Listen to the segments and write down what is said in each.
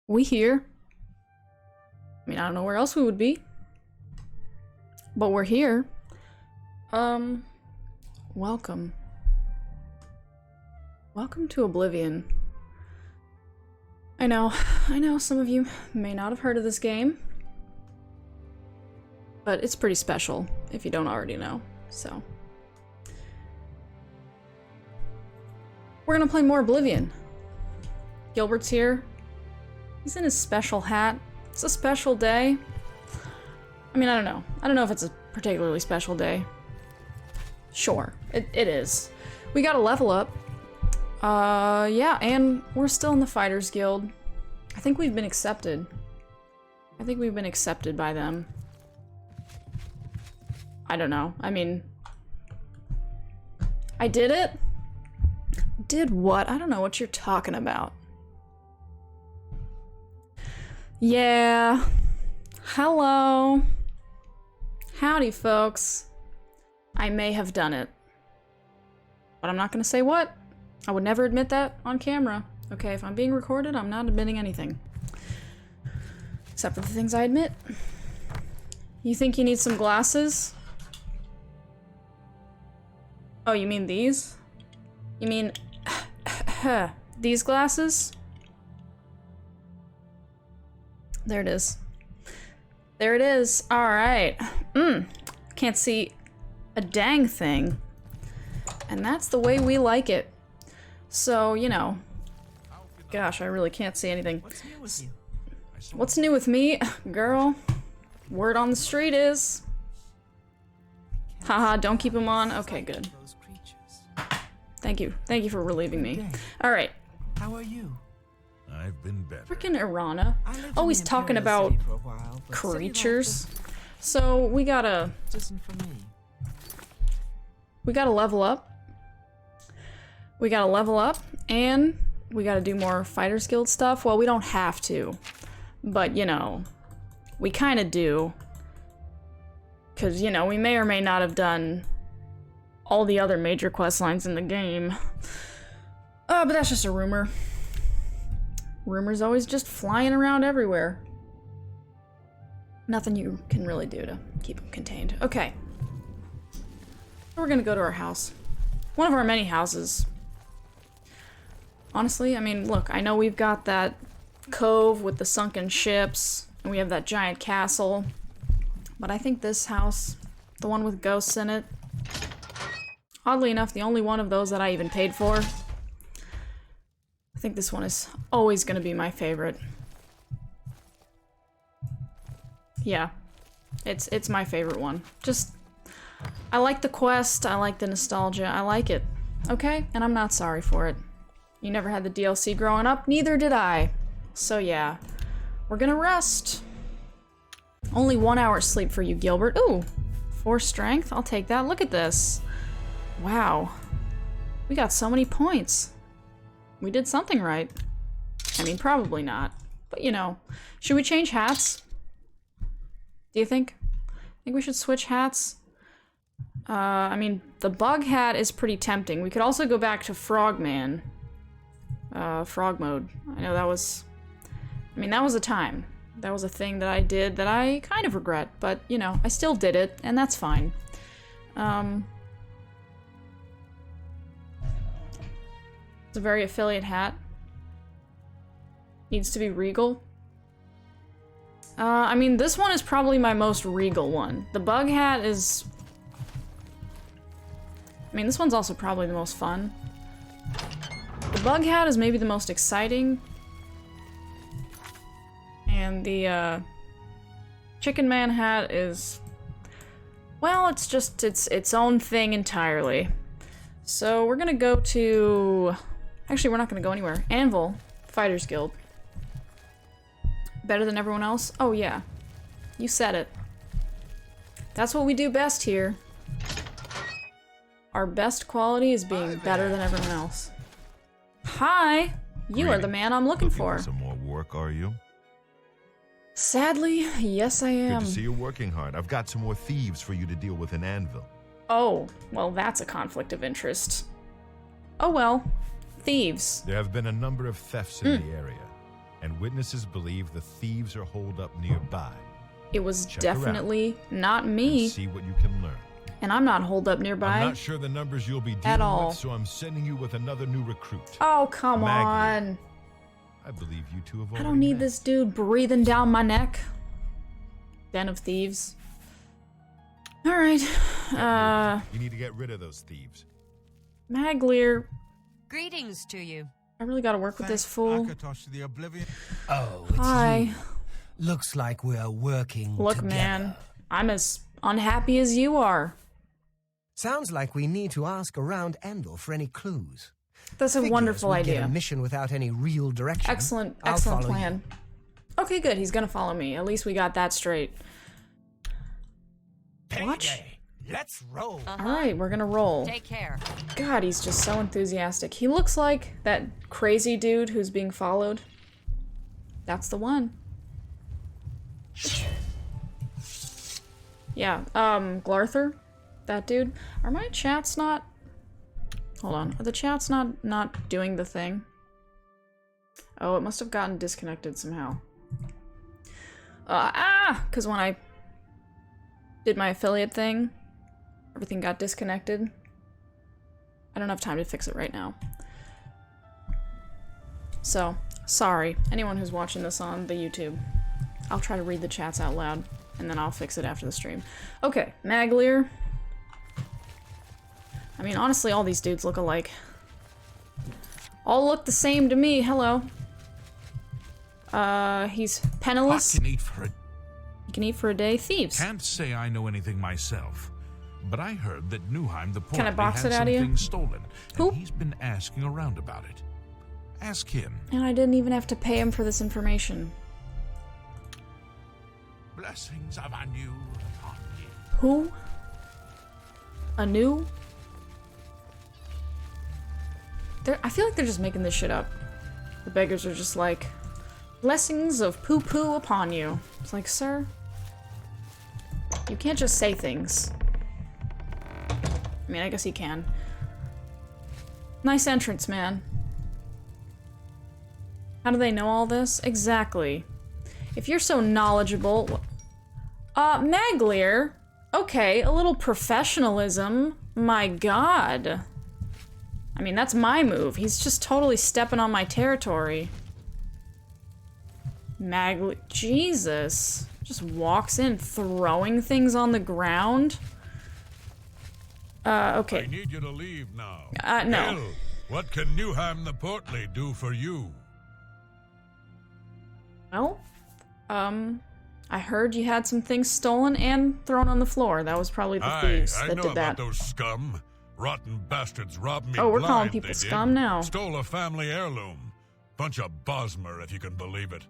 We here. I mean, I don't know where else we would be. But we're here. Welcome. Welcome to Oblivion. I know some of you may not have heard of this game. But it's pretty special, if you don't already know, so. We're gonna play more Oblivion. Gilbert's here. He's in his special hat. It's a special day. I mean, I don't know. I don't know if it's a particularly special day. Sure, it is. We gotta level up. Yeah, and we're still in the Fighters Guild. I think we've been accepted. I think we've been accepted by them. I don't know. I mean... I did it? Did what? I don't know what you're talking about. Yeah. Hello. Howdy, folks. I may have done it. But I'm not gonna say what. I would never admit that on camera. Okay, if I'm being recorded, I'm not admitting anything. Except for the things I admit. You think you need some glasses? Oh, you mean these? You mean these glasses? There it is. There it is. Alright. Can't see a dang thing. And that's the way we like it. So, you know. Gosh, I really can't see anything. What's new with me? Girl, word on the street is... Haha, don't keep him on? Okay, good. Thank you. Thank you for relieving me. Alright. How are you? I've been better. Frickin' Irana. Always talking about creatures. So, we gotta... We gotta level up. We gotta level up, and we gotta do more Fighters Guild stuff. Well, we don't have to. But, you know, we kinda do. Because, you know, we may or may not have done all the other major quest lines in the game. But that's just a rumor. Rumors always just flying around everywhere. Nothing you can really do to keep them contained. Okay. We're gonna go to our house. One of our many houses. Honestly, I mean, look, I know we've got that cove with the sunken ships, and we have that giant castle. But I think this house, the one with ghosts in it, oddly enough, the only one of those that I even paid for. I think this one is always gonna be my favorite. Yeah, it's my favorite one. Just, I like the quest, I like the nostalgia, I like it. Okay? And I'm not sorry for it. You never had the DLC growing up, neither did I. So yeah, we're gonna rest. Only 1 hour sleep for you, Gilbert. Ooh, 4 strength, I'll take that. Look at this. Wow. We got so many points. We did something right. I mean, probably not. But, you know, should we change hats? Do you think? Think we should switch hats? I mean, the bug hat is pretty tempting. We could also go back to Frogman. Frog mode. I know that was... I mean, that was a time. That was a thing that I did that I kind of regret. But, you know, I still did it, and that's fine. It's a very affiliate hat. Needs to be regal. I mean, this one is probably my most regal one. The bug hat is... I mean, this one's also probably the most fun. The bug hat is maybe the most exciting. And the, Chicken Man hat is... Well, it's just, it's its own thing entirely. So, we're gonna go to... Actually, we're not gonna go anywhere. Anvil. Fighters Guild. Better than everyone else? Oh, yeah. You said it. That's what we do best here. Our best quality is being better than everyone else. Hi! You are the man I'm looking for. Some more work, are you? Sadly, yes I am. Good to see you working hard. I've got some more thieves for you to deal with in Anvil. Oh, well, that's a conflict of interest. Oh well. Thieves. There have been a number of thefts in the area. and witnesses believe the thieves are holed up nearby. It was Check definitely not and me, see what you can learn. and I'm not holed up nearby. I'm not sure the numbers you'll be At dealing all. with, so I'm sending you with another new recruit. Oh, come Maggie. on. I believe you two have I already don't need met. this dude breathing down my neck. Den of thieves. Alright. You need to get rid of those thieves. Maglier. Greetings to you. I really gotta work with this fool. Akatosh the Oblivion. Oh, it's Hi. you. Looks like we're working Look, together. man. I'm as unhappy as you are. Sounds like we need to ask around Endor for any clues. That's a Figures wonderful we'd get idea. a mission without any real direction. Excellent, I'll excellent follow plan. Okay, good. He's gonna follow me. At least we got that straight. Watch. Payday. Let's roll. Alright, we're gonna roll. Take care. God, he's just so enthusiastic. He looks like that crazy dude who's being followed. That's the one. Yeah, Glarther? That dude? Are my chats not... Hold on. Are the chats not doing the thing? Oh, it must have gotten disconnected somehow. Because when I did my affiliate thing, everything got disconnected. I don't have time to fix it right now. So, sorry. Anyone who's watching this on the YouTube. I'll try to read the chats out loud, and then I'll fix it after the stream. Okay, Maglier. I mean, honestly, all these dudes look alike. All look the same to me. Hello. He's penniless. What can eat for a... You can eat for a day. Thieves. Can't say I know anything myself, but I heard that Newheim the Can I Portly box had it out of you? something stolen, Who? and he's been asking around about it. Ask him. And I didn't even have to pay him for this information. Blessings of Anu upon you. Who? Anu? I feel like they're just making this shit up. The beggars are just like, blessings of poo-poo upon you. It's like, sir, you can't just say things. I mean, I guess he can. Nice entrance, man. How do they know all this? Exactly. If you're so knowledgeable... Maglier? Okay, a little professionalism. My god. I mean, that's my move. He's just totally stepping on my territory. Jesus. Just walks in, throwing things on the ground. Okay. I need you to leave now. No. Gil, what can Newheim the Portly do for you? Well, I heard you had some things stolen and thrown on the floor. That was probably the thieves I that know did about that. those scum. Rotten bastards robbed me Oh, we're blind, calling people they did. scum now. Stole a family heirloom. Bunch of Bosmer, if you can believe it.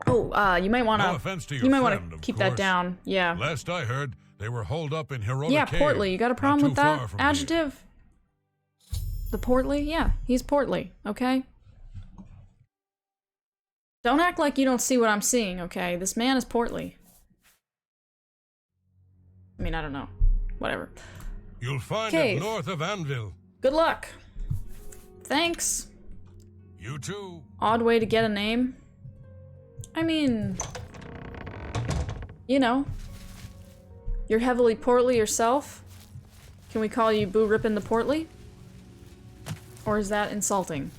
Oh, you might want to... No offense to your you might friend, want to of keep that course. down. Yeah. Last I heard, they were holed up in Heroic Yeah, Cave, portly. You got a not problem too with that far from here. adjective? The portly? Yeah, he's portly, okay? Don't act like you don't see what I'm seeing, okay? This man is portly. I mean, I don't know. Whatever. You'll find Cave. it north of Anvil. Good luck. Thanks. You too. Odd way to get a name. I mean... You know. You're heavily portly yourself. Can we call you Boo Rippin' the Portly? Or is that insulting?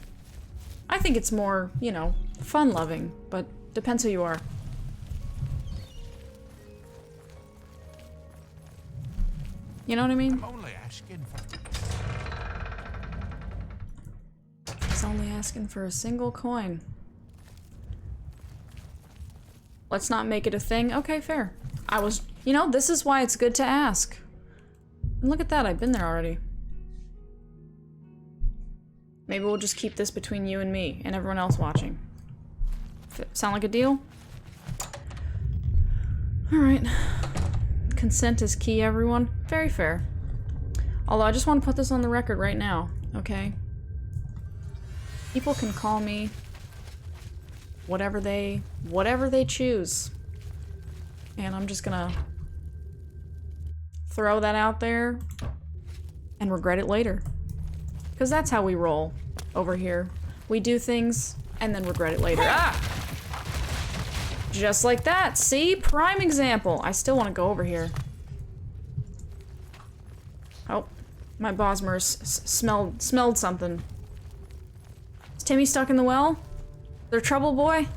I think it's more, you know, fun-loving, but depends who you are. You know what I mean? Only asking for... He's only asking for a single coin. Let's not make it a thing. Okay, fair. You know, this is why it's good to ask. And look at that, I've been there already. Maybe we'll just keep this between you and me, and everyone else watching. Sound like a deal? Alright. Consent is key, everyone. Very fair. Although, I just want to put this on the record right now, okay? People can call me whatever they choose. And I'm just gonna throw that out there and regret it later. Because that's how we roll over here. We do things and then regret it later. Ah! Just like that. See? Prime example. I still want to go over here. Oh, my Bosmer smelled something. Is Timmy stuck in the well? There trouble, boy?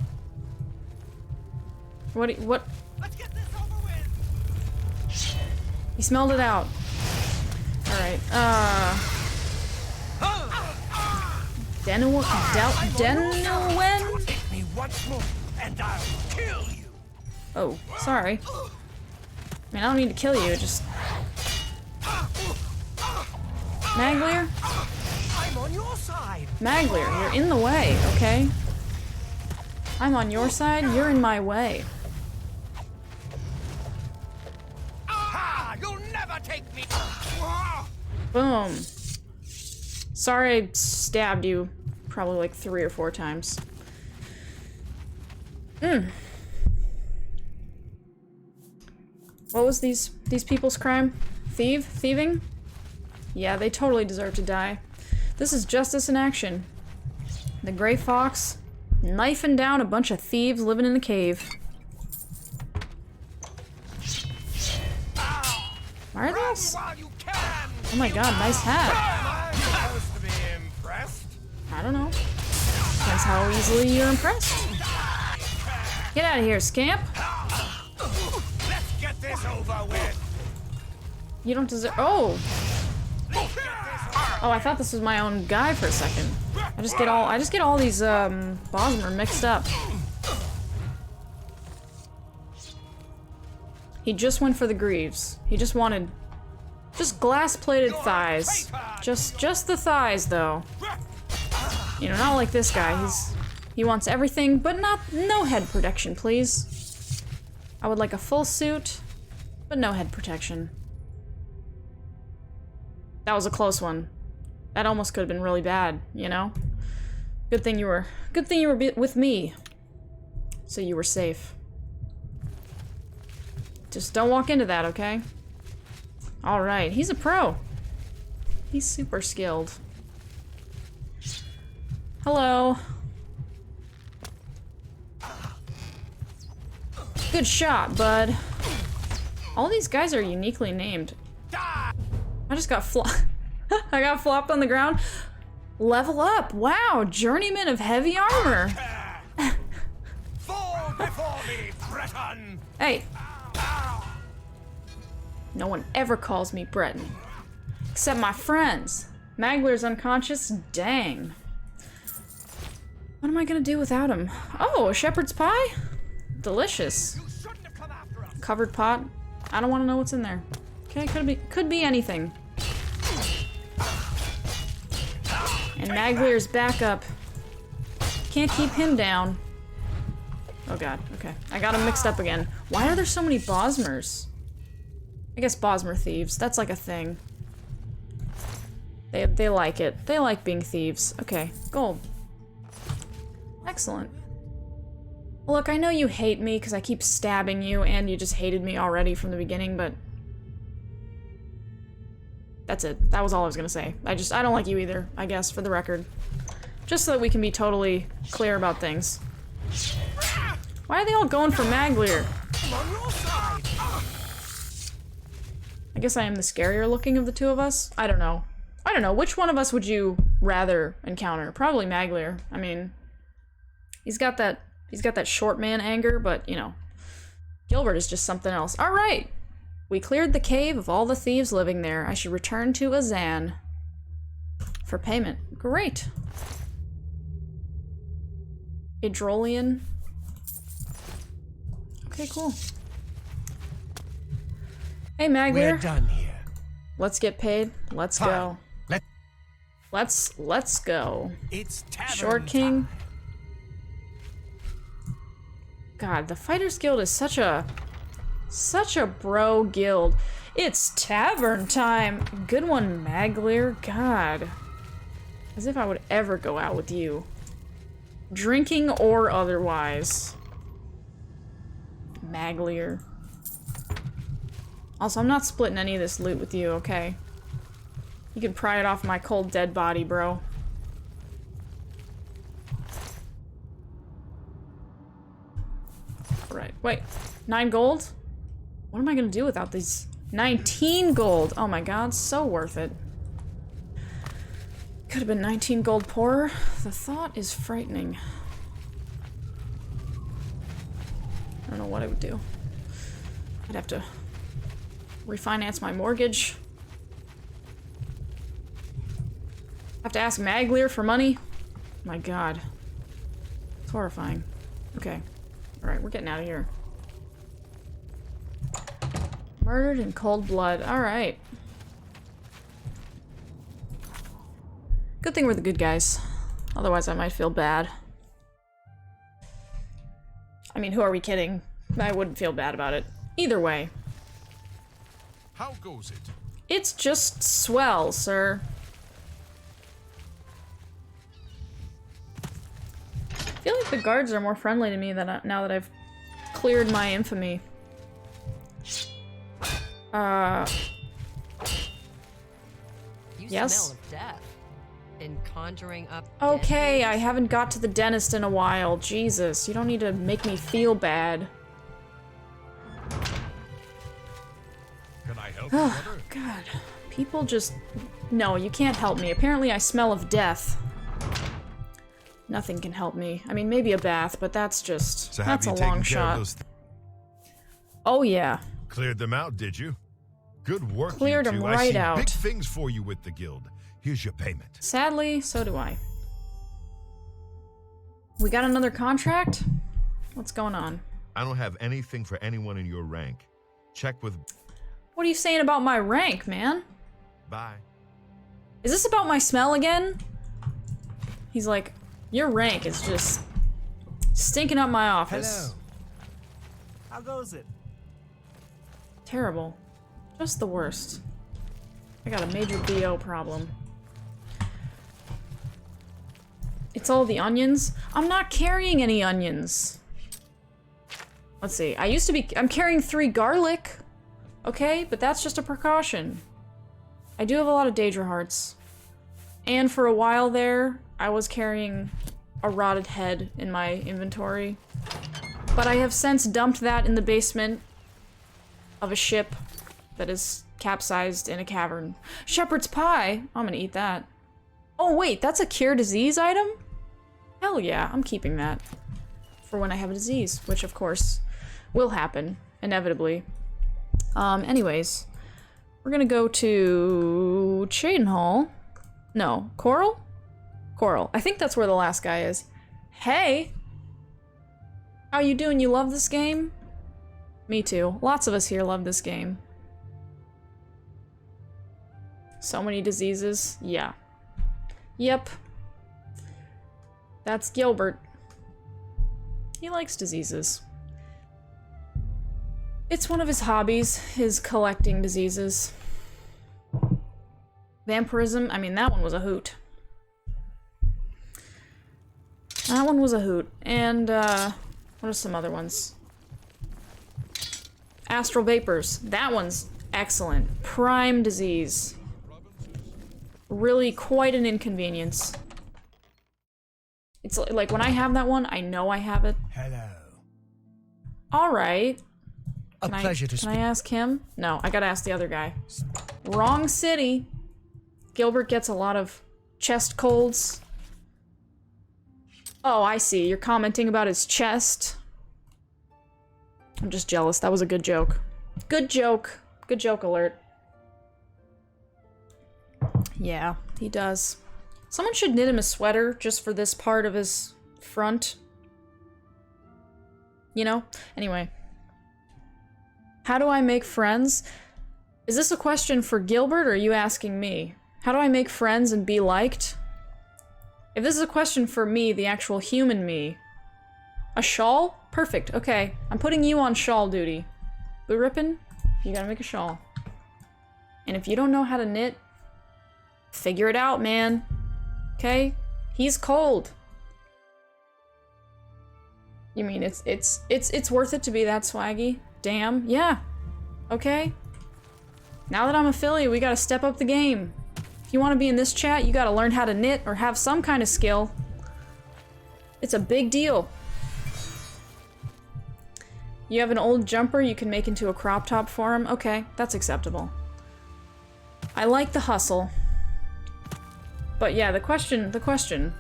What? Let's get this over with. He smelled it out. Alright, Denwen? Hit me once more, and I'll kill you. Oh, sorry. I mean, I don't need to kill you, just... Maglier? I'm on your side. Maglier, you're in the way, okay? I'm on your side, you're in my way. Aha! You'll never take me. Boom. Sorry I stabbed you probably like 3 or 4 times. What was these people's crime? Thieving? Yeah, they totally deserve to die. This is justice in action. The Gray Fox knifing down a bunch of thieves living in a cave. Why are those? Oh my god, nice hat. I'm supposed to be impressed. I don't know. Depends how easily you're impressed. Get out of here, scamp. Let's get this over with. You don't deserve. Oh! Oh, I thought this was my own guy for a second. I just get all these Bosmer mixed up. He just went for the greaves. He just wanted glass-plated thighs. Just the thighs though. You know, not like this guy. He wants everything, but no head protection, please. I would like a full suit, but no head protection. That was a close one. That almost could have been really bad, you know? Good thing you were with me. So you were safe. Just don't walk into that, okay? Alright, he's a pro. He's super skilled. Hello. Good shot, bud. All these guys are uniquely named. I just got I got flopped on the ground. Level up. Wow, journeyman of heavy armor. Fall before me, Breton. Hey. No one ever calls me Breton. Except my friends. Maglier's unconscious? Dang. What am I gonna do without him? Oh, a shepherd's pie? Delicious. You shouldn't have come after us. Covered pot? I don't want to know what's in there. Okay, could be anything. And Maglier's back up. Can't keep him down. Oh god, okay. I got him mixed up again. Why are there so many Bosmers? I guess Bosmer thieves. That's like a thing. They like it. They like being thieves. Okay, gold. Excellent. Look, I know you hate me because I keep stabbing you and you just hated me already from the beginning, but... That's it. That was all I was gonna say. I don't like you either, I guess, for the record. Just so that we can be totally clear about things. Why are they all going for Maglier? I'm on your side. I guess I am the scarier looking of the two of us? I don't know. I don't know. Which one of us would you rather encounter? Probably Maglier. I mean, he's got that short man anger, but, you know, Gilbert is just something else. All right. We cleared the cave of all the thieves living there. I should return to Azan for payment. Great. Idrolian. Okay, cool. Hey, Maglier. We're done here. Let's get paid. Let's Fine. go. Let's go. It's tavern Short King. time. God, the Fighters Guild is such a bro guild. It's tavern time. Good one, Maglier. God. As if I would ever go out with you. Drinking or otherwise. Maglier. Also, I'm not splitting any of this loot with you, okay? You can pry it off my cold dead body, bro. right. Wait, 9 gold? What am I gonna do without these? 19 gold! Oh my god, so worth it. Could have been 19 gold poorer. The thought is frightening. I don't know what I would do. I'd have to refinance my mortgage. Have to ask Maglier for money. My god. It's horrifying. Okay. Alright, we're getting out of here. Murdered in cold blood. Alright. Good thing we're the good guys. Otherwise I might feel bad. I mean, who are we kidding? I wouldn't feel bad about it. Either way. How goes it? It's just swell, sir. I feel like the guards are more friendly to me than now that I've cleared my infamy. You Yes? smell of death. Been conjuring up. Okay, dead I haven't got to the dentist in a while. Jesus, you don't need to make me feel bad. Can I help you, brother? God, people just... No, you can't help me. Apparently I smell of death. Nothing can help me. I mean, maybe a bath, but that's just... So have that's you a taken long care of shot. those Oh yeah. Cleared them out, did you? Good work, Cleared you 'em two. right I see out. big things for you with the guild. Here's your payment. Sadly, so do I. We got another contract? What's going on? I don't have anything for anyone in your rank. Check with... What are you saying about my rank, man? Bye. Is this about my smell again? He's like, your rank is just stinking up my office. Hello. How goes it? Terrible. Just the worst. I got a major BO problem. It's all the onions? I'm not carrying any onions. Let's see. I'm carrying 3 garlic. Okay, but that's just a precaution. I do have a lot of Daedra hearts. And for a while there, I was carrying a rotted head in my inventory. But I have since dumped that in the basement of a ship that is capsized in a cavern. Shepherd's pie! I'm gonna eat that. Oh wait, that's a cure disease item? Hell yeah, I'm keeping that. For when I have a disease, which of course will happen, inevitably. Anyways. We're gonna go to... Cheydinhall? No, Coral? Coral. I think that's where the last guy is. Hey! How you doing? You love this game? Me too. Lots of us here love this game. So many diseases. Yeah. Yep. That's Gilbert. He likes diseases. It's one of his hobbies, his collecting diseases. Vampirism, I mean, that one was a hoot. That one was a hoot. And, what are some other ones? Astral Vapors. That one's excellent. Prime disease. Really quite an inconvenience. It's like, when I have that one, I know I have it. Hello. Alright. A pleasure to Can I speak. ask him? No, I gotta ask the other guy. Wrong city. Gilbert gets a lot of chest colds. Oh, I see. You're commenting about his chest. I'm just jealous. That was a good joke. Good joke. Good joke alert. Yeah, he does. Someone should knit him a sweater just for this part of his front. You know? Anyway. How do I make friends? Is this a question for Gilbert, or are you asking me? How do I make friends and be liked? If this is a question for me, the actual human me. A shawl? Perfect, okay. I'm putting you on shawl duty. Blue Rippin', you gotta make a shawl. And if you don't know how to knit, figure it out, man. Okay? He's cold. You mean it's worth it to be that swaggy? Damn, yeah. Okay. Now that I'm affiliate, we gotta step up the game. If you want to be in this chat, you gotta learn how to knit or have some kind of skill. It's a big deal. You have an old jumper you can make into a crop top for him? Okay, that's acceptable. I like the hustle. But yeah, the question.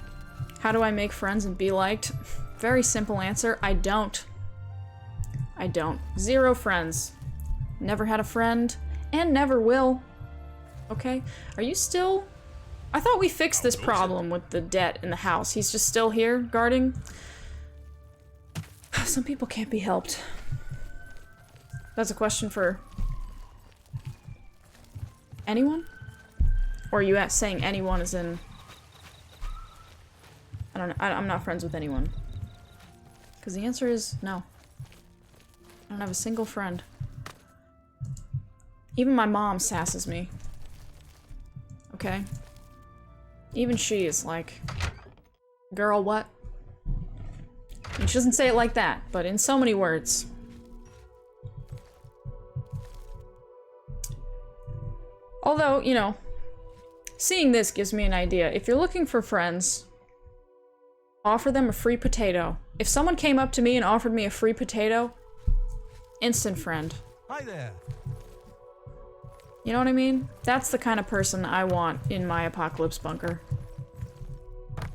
How do I make friends and be liked? Very simple answer, I don't. I don't. 0 friends. Never had a friend, and never will. Okay? Are you still... I thought we fixed this problem with the debt in the house. He's just still here, guarding? Some people can't be helped. That's a question for... anyone? Or are you saying anyone as in... I don't know. I'm not friends with anyone. Because the answer is no. I don't have a single friend. Even my mom sasses me. Okay? Even she is like... Girl, what? And she doesn't say it like that, but in so many words. Although, you know, seeing this gives me an idea. If you're looking for friends, offer them a free potato. If someone came up to me and offered me a free potato, instant friend. Hi there. You know what I mean? That's the kind of person I want in my apocalypse bunker.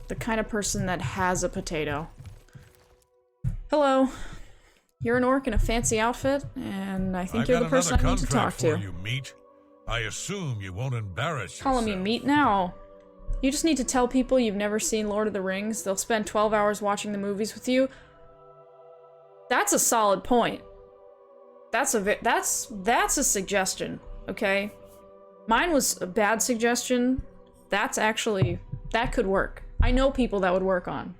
The kind of person that has a potato. Hello. You're an orc in a fancy outfit, and I think you're the person I need to talk to. You, meat. I assume you won't embarrass Calling me meat now. You just need to tell people you've never seen Lord of the Rings. They'll spend 12 hours watching the movies with you. That's a solid point. That's a suggestion, okay? Mine was a bad suggestion. That's actually... that could work. I know people that would work on.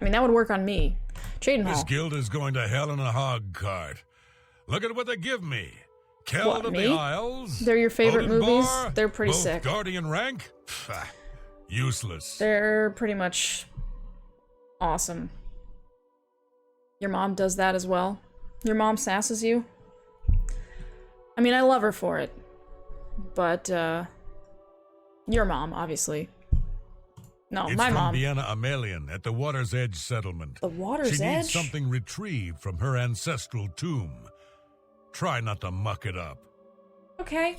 I mean, that would work on me. Jaden This Hall. guild is going to hell in a hog cart. Look at what they give me. Keld What, of me? the Isles. They're your favorite Odin movies? Bar, They're pretty both sick. Guardian rank? Pfft, useless. They're pretty much awesome. Your mom does that as well? Your mom sasses you? I mean, I love her for it. But, your mom, obviously. No, It's my from mom. Vienna Amelian at the Water's Edge settlement. The Water's She Edge? needs something retrieved from her ancestral tomb. Try not to muck it up. Okay.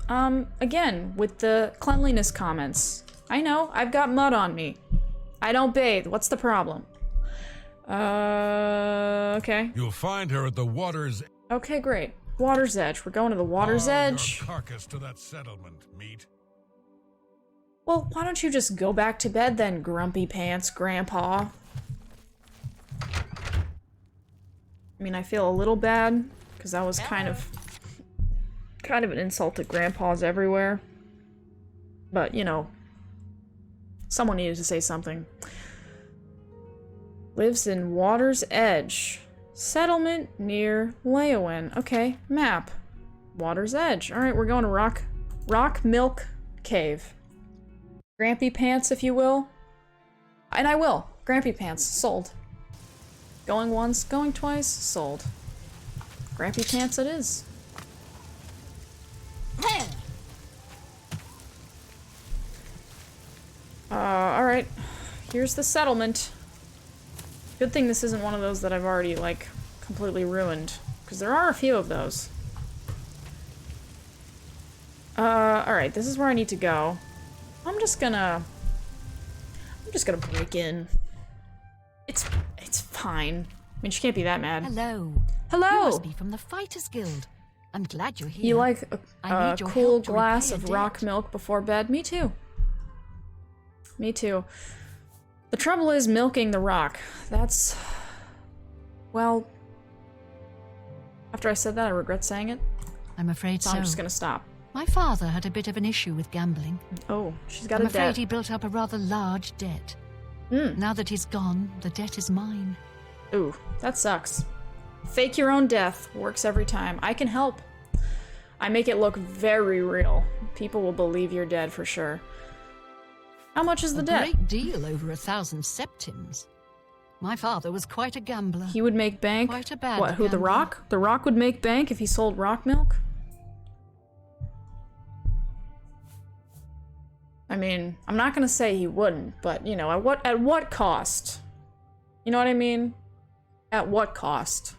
Again, with the cleanliness comments. I know, I've got mud on me. I don't bathe. What's the problem? Okay. You'll find her at the Water's Okay, great. Water's Edge. We're going to the Water's Edge. Your carcass to that settlement, meat. Well, why don't you just go back to bed then, grumpy pants grandpa? I mean, I feel a little bad, because that was kind of an insult to grandpas everywhere. But, you know, someone needed to say something. Lives in Water's Edge. Settlement near Leowen. Okay, map. Water's Edge. Alright, we're going to Rock Milk Cave. Grampy pants, if you will. And I will. Grampy pants. Sold. Going once, going twice, sold. Grampy pants it is. Alright. Here's the settlement. Good thing this isn't one of those that I've already, like, completely ruined. Because there are a few of those. Alright, this is where I need to go. I'm just gonna break in. It's fine. I mean, she can't be that mad. Hello. Hello! You must be from the Fighters Guild. I'm glad you're here. You like I a need your cool help to glass repay a of rock debt. milk before bed? Me too. Me too. The trouble is milking the rock. That's... well... After I said that, I regret saying it. I'm afraid So so. I'm just gonna stop. My father had a bit of an issue with gambling. Oh, she's got I'm a afraid debt. he built up a rather large debt. Now that he's gone, the debt is mine. Ooh, that sucks. Fake your own death. Works every time. I can help. I make it look very real. People will believe you're dead for sure. How much is the A debt? great deal over 1,000 septims. My father was quite a gambler. He would make bank? Quite a bad What, who, The gambler. Rock? The Rock would make bank if he sold rock milk? I mean, I'm not gonna say he wouldn't, but, you know, at what cost? You know what I mean? At what cost?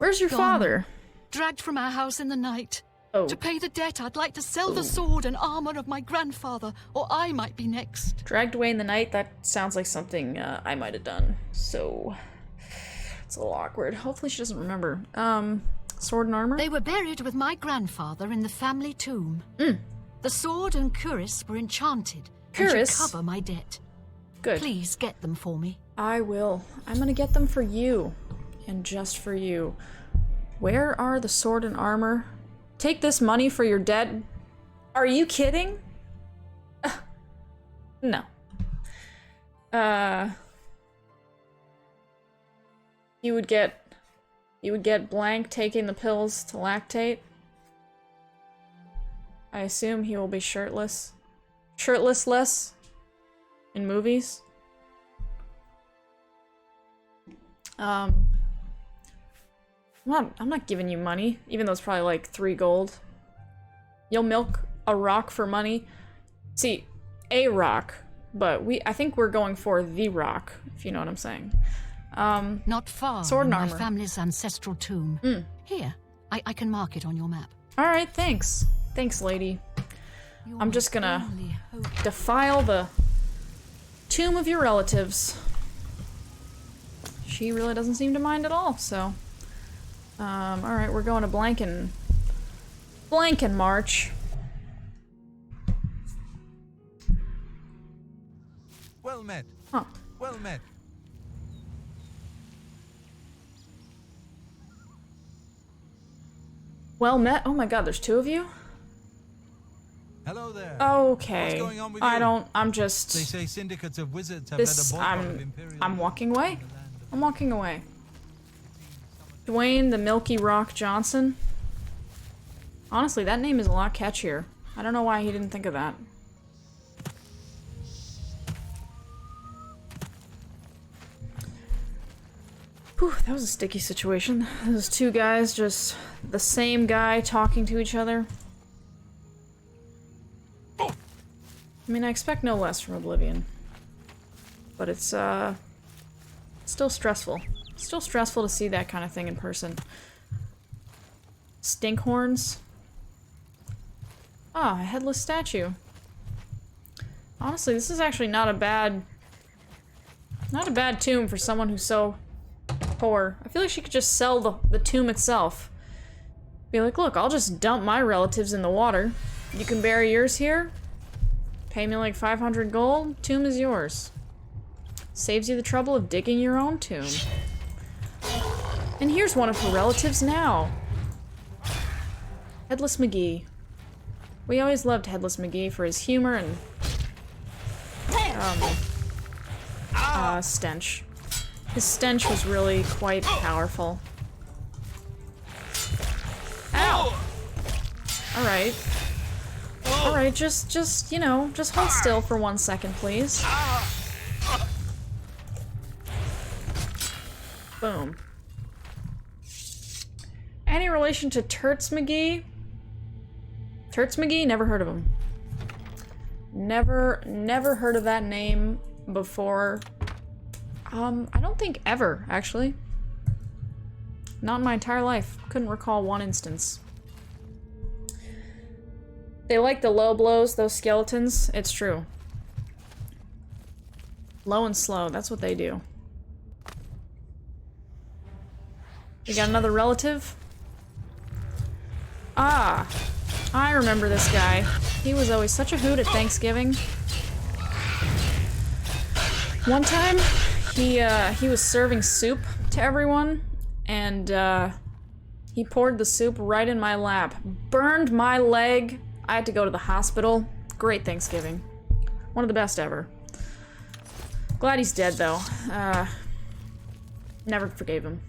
Where's your Gone. father? Dragged from our house in the night. Oh. To pay the debt, I'd like to sell the sword and armor of my grandfather, or I might be next. Dragged away in the night? That sounds like something I might have done. So, it's a little awkward. Hopefully she doesn't remember. Sword and armor? They were buried with my grandfather in the family tomb. The sword and cuirass were enchanted and should Cuirass? cover my debt. Good. Please get them for me. I will. I'm gonna get them for you. And just for you. Where are the sword and armor? Take this money for your debt? Are you kidding? No. You would get blank taking the pills to lactate. I assume he will be shirtless. Shirtless-less in movies. I'm not giving you money, even though it's probably like 3 gold. You'll milk a rock for money. See, a rock, but I think we're going for the rock, if you know what I'm saying. Not far Sword from and my armor. family's ancestral tomb. Here, I can mark it on your map. Alright, thanks. Thanks, lady. Your I'm just gonna only hope. defile the tomb of your relatives. She really doesn't seem to mind at all, so... alright, we're going to Blanken March. Well met. Huh. Well met. Well met? Oh my god, there's 2 of you? Hello there. Okay. What's going on with I you? don't... I'm just... They say syndicates of wizards have This... led a boycott of Imperial. I'm walking away. I'm walking away. Dwayne the Milky Rock Johnson? Honestly, that name is a lot catchier. I don't know why he didn't think of that. Whew, that was a sticky situation. Those 2 guys, just the same guy talking to each other. I mean, I expect no less from Oblivion. But it's, still stressful. Still stressful to see that kind of thing in person. Stinkhorns. Ah, a headless statue. Honestly, this is actually not a bad tomb for someone who's so poor. I feel like she could just sell the tomb itself. Be like, look, I'll just dump my relatives in the water. You can bury yours here. Pay me like 500 gold. Tomb is yours. Saves you the trouble of digging your own tomb. And here's one of her relatives now. Headless McGee. We always loved Headless McGee for his humor and stench. His stench was really quite powerful. Ow! Alright. Alright, just, you know, just hold still for 1 second, please. Boom. Any relation to Turts McGee? Turts McGee? Never heard of him. Never heard of that name before. I don't think ever, actually. Not in my entire life. Couldn't recall one instance. They like the low blows, those skeletons. It's true. Low and slow, that's what they do. We got another relative? Ah, I remember this guy. He was always such a hoot at Thanksgiving. One time, he was serving soup to everyone, and he poured the soup right in my lap. Burned my leg. I had to go to the hospital. Great Thanksgiving. One of the best ever. Glad he's dead, though. Never forgave him.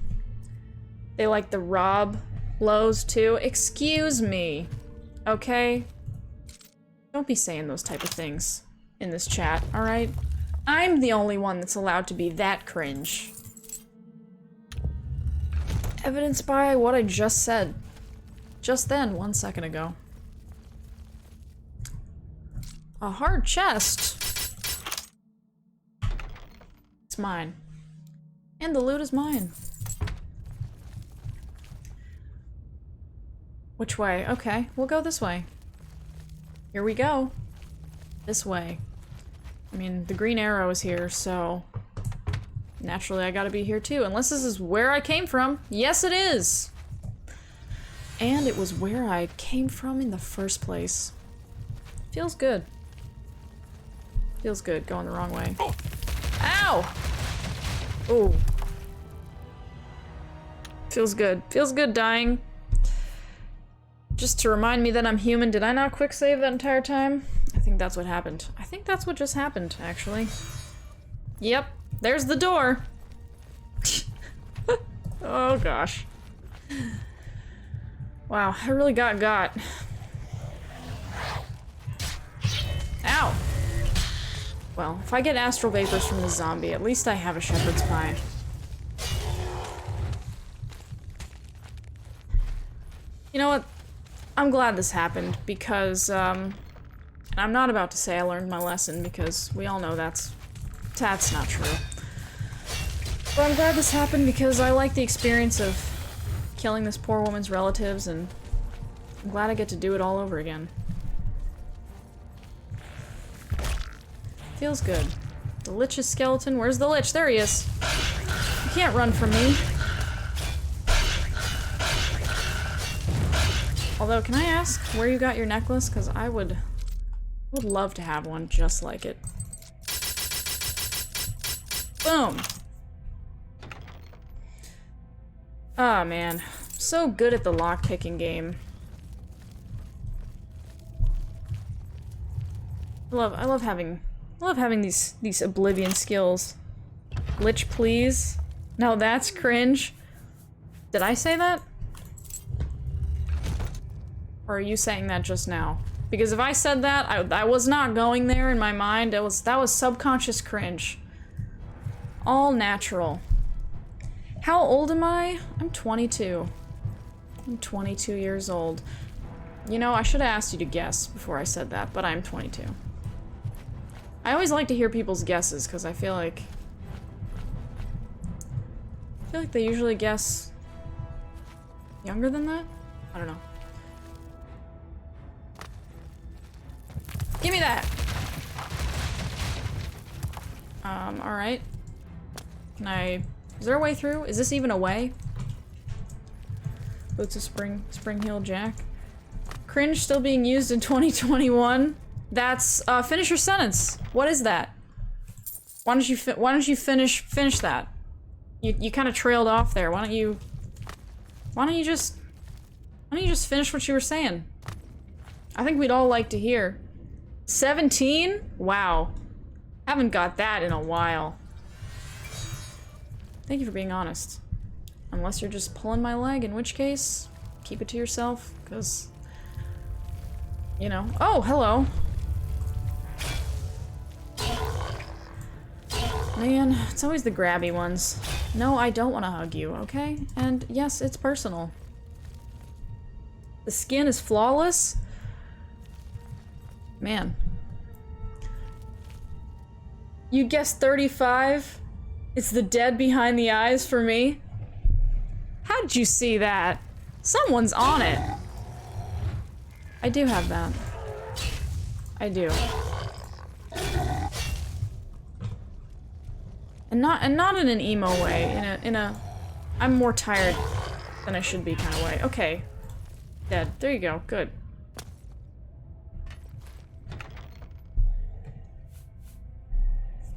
They like the Rob Lowe's, too. Excuse me. Okay? Don't be saying those type of things in this chat, alright? I'm the only one that's allowed to be that cringe. Evidenced by what I just said. Just then, 1 second ago. A hard chest. It's mine. And the loot is mine. Which way? Okay, we'll go this way. Here we go. This way. I mean, the green arrow is here, so... naturally, I gotta be here too, unless this is where I came from. Yes, it is! And it was where I came from in the first place. Feels good. Feels good, going the wrong way. Ow! Ooh. Feels good. Feels good dying. Just to remind me that I'm human, did I not quick save that entire time? I think that's what happened. I think that's what just happened, actually. Yep, there's the door. Oh gosh. Wow, I really got. Ow! Well, if I get astral vapors from the zombie, at least I have a shepherd's pie. You know what? I'm glad this happened, because, and I'm not about to say I learned my lesson, because we all know that's not true. But I'm glad this happened because I like the experience of killing this poor woman's relatives, and I'm glad I get to do it all over again. Feels good. The Lich's skeleton. Where's the Lich? There he is. You can't run from me. Although, can I ask where you got your necklace? Because I would love to have one just like it. Boom! Oh man, so good at the lockpicking game. I love having these Oblivion skills. Lich, please. No, that's cringe. Did I say that? Or are you saying that just now? Because if I said that, I was not going there in my mind. That was subconscious cringe. All natural. How old am I? I'm 22. I'm 22 years old. You know, I should have asked you to guess before I said that, but I'm 22. I always like to hear people's guesses, because I feel like they usually guess younger than that? I don't know. Give me that! Alright. Can I... Is there a way through? Is this even a way? Boots of Spring Heel Jack. Cringe still being used in 2021? That's, finish your sentence. What is that? Why don't you finish that? You kind of trailed off there. Why don't you just finish what you were saying? I think we'd all like to hear. 17? Wow. Haven't got that in a while. Thank you for being honest. Unless you're just pulling my leg, in which case, keep it to yourself, because, you know. Oh, hello. Man, it's always the grabby ones. No, I don't want to hug you, okay? And yes, it's personal. The skin is flawless? Man. You guessed 35? It's the dead behind the eyes for me? How'd you see that? Someone's on it. I do have that. I do. And not in an emo way, in a I'm more tired than I should be kind of way. Okay. Dead. There you go. Good.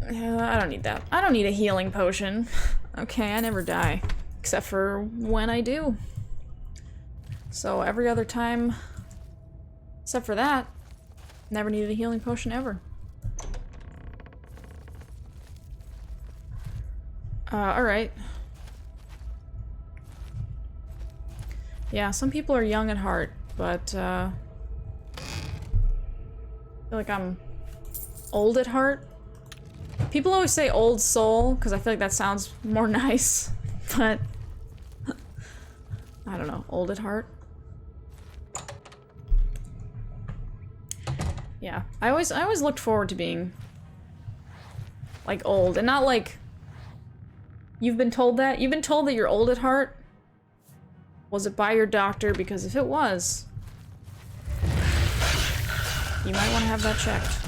I don't need that. I don't need a healing potion. Okay, I never die. Except for when I do. So every other time, except for that, never needed a healing potion ever. Alright. Yeah, some people are young at heart, but, I feel like I'm old at heart. People always say old soul, because I feel like that sounds more nice, but I don't know, old at heart. Yeah, I always looked forward to being, like, old, and not like, you've been told that? You've been told that you're old at heart? Was it by your doctor? Because if it was, you might want to have that checked.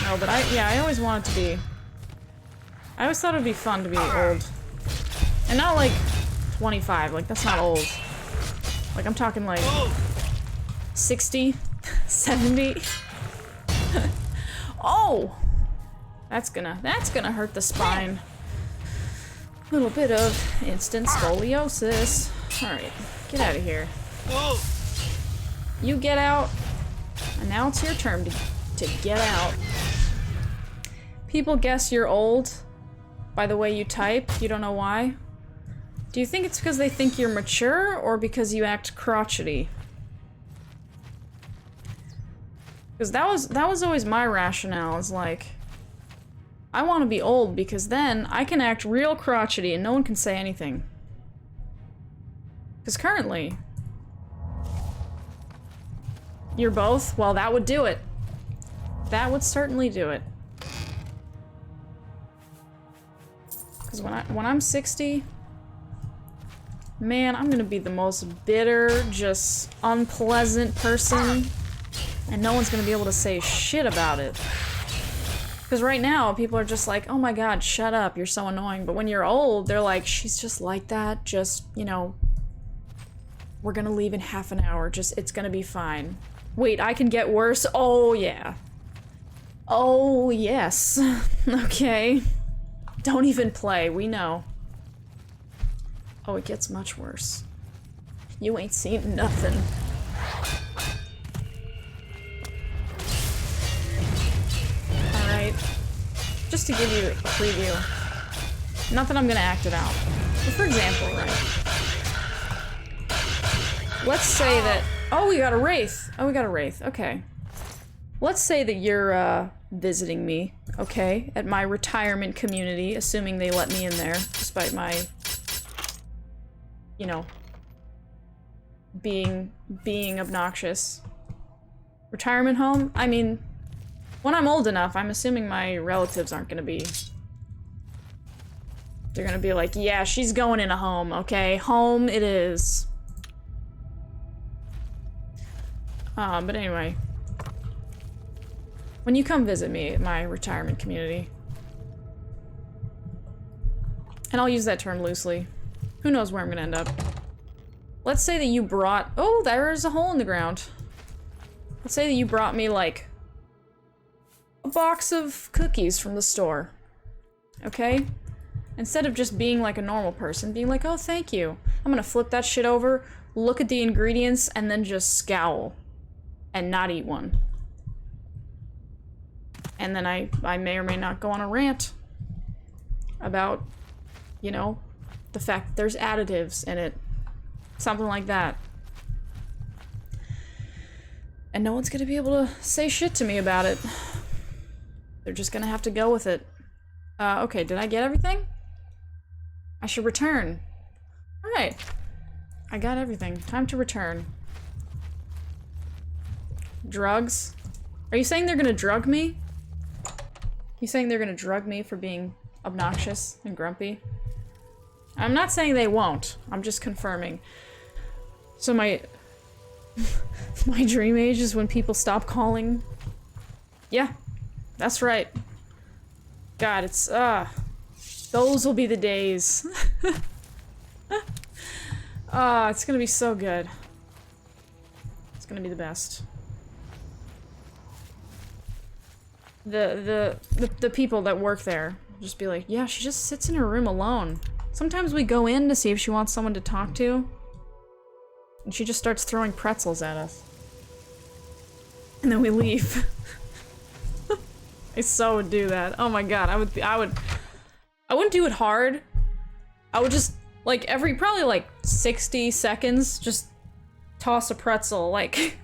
No, but I always wanted to be... I always thought it'd be fun to be old. And not like 25, like that's not old. Like I'm talking like 60, 70. Oh! That's gonna hurt the spine. Little bit of instant scoliosis. Alright, get out of here. You get out. And now it's your turn to get out. People guess you're old by the way you type. You don't know why. Do you think it's because they think you're mature or because you act crotchety? Because that was always my rationale, is like, I want to be old because then I can act real crotchety and no one can say anything. Because currently, you're both? Well, that would do it. That would certainly do it. Because when I'm 60, man, I'm gonna be the most bitter, just unpleasant person, and no one's gonna be able to say shit about it. Because right now, people are just like, oh my god, shut up, you're so annoying. But when you're old, they're like, she's just like that, just, you know, we're gonna leave in half an hour, just, it's gonna be fine. Wait, I can get worse? Oh yeah. Oh yes. Okay. Don't even play, we know. Oh, it gets much worse. You ain't seen nothing. Alright. Just to give you a preview. Not that I'm gonna act it out. But for example, right? Let's say that... Oh, we got a wraith. Oh, we got a wraith. Okay. Let's say that you're, visiting me, okay? At my retirement community, assuming they let me in there, despite my... you know, being obnoxious. Retirement home? I mean, when I'm old enough, I'm assuming my relatives aren't gonna be... They're gonna be like, yeah, she's going in a home, okay? Home it is. But anyway. When you come visit me at my retirement community, and I'll use that term loosely, who knows where I'm gonna end up. Let's say that you brought... Oh, there's a hole in the ground. Let's say that you brought me, like, a box of cookies from the store. Okay? Instead of just being like a normal person, being like, oh, thank you. I'm gonna flip that shit over, look at the ingredients, and then just scowl. And not eat one. And then I may or may not go on a rant about, you know, the fact that there's additives in it. Something like that. And no one's gonna be able to say shit to me about it. They're just gonna have to go with it. Okay, did I get everything? I should return. Alright. I got everything. Time to return. Drugs? Are you saying they're gonna drug me? You saying they're gonna drug me for being obnoxious and grumpy? I'm not saying they won't. I'm just confirming. So my dream age is when people stop calling. Yeah, that's right. God, it's those will be the days. It's gonna be so good. It's gonna be the best. The people that work there will just be like, yeah, she just sits in her room alone. Sometimes we go in to see if she wants someone to talk to, and she just starts throwing pretzels at us. And then we leave. I so would do that. Oh my god, I wouldn't do it hard. I would just, like, probably like 60 seconds, just toss a pretzel, like,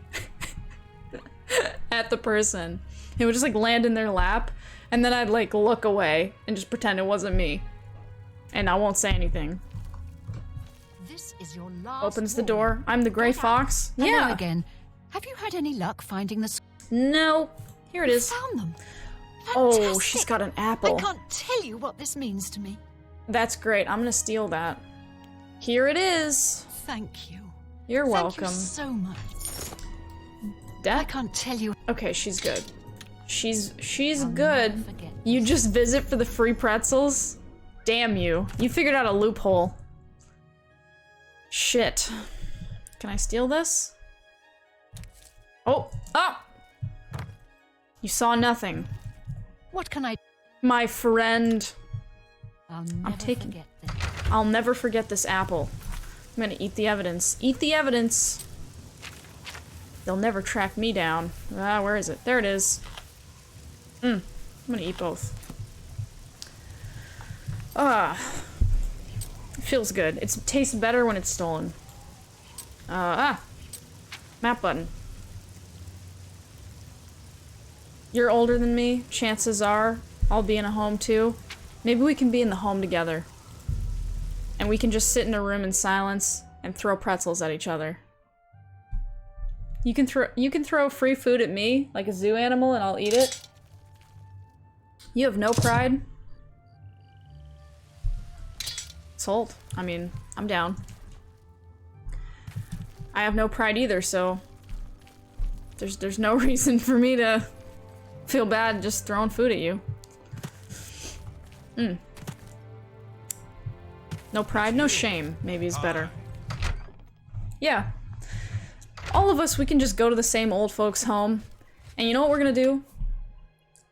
at the person. It would just, like, land in their lap, and then I'd, like, look away and just pretend it wasn't me. And I won't say anything. This is your last Opens the warning. door. I'm the gray fox. Hello Yeah. again. Have you had any luck finding the... No. Here it is. Found them. Oh, Fantastic. she's got an apple. I can't tell you what this means to me. That's great. I'm gonna steal that. Here it is. Thank you. You're welcome. Thank you so much. I That can't tell you. okay, she's good. She's I'll good. never forget You just visit for the free pretzels? Damn you. You figured out a loophole. Shit. Can I steal this? Oh! Ah! You saw nothing. What can I? My friend. I'll never taking- forget this. I'll never forget this apple. I'm gonna eat the evidence. Eat the evidence! They'll never track me down. Ah, where is it? There it is. I'm gonna eat both. Ah. It feels good. It tastes better when it's stolen. Map button. You're older than me. Chances are I'll be in a home too. Maybe we can be in the home together. And we can just sit in a room in silence and throw pretzels at each other. You can throw free food at me like a zoo animal and I'll eat it. You have no pride? Sold. I mean, I'm down. I have no pride either, so there's no reason for me to feel bad just throwing food at you. No pride, no shame, maybe is better. Yeah. All of us, we can just go to the same old folks' home. And you know what we're gonna do?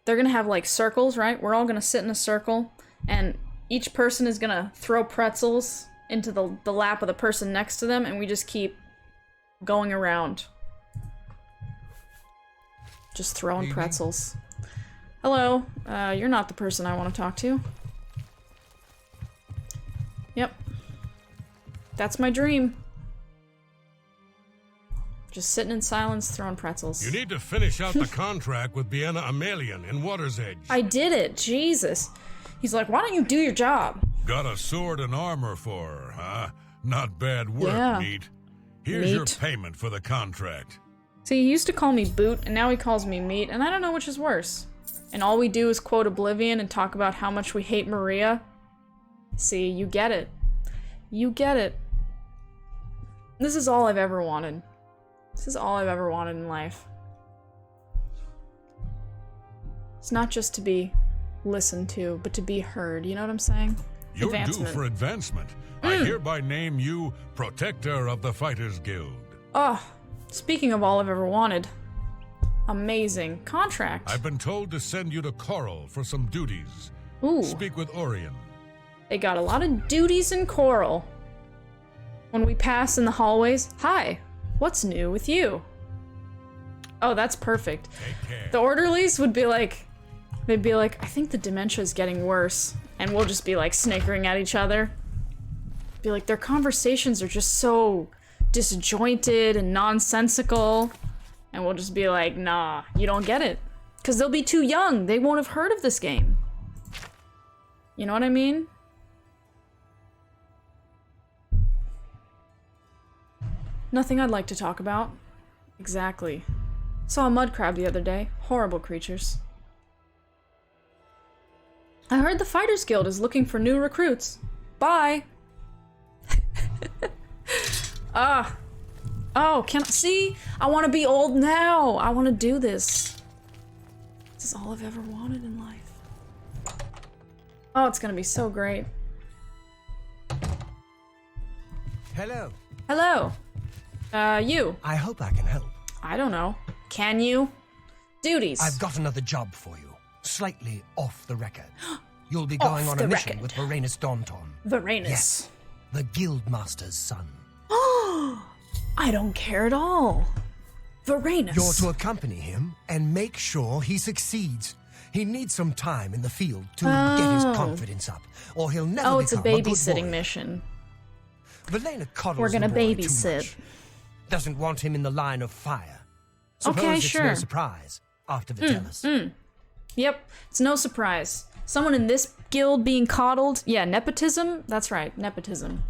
They're gonna have like circles, right? We're all gonna sit in a circle, and each person is gonna throw pretzels into the lap of the person next to them, and we just keep going around. Just throwing Evening. pretzels. Hello, you're not the person I want to talk to. Yep. That's my dream. Just sitting in silence, throwing pretzels. You need to finish out the contract with Bienna Amelian in Water's Edge. I did it, Jesus. He's like, why don't you do your job? Got a sword and armor for her, huh? Not bad work, Yeah. Meat. Here's your Meat. payment for the contract. See, he used to call me Boot, and now he calls me Meat, and I don't know which is worse. And all we do is quote Oblivion and talk about how much we hate Maria. See, you get it. You get it. This is all I've ever wanted. This is all I've ever wanted in life. It's not just to be listened to, but to be heard. You know what I'm saying? You're due Advancement. for advancement. I hereby name you Protector of the Fighters Guild. Oh, speaking of all I've ever wanted. Amazing. Contract. I've been told to send you to Coral for some duties. Ooh. Speak with Orion. They got a lot of duties in Coral. When we pass in the hallways, hi, what's new with you? Oh, that's perfect. Take care. The orderlies would be like, they'd be like, I think the dementia is getting worse. And we'll just be like snickering at each other. Be like, their conversations are just so disjointed and nonsensical. And we'll just be like, nah, you don't get it. Because they'll be too young. They won't have heard of this game. You know what I mean? Nothing I'd like to talk about. Exactly. Saw a mud crab the other day. Horrible creatures. I heard the Fighters Guild is looking for new recruits. Bye! Oh, can I see? I want to be old now. I want to do this. This is all I've ever wanted in life. Oh, it's gonna be so great. Hello. Hello. You. I hope I can help. I don't know. Can you? Duties. I've got another job for you. Slightly off the record. You'll be Off going on the a mission record. with Varanus Daunton. Varanus. Yes. The Guildmaster's son. I don't care at all. Varanus. You're to accompany him and make sure he succeeds. He needs some time in the field to get his confidence up, or he'll never Oh, it's a become good babysitting warrior. mission. Valena coddles We're gonna the boy too babysit. much. Doesn't want him in the line of fire. Suppose Okay, it's sure. no surprise after Vitellis. Yep, it's no surprise. Someone in this guild being coddled. Yeah, nepotism? That's right, nepotism.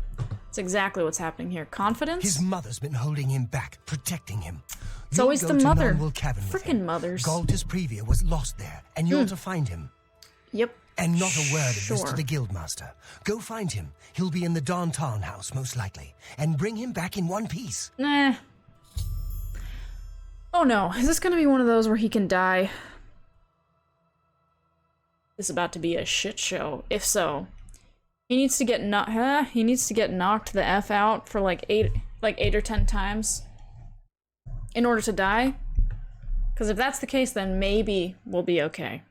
That's exactly what's happening here. Confidence? His mother's been holding him back, protecting him. It's You'll always go the to mother. Nonwell Cavern with Frickin' him. mothers. Galtus Previa was lost there, and you're to find him. Yep. And not a word of this Sure. to the Guildmaster. Go find him. He'll be in the Downtown house, most likely. And bring him back in one piece. Nah. Oh no, is this gonna be one of those where he can die? It's about to be a shit show. If so, he needs to get knocked the F out for like 8 or 10 times in order to die. Because if that's the case, then maybe we'll be okay.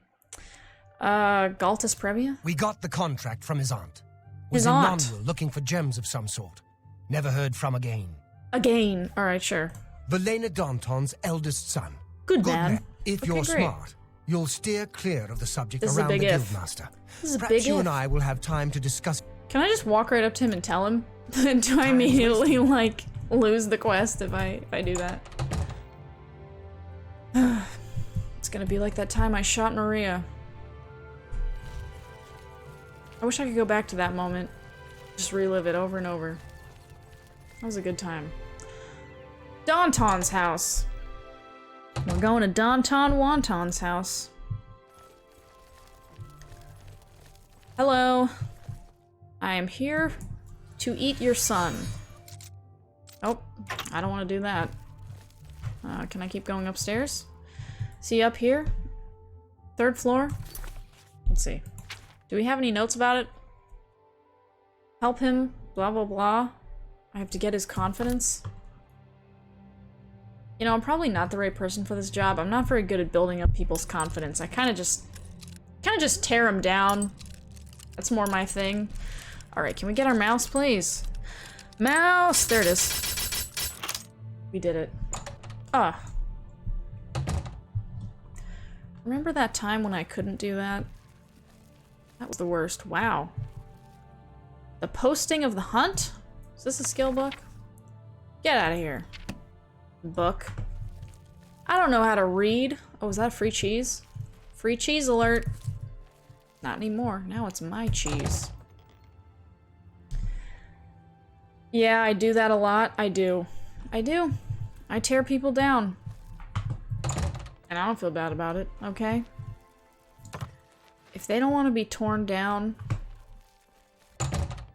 Galtus Previa? We got the contract from his aunt. His Was in aunt? Nonwell looking for gems of some sort. Never heard from again. Again. Alright, sure. Valena Danton's eldest son. Good man. If Okay, you're great. smart, you'll steer clear of the subject This is a around the big if. Guildmaster. This is a Perhaps big you if. and I will have time to discuss. Can I just walk right up to him and tell him? Do I immediately, like, lose the quest if I do that? It's gonna be like that time I shot Maria. I wish I could go back to that moment. Just relive it over and over. That was a good time. Danton's house. We're going to Danton Wonton's house. Hello. I am here to eat your son. Oh, I don't want to do that. Can I keep going upstairs? See up here? 3rd floor? Let's see. Do we have any notes about it? Help him, blah blah blah. I have to get his confidence. You know, I'm probably not the right person for this job. I'm not very good at building up people's confidence. I kind of just tear them down. That's more my thing. Alright, can we get our mouse, please? Mouse! There it is. We did it. Ah. Remember that time when I couldn't do that? That was the worst. Wow. The posting of the hunt? Is this a skill book? Get out of here. Book. I don't know how to read. Oh, is that free cheese? Free cheese alert. Not anymore. Now it's my cheese. Yeah, I do that a lot. I do. I do. I tear people down. And I don't feel bad about it, okay? If they don't want to be torn down,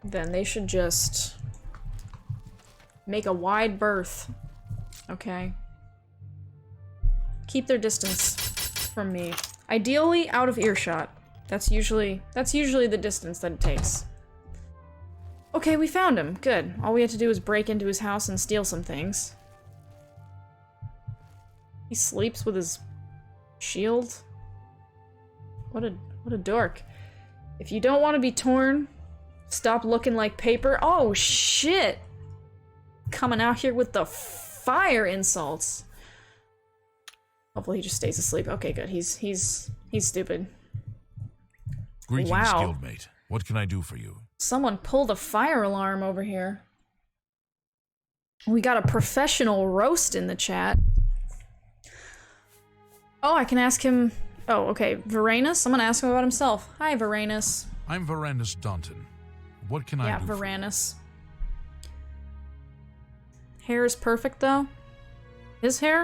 then they should just make a wide berth, okay? Keep their distance from me. Ideally, out of earshot. That's usually the distance that it takes. Okay, we found him. Good. All we had to do was break into his house and steal some things. He sleeps with his shield. What a dork. If you don't want to be torn, stop looking like paper. Oh shit! Coming out here with the fire insults. Hopefully he just stays asleep. Okay, good. He's stupid. Greetings, Wow. guildmate. What can I do for you? Someone pulled a fire alarm over here. We got a professional roast in the chat. Oh, I can ask him... Oh, okay. Varanus? I'm gonna ask him about himself. Hi, Varanus. I'm Varanus Daunton. What can I Yeah, do for you? Varanus. Hair is perfect, though. His hair?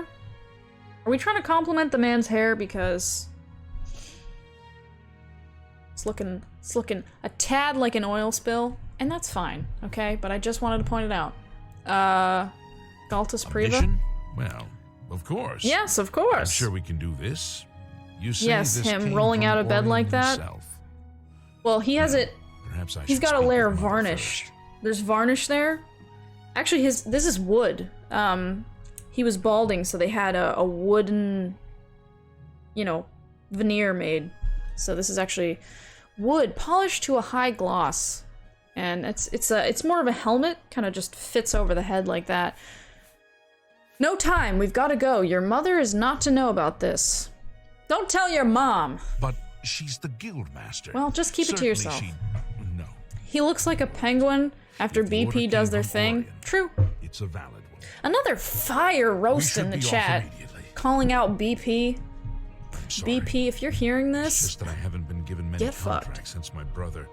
Are we trying to compliment the man's hair? Because... It's looking a tad like an oil spill, and that's fine, okay? But I just wanted to point it out. Galtus A Priva? mission? Well, of course. Yes, of I'm course. sure we can do this. You say Yes, this him came rolling from out of bed Orion like that. himself. Well, he has it. Perhaps I He's should got a speak layer with of Mother varnish. first. There's varnish there. Actually, this is wood. He was balding, so they had a wooden, you know, veneer made. So this is actually wood polished to a high gloss, and it's more of a helmet. Kind of just fits over the head like that. No time. We've got to go. Your mother is not to know about this. Don't tell your mom. But she's the guildmaster. Well, just keep it to Certainly yourself. No, He looks like a penguin after If the order BP does came their from thing. Orion. True. it's a valid one. Another fire roast should in the be off chat. immediately. Calling out BP. I'm sorry. BP, if you're hearing It's this, just that I haven't been given many Get fucked. contracts since my brother.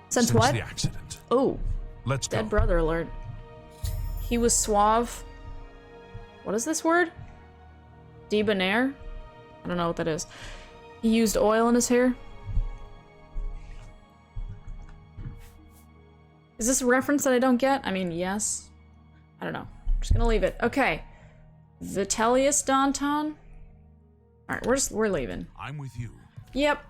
since what? the accident. Oh, Let's dead go. brother alert. He was suave. What is this word? Debonair? I don't know what that is. He used oil in his hair. Is this a reference that I don't get? I mean, yes. I don't know. I'm just gonna leave it. Okay. Vitellius Danton? Alright, we're leaving. I'm with you. Yep.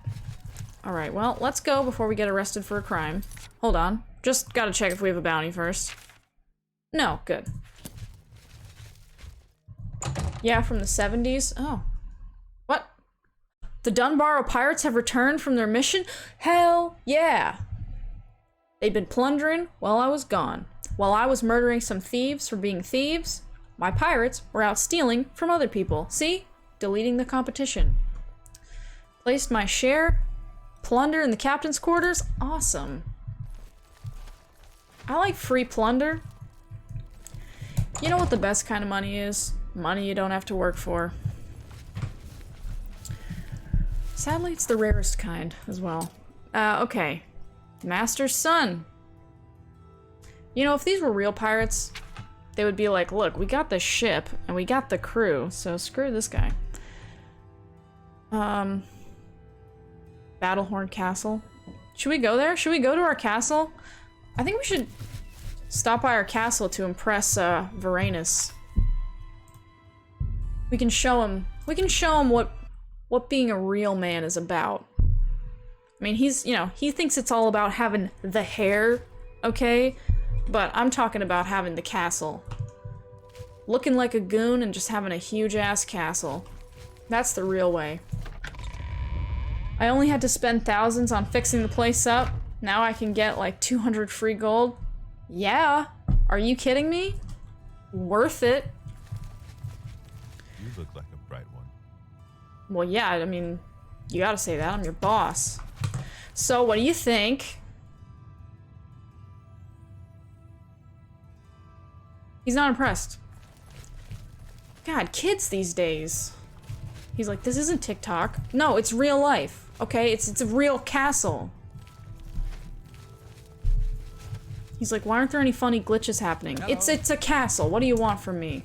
Alright, well, let's go before we get arrested for a crime. Hold on. Just gotta check if we have a bounty first. No, good. Yeah, from the 70s? Oh. What? The Dunbarrow Pirates have returned from their mission? Hell yeah! They'd been plundering while I was gone. While I was murdering some thieves for being thieves, my pirates were out stealing from other people. See? Deleting the competition. Placed my share. Plunder in the captain's quarters? Awesome. I like free plunder. You know what the best kind of money is? Money you don't have to work for. Sadly, it's the rarest kind as well. Okay. Master's son. You know, if these were real pirates, they would be like, look, we got the ship and we got the crew, so screw this guy. Battlehorn Castle. Should we go there? Should we go to our castle? I think we should stop by our castle to impress Varanus. We can show him what being a real man is about. I mean, he's, you know, he thinks it's all about having the hair, okay? But I'm talking about having the castle. Looking like a goon and just having a huge-ass castle. That's the real way. I only had to spend thousands on fixing the place up. Now I can get like 200 free gold. Yeah. Are you kidding me? Worth it. You look like a bright one. Well, yeah, I mean, you gotta say that. I'm your boss. So, what do you think? He's not impressed. God, kids these days. He's like, this isn't TikTok. No, it's real life. Okay, it's a real castle. He's like, why aren't there any funny glitches happening? Hello. It's a castle. What do you want from me?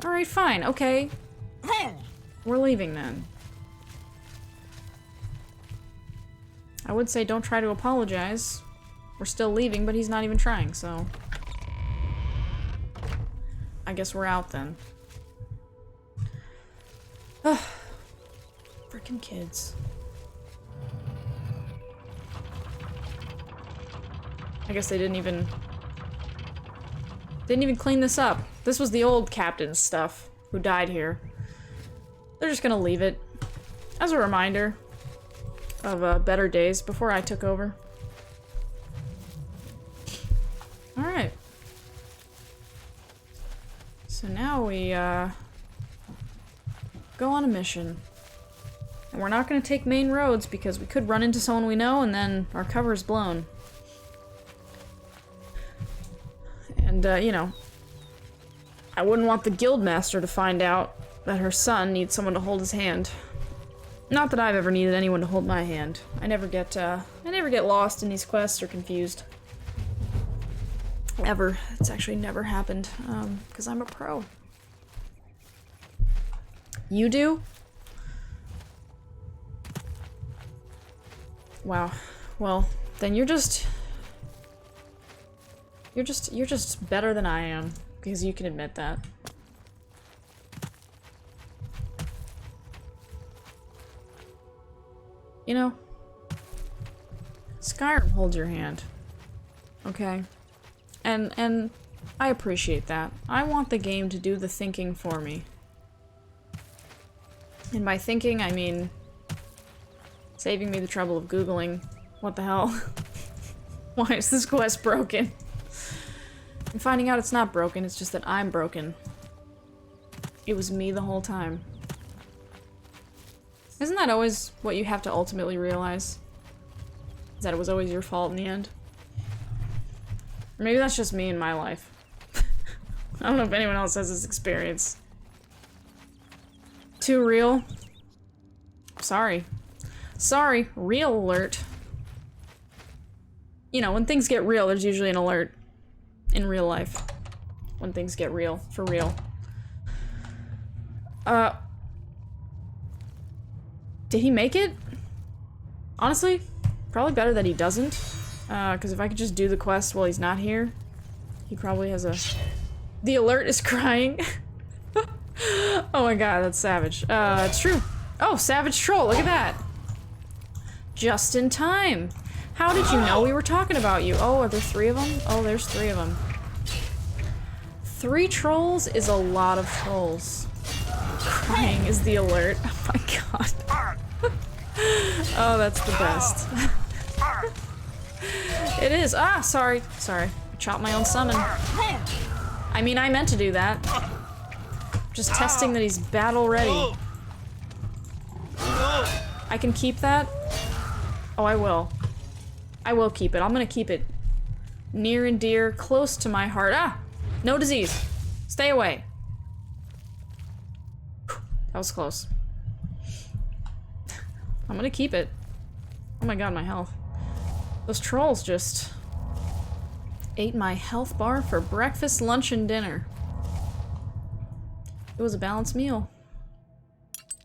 Alright, fine. Okay. We're leaving then. I would say don't try to apologize. We're still leaving, but he's not even trying, so... I guess we're out then. Ugh. Frickin' kids. I guess they didn't even clean this up. This was the old captain's stuff, who died here. They're just gonna leave it as a reminder of better days before I took over. Alright. So now we go on a mission. And we're not gonna take main roads because we could run into someone we know and then our cover's blown. And, you know, I wouldn't want the guildmaster to find out that her son needs someone to hold his hand. Not that I've ever needed anyone to hold my hand. I never get lost in these quests or confused. Ever. It's actually never happened, because I'm a pro. You do? Wow. Well, then you're just better than I am, because you can admit that. You know, Skyrim holds your hand, okay? And I appreciate that. I want the game to do the thinking for me. And by thinking, I mean saving me the trouble of Googling, what the hell? Why is this quest broken? And finding out it's not broken, it's just that I'm broken. It was me the whole time. Isn't that always what you have to ultimately realize? Is that it was always your fault in the end? Or maybe that's just me in my life. I don't know if anyone else has this experience. Too real? Sorry. Sorry, real alert. You know, when things get real, there's usually an alert. In real life. When things get real. For real. Did he make it? Honestly, Probably better that he doesn't. Because if I could just do the quest while he's not here, he probably has a... The alert is crying. Oh my god, that's savage. It's true. Oh, savage troll, look at that. Just in time. How did you know we were talking about you? Oh, are there 3 of them? Oh, there's 3 of them. 3 trolls is a lot of trolls. Crying is the alert. Oh my god. Oh, that's the best. It is. Ah, sorry. Sorry. I chopped my own summon. I mean, I meant to do that. Just testing that he's battle ready. I can keep that? Oh, I will. I will keep it. I'm gonna keep it near and dear, close to my heart. Ah! No disease. Stay away. That was close. I'm gonna keep it. Oh my god, my health. Those trolls just ate my health bar for breakfast, lunch, and dinner. It was a balanced meal.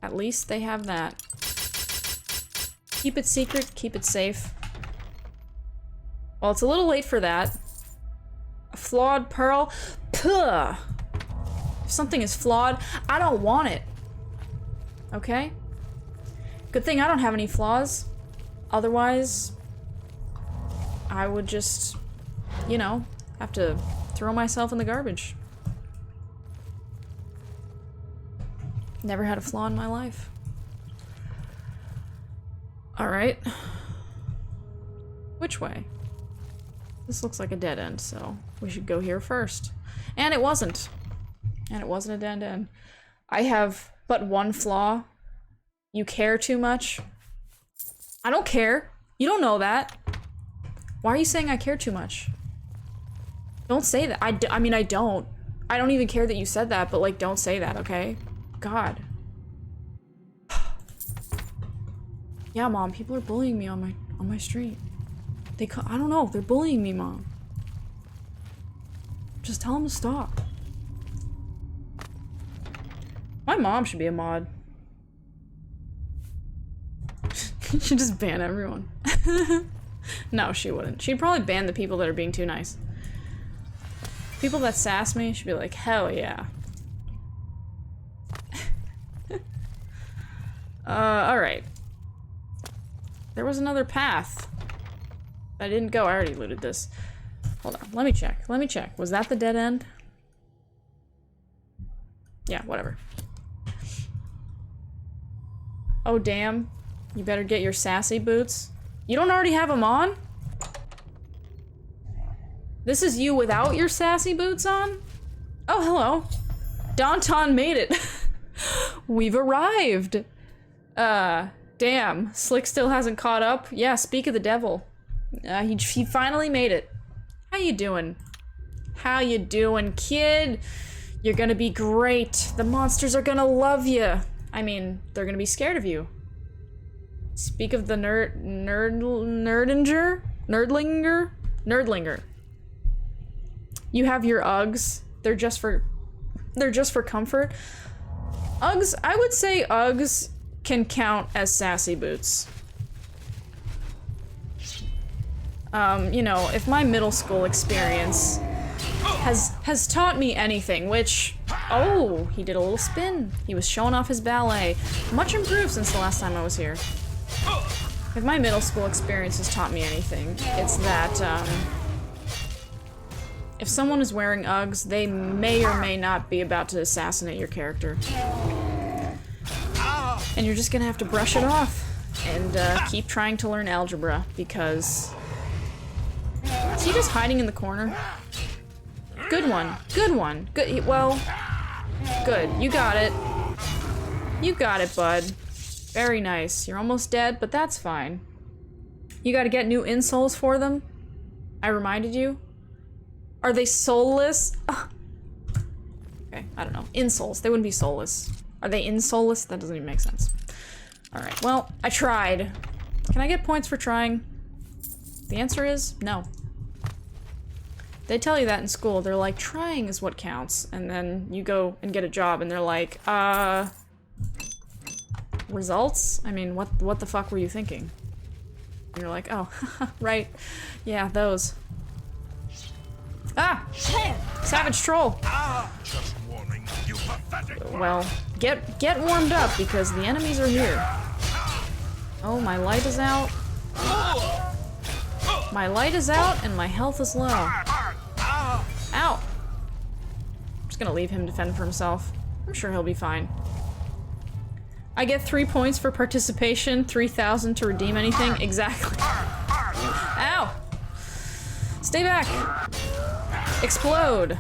At least they have that. Keep it secret, keep it safe. Well, it's a little late for that. A flawed pearl? Puh! If something is flawed, I don't want it. Okay? Good thing I don't have any flaws. Otherwise, I would just, you know, have to throw myself in the garbage. Never had a flaw in my life. Alright. Which way? This looks like a dead end, so we should go here first. And it wasn't. And it wasn't a dead end. I have but one flaw. You care too much. I don't care. You don't know that. Why are you saying I care too much? Don't say that. I mean, I don't. I don't even care that you said that, but like, don't say that, okay? God. Yeah, Mom, people are bullying me on my street. I don't know, they're bullying me, Mom. Just tell them to stop. My mom should be a mod. She should just ban everyone. No, she wouldn't. She'd probably ban the people that are being too nice. People that sass me, she'd be like, hell yeah. Alright. There was another path. I didn't go, I already looted this. Hold on, let me check, let me check. Was that the dead end? Yeah, whatever. Oh damn, you better get your sassy boots. You don't already have them on? This is you without your sassy boots on? Oh, hello. Danton made it. We've arrived. Damn, Slick still hasn't caught up. Yeah, speak of the devil. He finally made it. How you doing? How you doing, kid? You're gonna be great. The monsters are gonna love you. I mean, they're gonna be scared of you. Speak of the nerdlinger. You have your Uggs. They're just for comfort. Uggs, I would say Uggs can count as sassy boots. You know, if my middle school experience has taught me anything, which, oh, he did a little spin. He was showing off his ballet. Much improved since the last time I was here. If my middle school experience has taught me anything, it's that, if someone is wearing Uggs, they may or may not be about to assassinate your character. And you're just gonna have to brush it off and keep trying to learn algebra, because... Is he just hiding in the corner? Good one. Good one. Good. Well, good. You got it. You got it, bud. Very nice. You're almost dead, but that's fine. You gotta get new insoles for them? I reminded you? Are they soulless? Ugh. Okay, I don't know. Insoles. They wouldn't be soulless. Are they insoulless? That doesn't even make sense. Alright, well, I tried. Can I get points for trying? The answer is no. They tell you that in school. They're like, trying is what counts. And then you go and get a job and they're like, results? I mean, what the fuck were you thinking? You're like, oh, right. Yeah, those. Ah! Savage troll! Just warning, you pathetic. Well, get warmed up because the enemies are here. Oh, my light is out. My light is out and my health is low. Ow! I'm just gonna leave him defend for himself. I'm sure he'll be fine. I get 3 points for participation, 3,000 to redeem anything. Exactly. Ow! Stay back! Explode!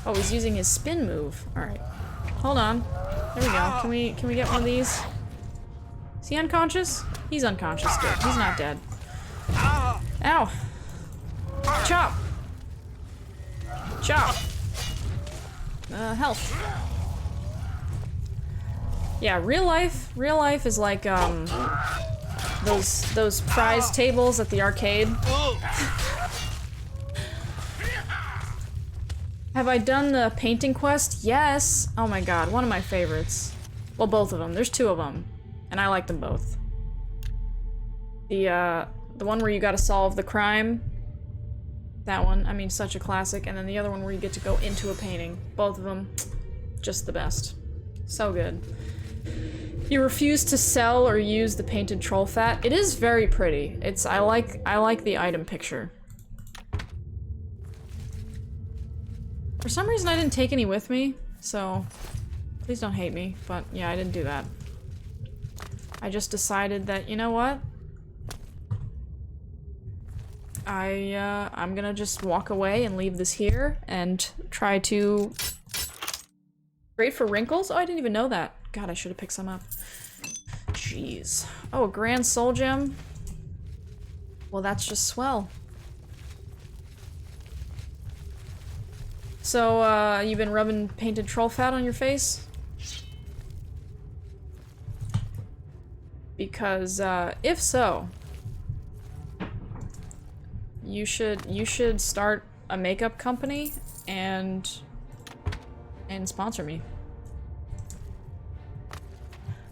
Oh, he's using his spin move. Alright. Hold on. There we go. Can we get one of these? Is he unconscious? He's unconscious. Good. He's not dead. Ow! Chop! Chop! Health. Yeah, real life is like, those prize tables at the arcade. Have I done the painting quest? Yes! Oh my god, one of my favorites. Well, both of them. There's 2 of them. And I like them both. The one where you gotta solve the crime. That one, I mean, such a classic. And then the other one where you get to go into a painting. Both of them, just the best. So good. You refuse to sell or use the painted troll fat. It is very pretty. I like the item picture. For some reason I didn't take any with me, so please don't hate me, but yeah, I didn't do that. I just decided that, you know what? I'm gonna just walk away and leave this here and try to... Great for wrinkles? Oh, I didn't even know that. God, I should have picked some up. Jeez. Oh, a grand soul gem? Well, that's just swell. So, you've been rubbing painted troll fat on your face? Because, if so, you should start a makeup company and sponsor me.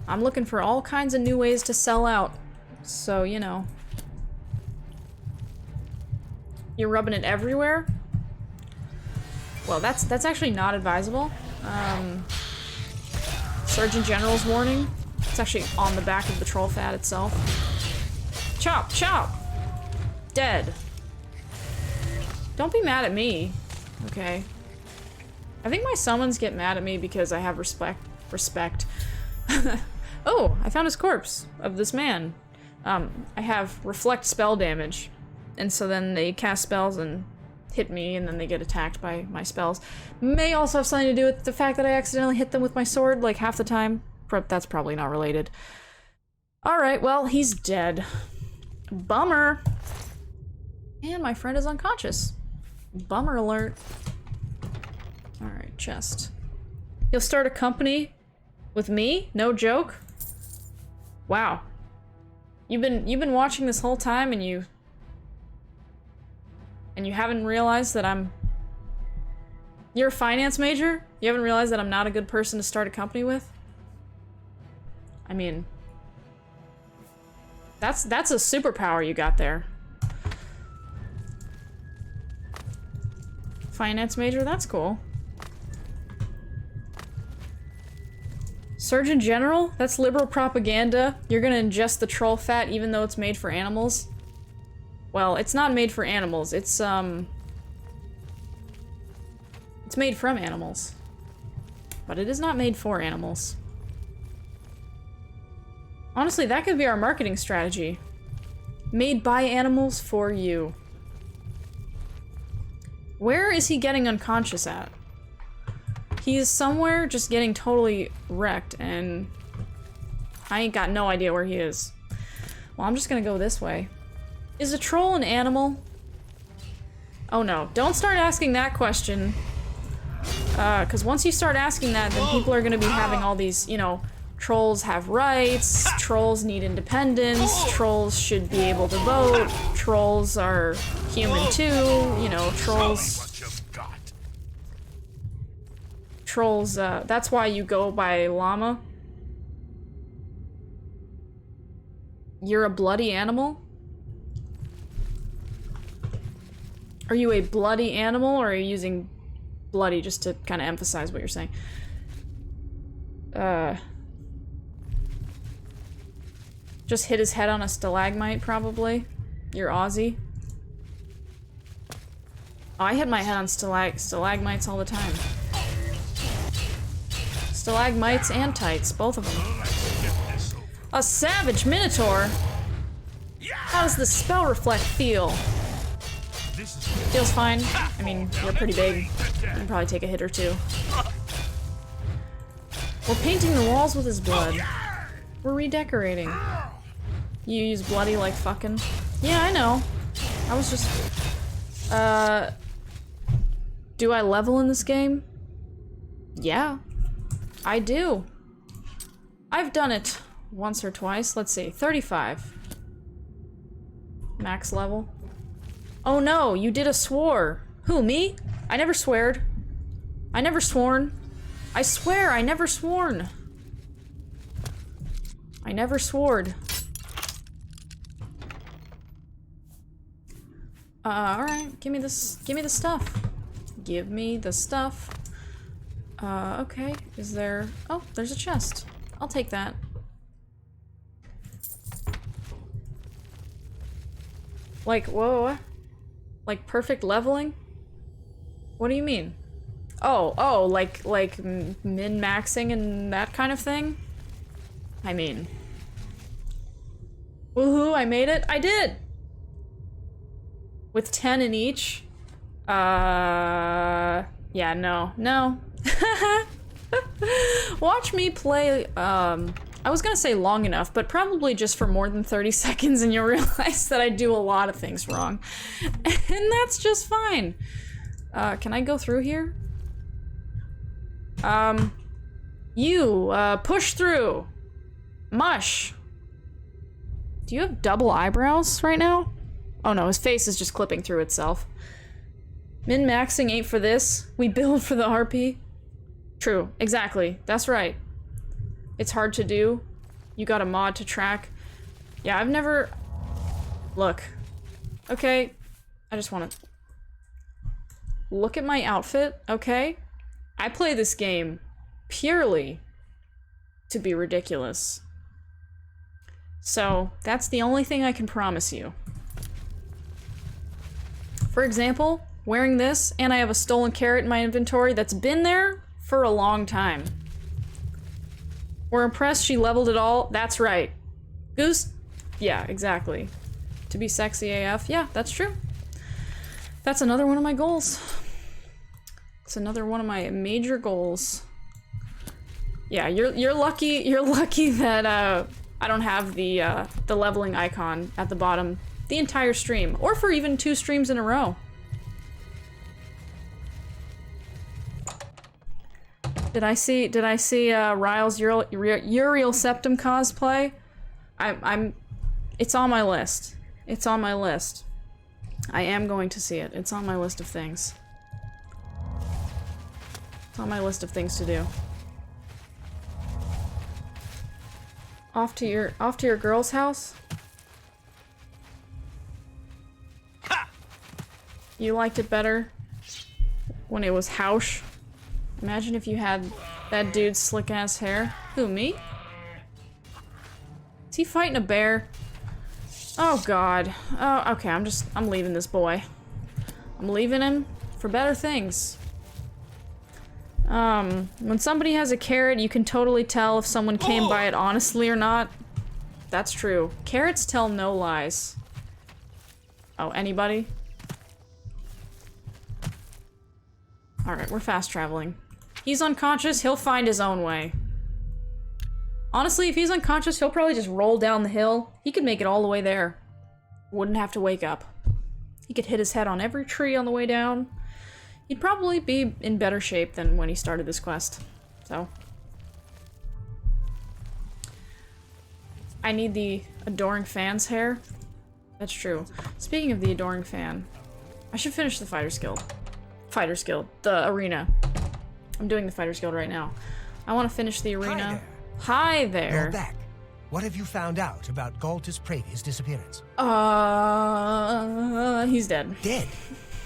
I'm looking for all kinds of new ways to sell out, so, you know. You're rubbing it everywhere? Well, that's actually not advisable. Surgeon General's warning. It's actually on the back of the troll fat itself. Chop! Chop! Dead. Don't be mad at me, okay? I think my summons get mad at me because I have respect. Oh, I found his corpse of this man. I have reflect spell damage. And so then they cast spells and hit me, and then they get attacked by my spells. May also have something to do with the fact that I accidentally hit them with my sword, like, half the time. That's probably not related. Alright, well, he's dead. Bummer! And my friend is unconscious. Bummer alert. Alright, chest. You'll start a company with me? No joke? Wow. You've been watching this whole time and you haven't realized that you're a finance major? You haven't realized that I'm not a good person to start a company with? I mean, that's a superpower you got there. Finance major? That's cool. Surgeon General? That's liberal propaganda. You're gonna ingest the troll fat even though it's made for animals? Well, it's not made for animals. It's made from animals. But it is not made for animals. Honestly, that could be our marketing strategy. Made by animals for you. Where is he getting unconscious at? He is somewhere just getting totally wrecked, and I ain't got no idea where he is. Well, I'm just gonna go this way. Is a troll an animal? Oh no, don't start asking that question. Because once you start asking that, then people are gonna be having all these, you know, trolls have rights, trolls need independence, trolls should be able to vote, trolls are human too, you know, trolls... Trolls, that's why you go by llama. You're a bloody animal? Are you a bloody animal, or are you using bloody just to kind of emphasize what you're saying? Just hit his head on a stalagmite, probably. You're Aussie. Oh, I hit my head on stalagmites all the time. Stalagmites and tights, both of them. A savage minotaur? How does the spell reflect feel? Feels fine. I mean, you're pretty big. You can probably take a hit or two. We're painting the walls with his blood. We're redecorating. You use bloody like fucking. Yeah, I know. I was just... Do I level in this game? Yeah. I do. I've done it once or twice. Let's see. 35. Max level. Oh no, you did a swore. Who, me? I never sweared. I never sworn. I swear, I never sworn. I never swored. Alright, give me this, give me the stuff. Give me the stuff. Okay, is there... Oh, there's a chest. I'll take that. Like, whoa. Like perfect leveling? What do you mean? Oh, like min-maxing and that kind of thing? I mean... Woohoo, I made it? I did! With 10 in each? Yeah, no. Watch me play, I was gonna say long enough, but probably just for more than 30 seconds and you'll realize that I do a lot of things wrong. And that's just fine. Can I go through here? Push through. Mush. Do you have double eyebrows right now? Oh no, his face is just clipping through itself. Min-maxing ain't for this. We build for the RP. True, exactly. That's right. It's hard to do. You got a mod to track. Yeah, I've never... Look. Okay. I just want to... Look at my outfit, okay? I play this game purely to be ridiculous. So, that's the only thing I can promise you. For example, wearing this, and I have a stolen carrot in my inventory that's been there for a long time. We're impressed she leveled it all. That's right. Goose? Yeah, exactly. To be sexy AF? Yeah, that's true. That's another one of my goals. It's another one of my major goals. Yeah, you're lucky that I don't have the leveling icon at the bottom the entire stream, or for even 2 streams in a row. Did I see Ryle's Uriel Septum cosplay? It's on my list. It's on my list. I am going to see it. It's on my list of things. It's on my list of things to do. Off to your girl's house? You liked it better when it was Hausch? Imagine if you had that dude's slick ass hair. Who, me? Is he fighting a bear? Oh god. Oh, okay, I'm leaving this boy. I'm leaving him for better things. When somebody has a carrot, you can totally tell if someone came by it honestly or not. That's true. Carrots tell no lies. Oh, anybody? Alright, we're fast traveling. He's unconscious, he'll find his own way. Honestly, if he's unconscious, he'll probably just roll down the hill. He could make it all the way there. Wouldn't have to wake up. He could hit his head on every tree on the way down. He'd probably be in better shape than when he started this quest. So. I need the Adoring Fan's hair. That's true. Speaking of the Adoring Fan, I should finish the Fighter's Guild. Fighter's Guild. The arena. I'm doing the Fighter's Guild right now. I want to finish the arena. Hi there. Hi there. You're back. What have you found out about Galtus Pravia's disappearance? He's dead. Dead?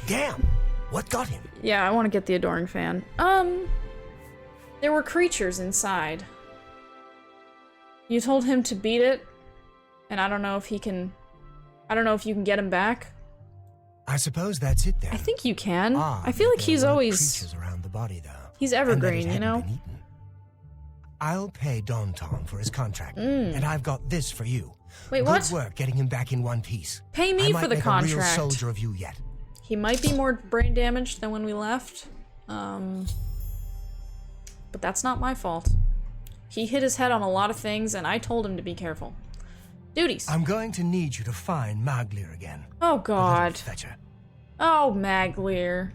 Damn! What got him? Yeah, I want to get the Adoring Fan. There were creatures inside. You told him to beat it, and I don't know if he can... I don't know if you can get him back. I suppose that's it then. I think you can. Ah, I feel like there he's were always... creatures around the body, though. He's And that it evergreen, you hadn't know? been eaten. I'll pay Danton for his contract, and I've got this for you. Wait, what? Good work getting him back in one piece. Pay me I might for the make a real contract. soldier of you yet. He might be more brain damaged than when we left. But that's not my fault. He hit his head on a lot of things, and I told him to be careful. Duties. I'm going to need you to find Maglir again. Oh, The little God. fetcher. Oh, Maglir.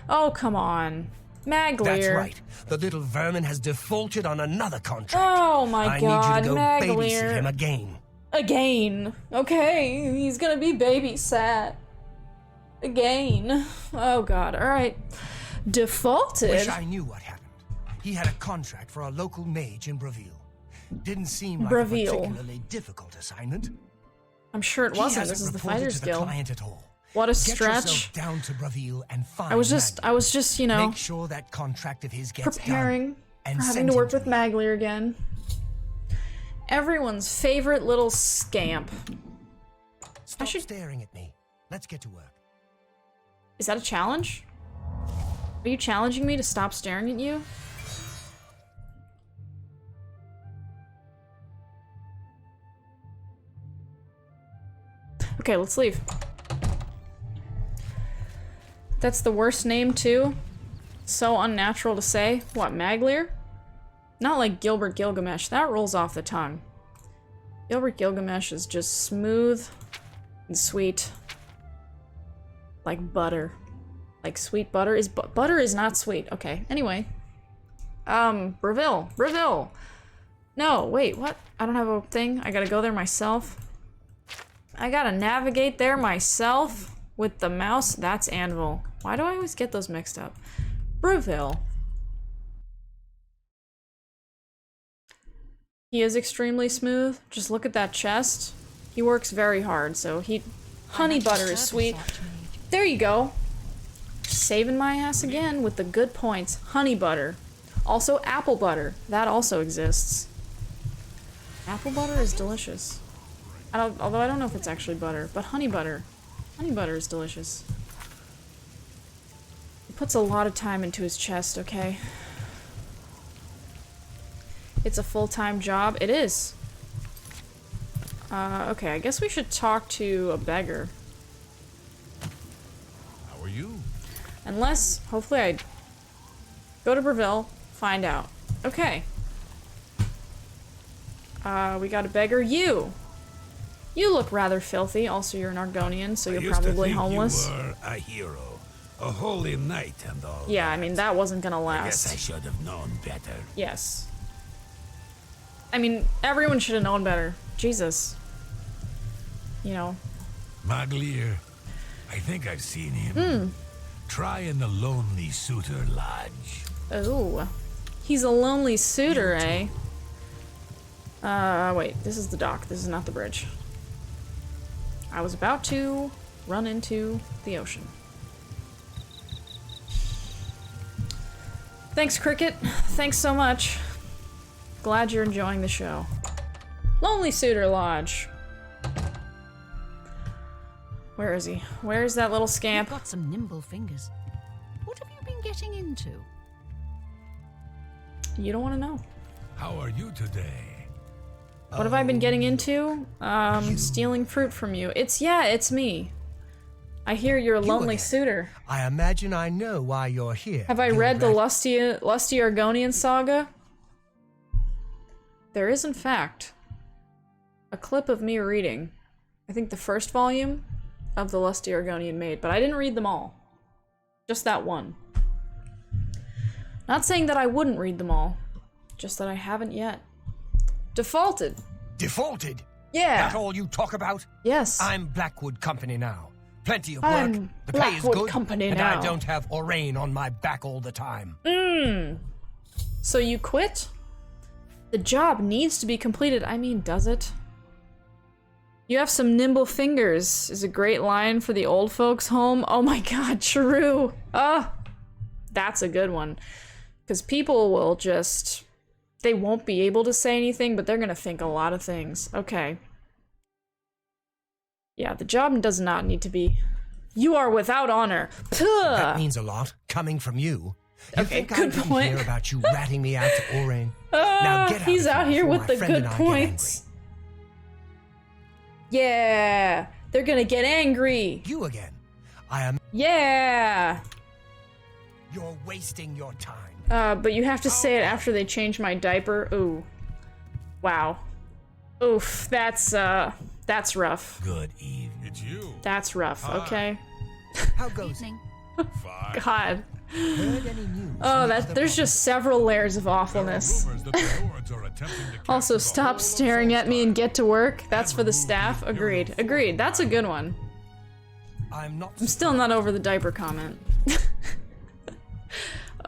Oh, come on. Maglir. That's right. The little vermin has defaulted on another contract. Oh, my God, I need you to go Maglir. babysit him again. Again. Okay, he's gonna be babysat. Again. Oh, God. Alright. Defaulted? Wish I knew what happened. He had a contract for a local mage in Braville. Didn't seem like Braville. a particularly difficult assignment. I'm sure it He wasn't. hasn't This is the reported Fighters to the Guild. client at all. What a Get stretch. yourself down to Braville and find I was just, Maglir. you know, Make sure that contract of his gets preparing done and for having send to him work with me. Maglir again. Everyone's favorite little scamp. Stop should- staring at me. Let's get to work. Is that a challenge? Are you challenging me to stop staring at you? Okay, let's leave. That's the worst name, too. So unnatural to say. What, Maglir? Not like Gilbert Gilgamesh. That rolls off the tongue. Gilbert Gilgamesh is just smooth and sweet. Like butter. Like sweet butter. Butter is not sweet. Okay, anyway. Braville. No, wait, what? I don't have a thing? I gotta go there myself? I gotta navigate there myself with the mouse? That's Anvil. Why do I always get those mixed up? Braville. He is extremely smooth. Just look at that chest. He works very hard, so he... Honey butter is sweet. There you go. Saving my ass again with the good points. Honey butter. Also apple butter. That also exists. Apple butter is delicious. Although I don't know if it's actually butter, but honey butter. Honey butter is delicious. He puts a lot of time into his chest, okay? It's a full-time job. It is. Okay, I guess we should talk to a beggar. How are you? Unless, hopefully I go to Braville, find out. Okay. We got a beggar. You look rather filthy. Also, you're an Argonian, so you're probably homeless. You were a hero, a holy knight and all. Yeah, I mean, that wasn't gonna I guess I last. should have known better. Yes. I mean, everyone should have known better. Jesus. You know. Maglir, I think I've seen him. Try in the Lonely Suitor Lodge. Oh. He's a lonely suitor, eh? Wait, this is the dock. This is not the bridge. I was about to run into the ocean. Thanks, Cricket. Thanks so much. Glad you're enjoying the show. Lonely Suitor Lodge. Where is he? Where's that little scamp? You've got some nimble fingers. What have you been getting into? You don't want to know. How are you today? What have I been getting into? Stealing fruit from you. It's me. I hear you're a lonely again. suitor. I imagine I know why you're here. Have I read the Gilbert. Lusty Argonian saga? There is, in fact, a clip of me reading, I think the first volume of the Lusty Argonian Maid, but I didn't read them all. Just that one. Not saying that I wouldn't read them all, just that I haven't yet. Defaulted. Defaulted? Yeah. That all you talk about? Yes. I'm Blackwood Company now. Plenty of work. I'm The pay is Blackwood good. Company and now. I don't have Orain on my back all the time. So you quit? The job needs to be completed. I mean, does it? You have some nimble fingers is a great line for the old folks home. Oh my god, true. That's a good one. Because people will just... They won't be able to say anything, but they're gonna think a lot of things. Okay. Yeah, the job does not need to be... You are without honor. Puh! That means a lot, coming from you. You Okay, think I good didn't point. hear about you ratting me out to Orain? Now get out He's of out here here before with my the friend good and I get points. Yeah, they're gonna get angry. angry. You again. I am... Yeah. You're wasting your time. But you have to say it after they change my diaper. Ooh. Wow. Oof, that's rough. Good evening. It's you. That's rough, okay? How goes it? Evening. Fine. God. Heard any news? Oh, from the other there's just several layers of There are awfulness. rumors that the Lords are attempting to capture Also, the stop whole of staring at me and get to work. That's for the remove staff. the Agreed. Imperial Agreed. That's a good one. I'm not... I'm still not over the diaper comment.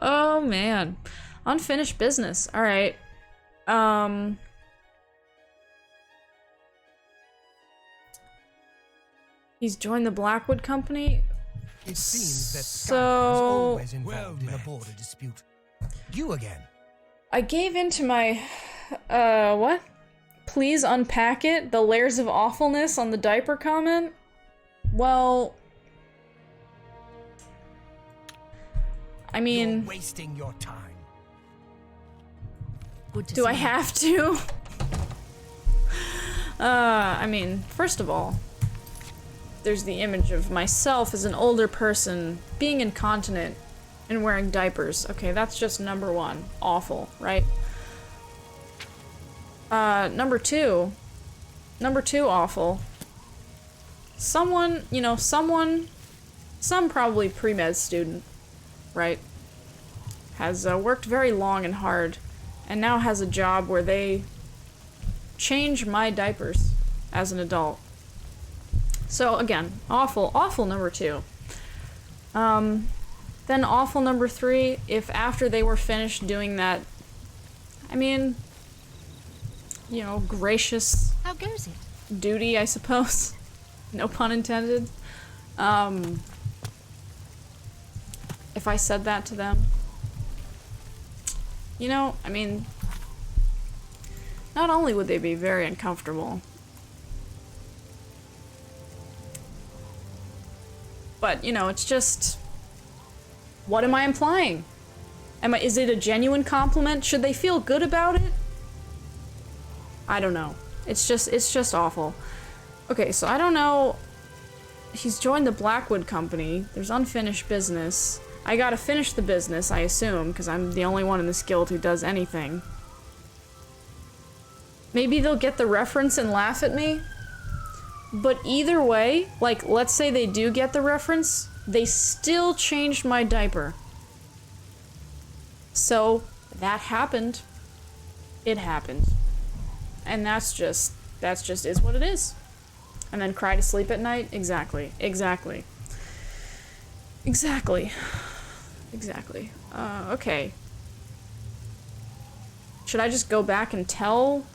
Oh, man. Unfinished business. Alright. He's joined the Blackwood Company? It seems that Sky So- was always Well involved in a met. border dispute. You again. I gave into my... what? Please unpack it? The layers of awfulness on the diaper comment? Well... I mean... You're wasting your time. Good to Do see I you. have to? I mean, first of all, there's the image of myself as an older person being incontinent and wearing diapers. Okay, that's just number one. Awful, right? Number two, awful. Someone, you know, some probably pre-med student, right, has worked very long and hard and now has a job where they change my diapers as an adult. So again, awful number two. Then awful number three, if after they were finished doing that, I mean, you know, gracious How goes it? duty, I suppose. No pun intended. If I said that to them, you know, I mean, not only would they be very uncomfortable, but, you know, it's just, what am I implying? Is it a genuine compliment? Should they feel good about it? I don't know. It's just awful. Okay, so I don't know. He's joined the Blackwood Company. There's unfinished business. I gotta finish the business, I assume, because I'm the only one in this guild who does anything. Maybe they'll get the reference and laugh at me. But either way, like, let's say they do get the reference, they still changed my diaper. So, that happened. It happened. And that's just is what it is. And then cry to sleep at night? Exactly. Okay. Should I just go back and tell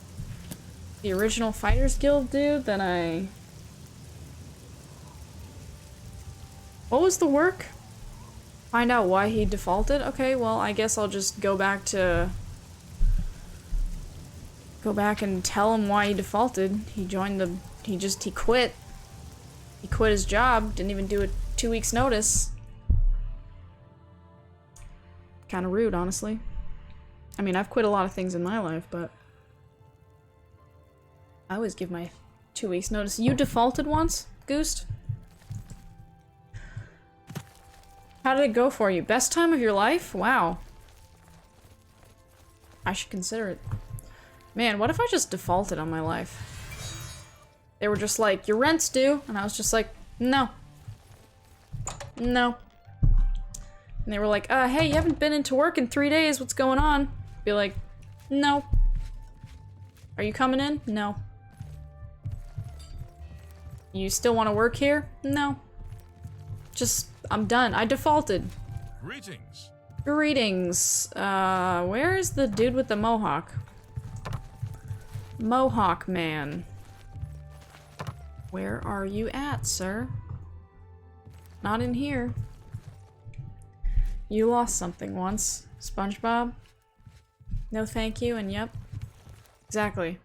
the original Fighters Guild dude that I... What was the work? Find out why he defaulted? Okay, well, I guess I'll just go back and tell him why he defaulted. He quit. He quit his job, didn't even do a 2 weeks notice. Kind of rude, honestly. I mean, I've quit a lot of things in my life, but I always give my 2 weeks notice. You defaulted once, Goose? How did it go for you? Best time of your life? Wow. I should consider it. Man, what if I just defaulted on my life? They were just like, your rent's due, and I was just like, no. No. And they were like, hey, you haven't been into work in 3 days, what's going on? Be like, no. Are you coming in? No. You still want to work here? No. Just, I'm done. I defaulted. Greetings. Greetings. Where is the dude with the mohawk? Mohawk man. Where are you at, sir? Not in here. You lost something once, SpongeBob. No thank you, and yep. Exactly.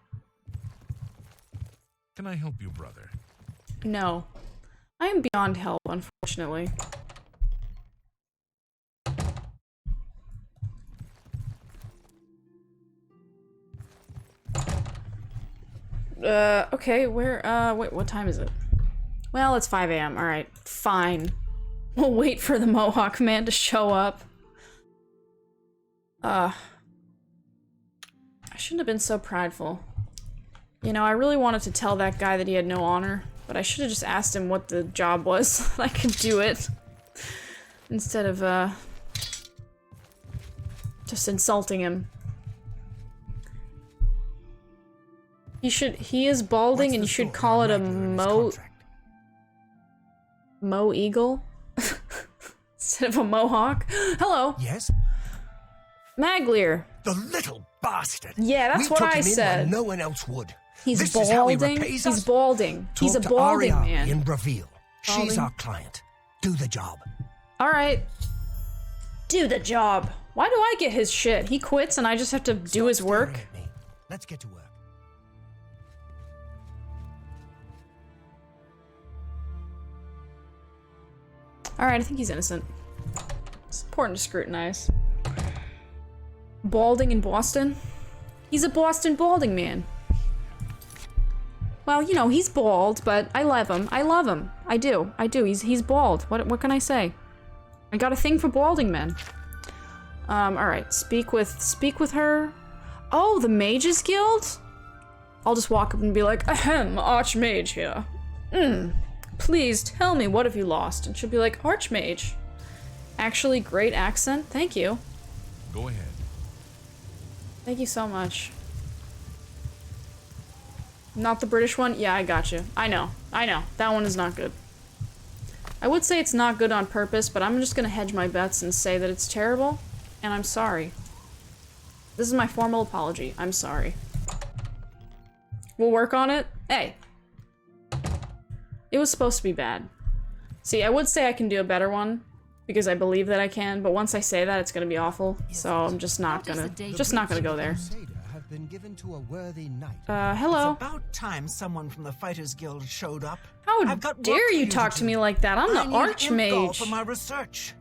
Can I help you, brother? No. I am beyond help, unfortunately. Okay, wait, what time is it? Well, it's 5 a.m. Alright, fine. We'll wait for the Mohawk man to show up. I shouldn't have been so prideful. You know, I really wanted to tell that guy that he had no honor, but I should have just asked him what the job was. I could do it. Instead of, just insulting him. He is balding and you should call it a Mo Eagle? Instead of a Mohawk? Hello! Yes? Maglier. The little bastard! Yeah, that's we what took I him said. In when no one else would. He's This balding. Is how he repays He's us? balding. He's a Talk to balding Ariari man. in Bravil. She's Balding. our client. Do the job. Alright. Do the job. Why do I get his shit? He quits and I just have to do his Stop work? staring at me. Let's get to work. Alright, I think he's innocent. It's important to scrutinize. Balding in Boston? He's a Boston balding man. Well, you know, he's bald, but I love him. I love him. I do. I do. He's bald. What can I say? I got a thing for balding men. Alright. Speak with her. Oh, the Mages Guild? I'll just walk up and be like, ahem, Archmage here. Please tell me, what have you lost? And she'll be like, Archmage. Actually, great accent. Thank you. Go ahead. Thank you so much. Not the British one? Yeah, I got you. I know. That one is not good. I would say it's not good on purpose, but I'm just gonna hedge my bets and say that it's terrible, and I'm sorry. This is my formal apology. I'm sorry. We'll work on it. Hey. It was supposed to be bad. See, I would say I can do a better one, because I believe that I can, but once I say that, it's gonna be awful, so I'm just not gonna go there. Have been given to a worthy knight. Hello. It's about time someone from the Fighters Guild showed up. How I've got work dare for you to talk to do. me like that? I'm the I need Imp Archmage. for my research.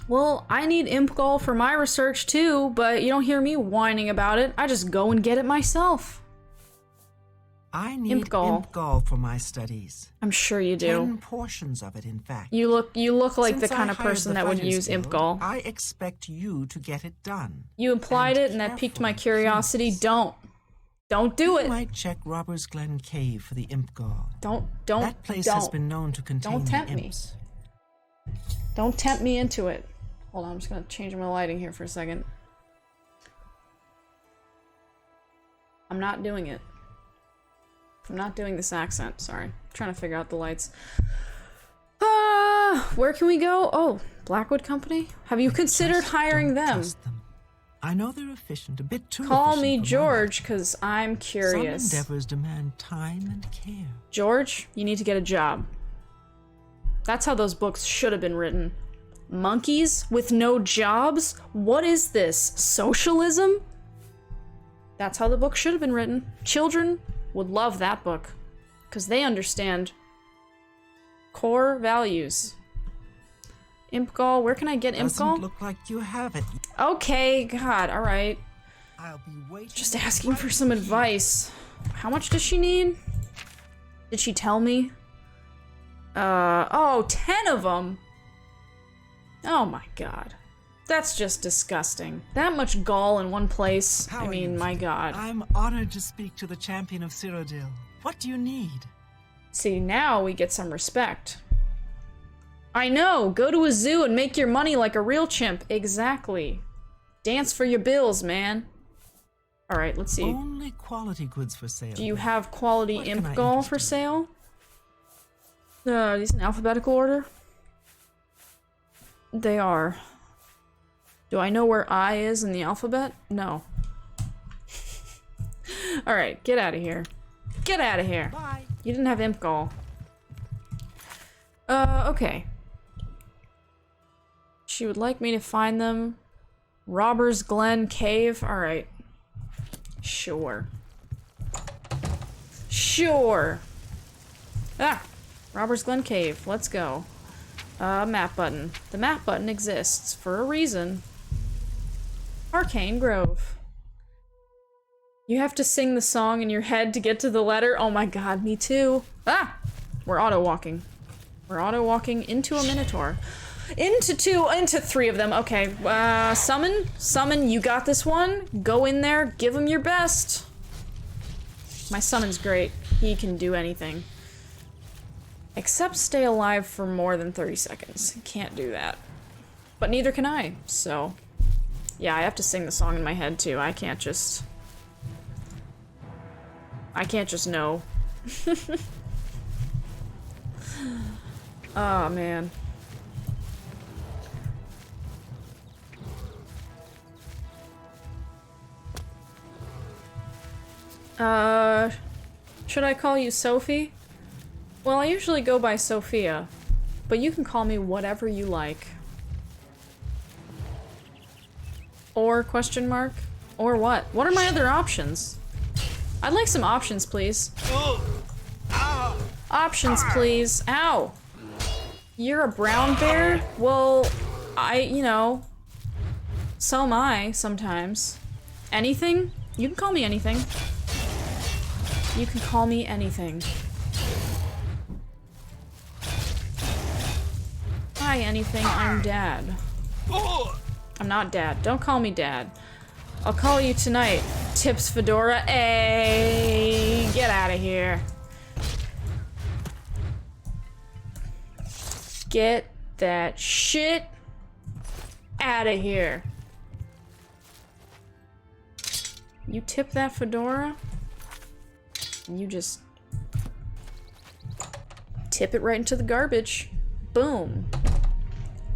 Well, I need Imp Gall for my research too, but you don't hear me whining about it. I just go and get it myself. I need Imp Gall. for my studies. I'm sure you do. 10 portions of it, in fact. You look like Since the kind I of hired person the that would Fighters use Imp Guild, Gall. I expect you to get it done. You implied And it, and that piqued my carefully, curiosity. please. Don't do You it. might check Robbers Glen Cave for the Imp Gall. Don't. That place has been known to contain Don't tempt the me. imps. Don't tempt me into it. Hold on, I'm just gonna change my lighting here for a second. I'm not doing it. I'm not doing this accent, sorry. I'm trying to figure out the lights. Where can we go? Oh, Blackwood Company? Have you considered Just hiring don't them? trust them. I know they're efficient, a bit too Call efficient me for my George, because I'm liking. curious. Some endeavors demand time and care. George, you need to get a job. That's how those books should have been written. Monkeys with no jobs? What is this? Socialism? That's how the book should have been written. Children would love that book, because they understand core values. Imp Gall, where can I get Imp Gall? Doesn't look like you have it. Okay, God, alright. I'll be waiting. Just asking for some advice. How much does she need? Did she tell me? Oh, 10 of them! Oh my god. That's just disgusting. That much gall in one place. How I are mean, you, my Steve? god. I'm honored to speak to the champion of Cyrodiil. What do you need? See, now we get some respect. I know! Go to a zoo and make your money like a real chimp. Exactly. Dance for your bills, man. Alright, let's see. Only quality goods for sale. Do you have quality What can Imp I Gall interest for you in? sale? Are these in alphabetical order? They are. Do I know where I is in the alphabet? No. Alright, get out of here. Get out of here. Bye. You didn't have imp gall. Okay. She would like me to find them. Robbers Glen Cave. Alright. Sure. Sure. Ah! Robbers Glen Cave. Let's go. Map button. The map button exists for a reason. Arcane Grove. You have to sing the song in your head to get to the letter? Oh my god, me too. Ah! We're auto-walking. We're auto-walking into a Minotaur. Into three of them. Okay, summon? Summon, you got this one. Go in there, give him your best. My summon's great. He can do anything. Except stay alive for more than 30 seconds. Can't do that. But neither can I, so... Yeah, I have to sing the song in my head too. I can't just know. Oh, man. Should I call you Sophie? Well, I usually go by Sophia, but you can call me whatever you like. Or question mark? Or what? What are my other options? I'd like some options, please. Options, please. Ow! You're a brown bear? Well, you know, so am I, sometimes. Anything? You can call me anything. You can call me anything. Hi, anything, I'm Dad. I'm not Dad. Don't call me Dad. I'll call you tonight. Tips Fedora. Hey, get out of here. Get that shit out of here. You tip that fedora, and you just tip it right into the garbage. Boom.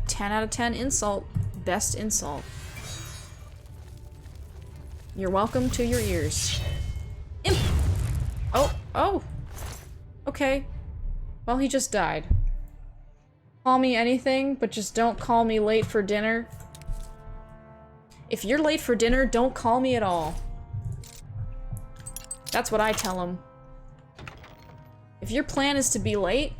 10 out of 10 insult. Best insult. You're welcome to your ears. Imp! Oh. Okay. Well, he just died. Call me anything, but just don't call me late for dinner. If you're late for dinner, don't call me at all. That's what I tell him. If your plan is to be late,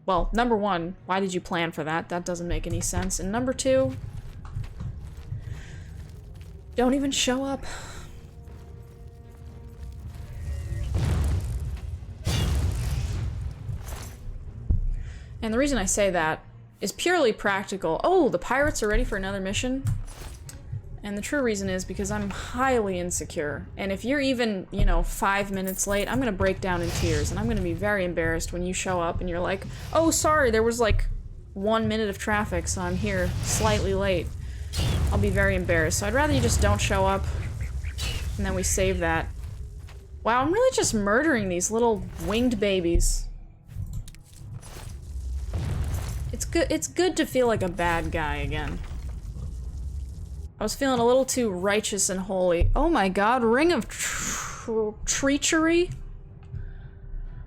well, number one, why did you plan for that? That doesn't make any sense. And number two, don't even show up. And the reason I say that is purely practical. Oh, the pirates are ready for another mission? And the true reason is because I'm highly insecure. And if you're even, you know, 5 minutes late, I'm gonna break down in tears. And I'm gonna be very embarrassed when you show up and you're like, oh, sorry, there was like 1 minute of traffic, so I'm here slightly late. I'll be very embarrassed. So I'd rather you just don't show up. And then we save that. Wow, I'm really just murdering these little winged babies. It's good to feel like a bad guy again. I was feeling a little too righteous and holy. Oh my god, Ring of Treachery?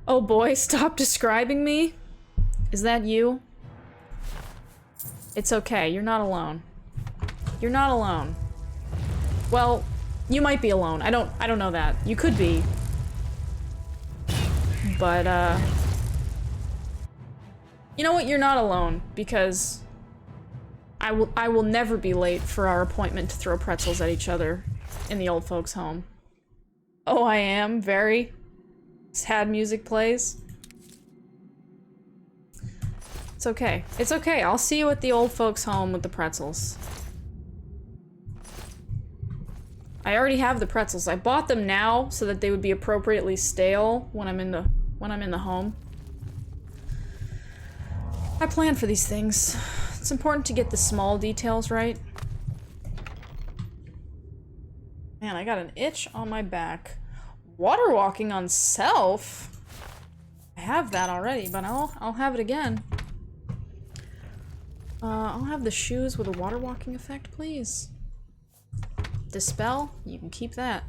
Oh boy, stop describing me. Is that you? It's okay, you're not alone. You're not alone. Well, you might be alone. I don't know that. You could be. But, you know what? You're not alone, because I will never be late for our appointment to throw pretzels at each other in the old folks' home. Oh, I am? Very? Sad music plays? It's okay. It's okay. I'll see you at the old folks' home with the pretzels. I already have the pretzels. I bought them now so that they would be appropriately stale when I'm in the home. I plan for these things. It's important to get the small details right. Man, I got an itch on my back. Water walking on self? I have that already, but I'll have it again. I'll have the shoes with a water walking effect, please. Dispel? You can keep that.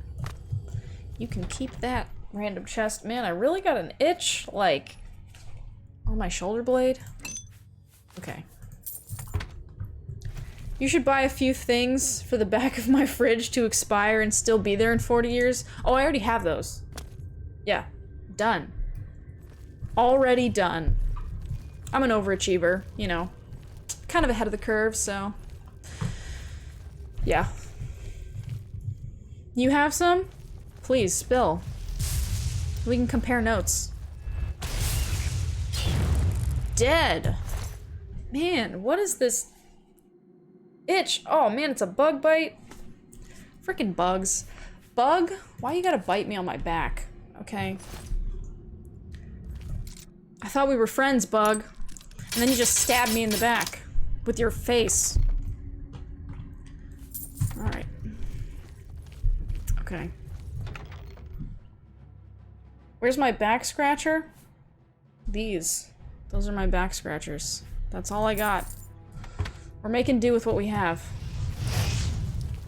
You can keep that random chest. Man, I really got an itch, like, on my shoulder blade. Okay. You should buy a few things for the back of my fridge to expire and still be there in 40 years. Oh, I already have those. Yeah. Done. Already done. I'm an overachiever, you know. Kind of ahead of the curve, so... yeah. You have some? Please, spill. We can compare notes. Dead! Man, what is this itch? Oh man, it's a bug bite. Freaking bugs. Bug? Why you gotta bite me on my back? Okay. I thought we were friends, bug. And then you just stabbed me in the back. With your face. Alright. Okay. Where's my back scratcher? These. Those are my back scratchers. That's all I got. We're making do with what we have.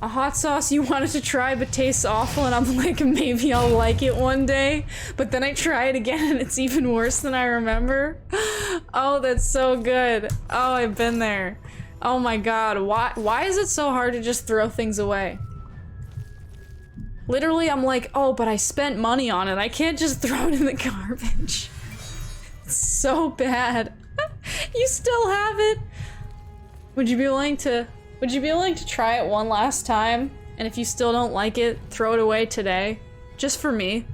A hot sauce you wanted to try but tastes awful, and I'm like, maybe I'll like it one day. But then I try it again and it's even worse than I remember. Oh, that's so good. Oh, I've been there. Oh my god, why is it so hard to just throw things away? Literally, I'm like, oh, but I spent money on it. I can't just throw it in the garbage. It's so bad. You still have it? Would you be willing to try it one last time? And if you still don't like it, throw it away today? Just for me.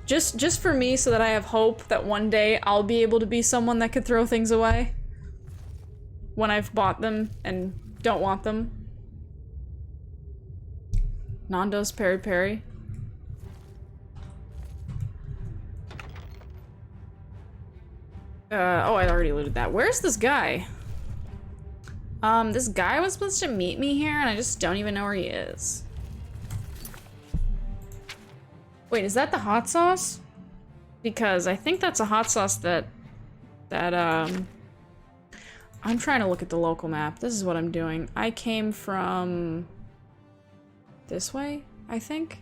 Just for me, so that I have hope that one day I'll be able to be someone that could throw things away. When I've bought them and don't want them. Nando's Peri Peri. Oh, I already looted that. Where's this guy? This guy was supposed to meet me here, and I just don't even know where he is. Wait, is that the hot sauce? Because I think that's a hot sauce that I'm trying to look at the local map. This is what I'm doing. I came from this way, I think.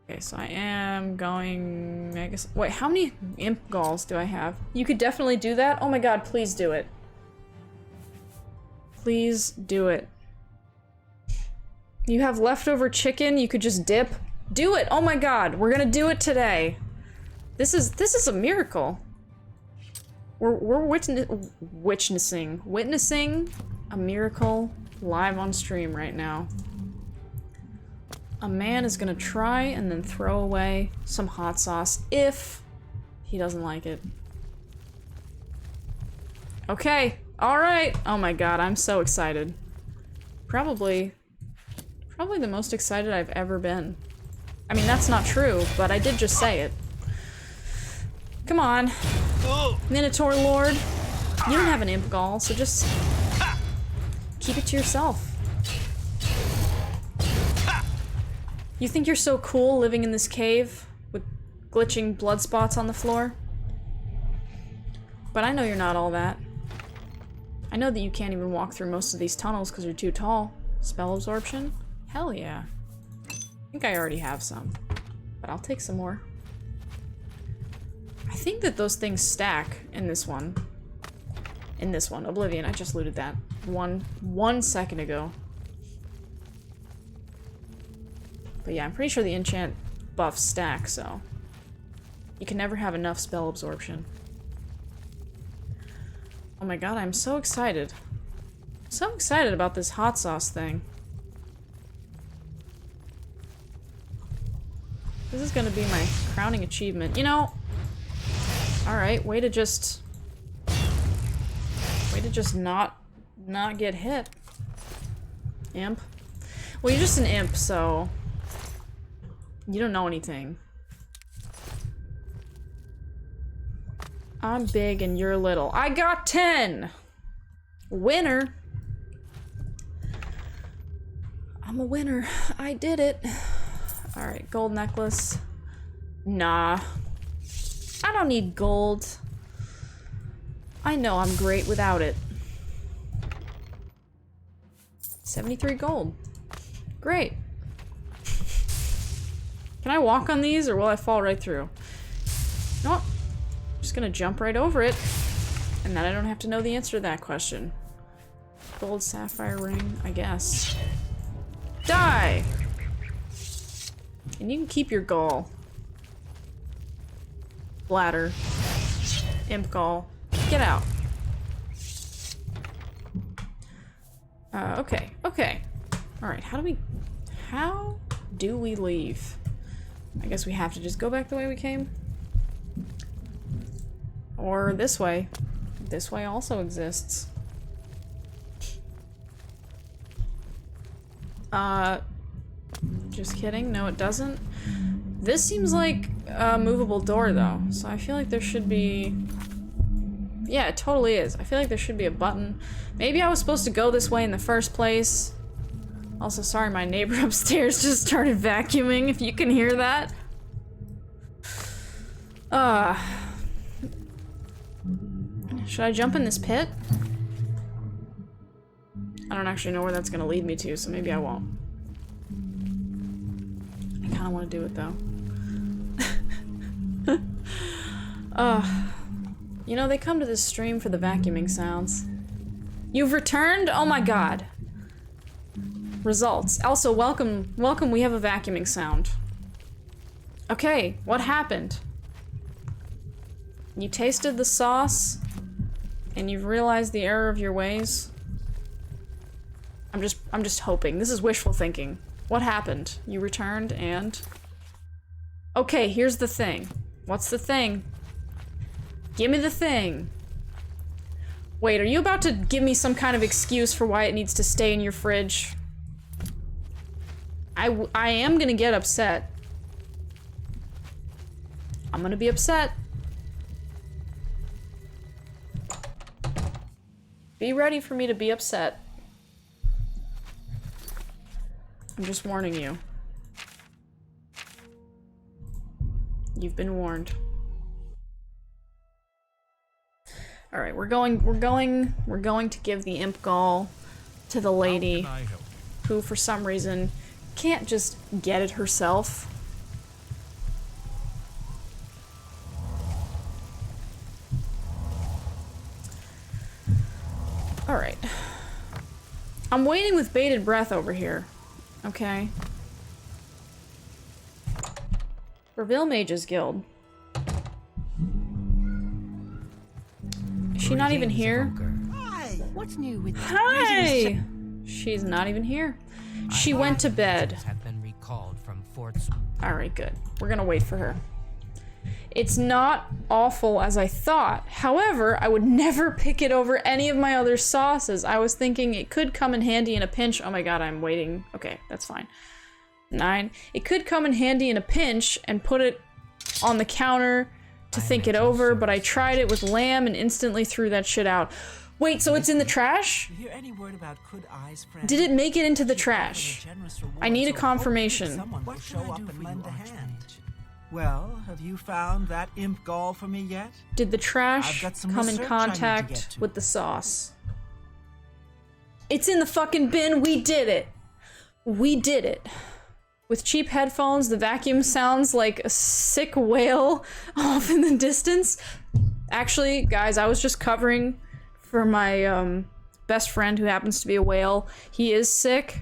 Okay, so I am going, I guess, wait, how many imp galls do I have? You could definitely do that. Oh my god, please do it. Please do it. You have leftover chicken, you could just dip. Do it! Oh my god, we're gonna do it today. This is a miracle. We're witnessing a miracle live on stream right now. A man is gonna try and then throw away some hot sauce if he doesn't like it. Okay, alright. Oh my god, I'm so excited. Probably the most excited I've ever been. I mean, that's not true, but I did just say it. Come on. Minotaur Lord. You don't have an imp gall, so just keep it to yourself. You think you're so cool living in this cave with glitching blood spots on the floor? But I know you're not all that. I know that you can't even walk through most of these tunnels because you're too tall. Spell absorption? Hell yeah. I think I already have some, but I'll take some more. I think that those things stack in this one. In this one. Oblivion, I just looted that. One second ago. But yeah, I'm pretty sure the enchant buffs stack, so you can never have enough spell absorption. Oh my god, I'm so excited. So excited about this hot sauce thing. This is gonna be my crowning achievement. You know, alright, way to just not get hit. Imp. Well, you're just an imp, so you don't know anything. I'm big and you're little. I got 10! Winner! I'm a winner. I did it. Alright, gold necklace. Nah. I don't need gold. I know I'm great without it. 73 gold. Great. Can I walk on these, or will I fall right through? You know what? I'm just gonna jump right over it, and then I don't have to know the answer to that question. Gold sapphire ring, I guess. Die! And you can keep your gall. Bladder. Imp gall. Get out. Okay, okay. Alright, how do we leave? I guess we have to just go back the way we came. Or this way. This way also exists. Just kidding. No, it doesn't. This seems like a movable door, though. So I feel like there should be... Yeah, it totally is. I feel like there should be a button. Maybe I was supposed to go this way in the first place. Also, sorry, my neighbor upstairs just started vacuuming, if you can hear that. Should I jump in this pit? I don't actually know where that's gonna lead me to, so maybe I won't. I kinda wanna do it, though. You know, they come to this stream for the vacuuming sounds. You've returned? Oh my god. Results. Also, welcome, we have a vacuuming sound. Okay, what happened? You tasted the sauce, and you've realized the error of your ways? I'm just hoping. This is wishful thinking. What happened? You returned and... Okay, here's the thing. What's the thing? Give me the thing. Wait, are you about to give me some kind of excuse for why it needs to stay in your fridge? I am gonna get upset. I'm gonna be upset. Be ready for me to be upset. I'm just warning you. You've been warned. Alright, we're going to give the imp gall to the lady who, for some reason, can't just get it herself. Alright. I'm waiting with bated breath over here. Okay. Reveal Mages Guild. Is she not even here? Hi, what's new with Hi! She's not even here. She went to bed. Have been recalled from forts. Alright, good. We're gonna wait for her. It's not awful as I thought. However, I would never pick it over any of my other sauces. I was thinking it could come in handy in a pinch. Oh my god, I'm waiting. Okay, that's fine. 9. It could come in handy in a pinch and put it on the counter to think it over, but I tried it with lamb and instantly threw that shit out. Wait, so it's in the trash? You hear any word about Could Eyes, friend? Did it make it into the Keep trash? offering a generous reward, I need a so confirmation. hopefully someone will What show can I up do and for lend you, a hand. Archmage? Well, have you found that imp gall for me yet? Did the I've trash got some come in research I need to get contact to. with the sauce? It's in the fucking bin. We did it. We did it. With cheap headphones, the vacuum sounds like a sick whale off in the distance. Actually, guys, I was just covering for my best friend who happens to be a whale. He is sick.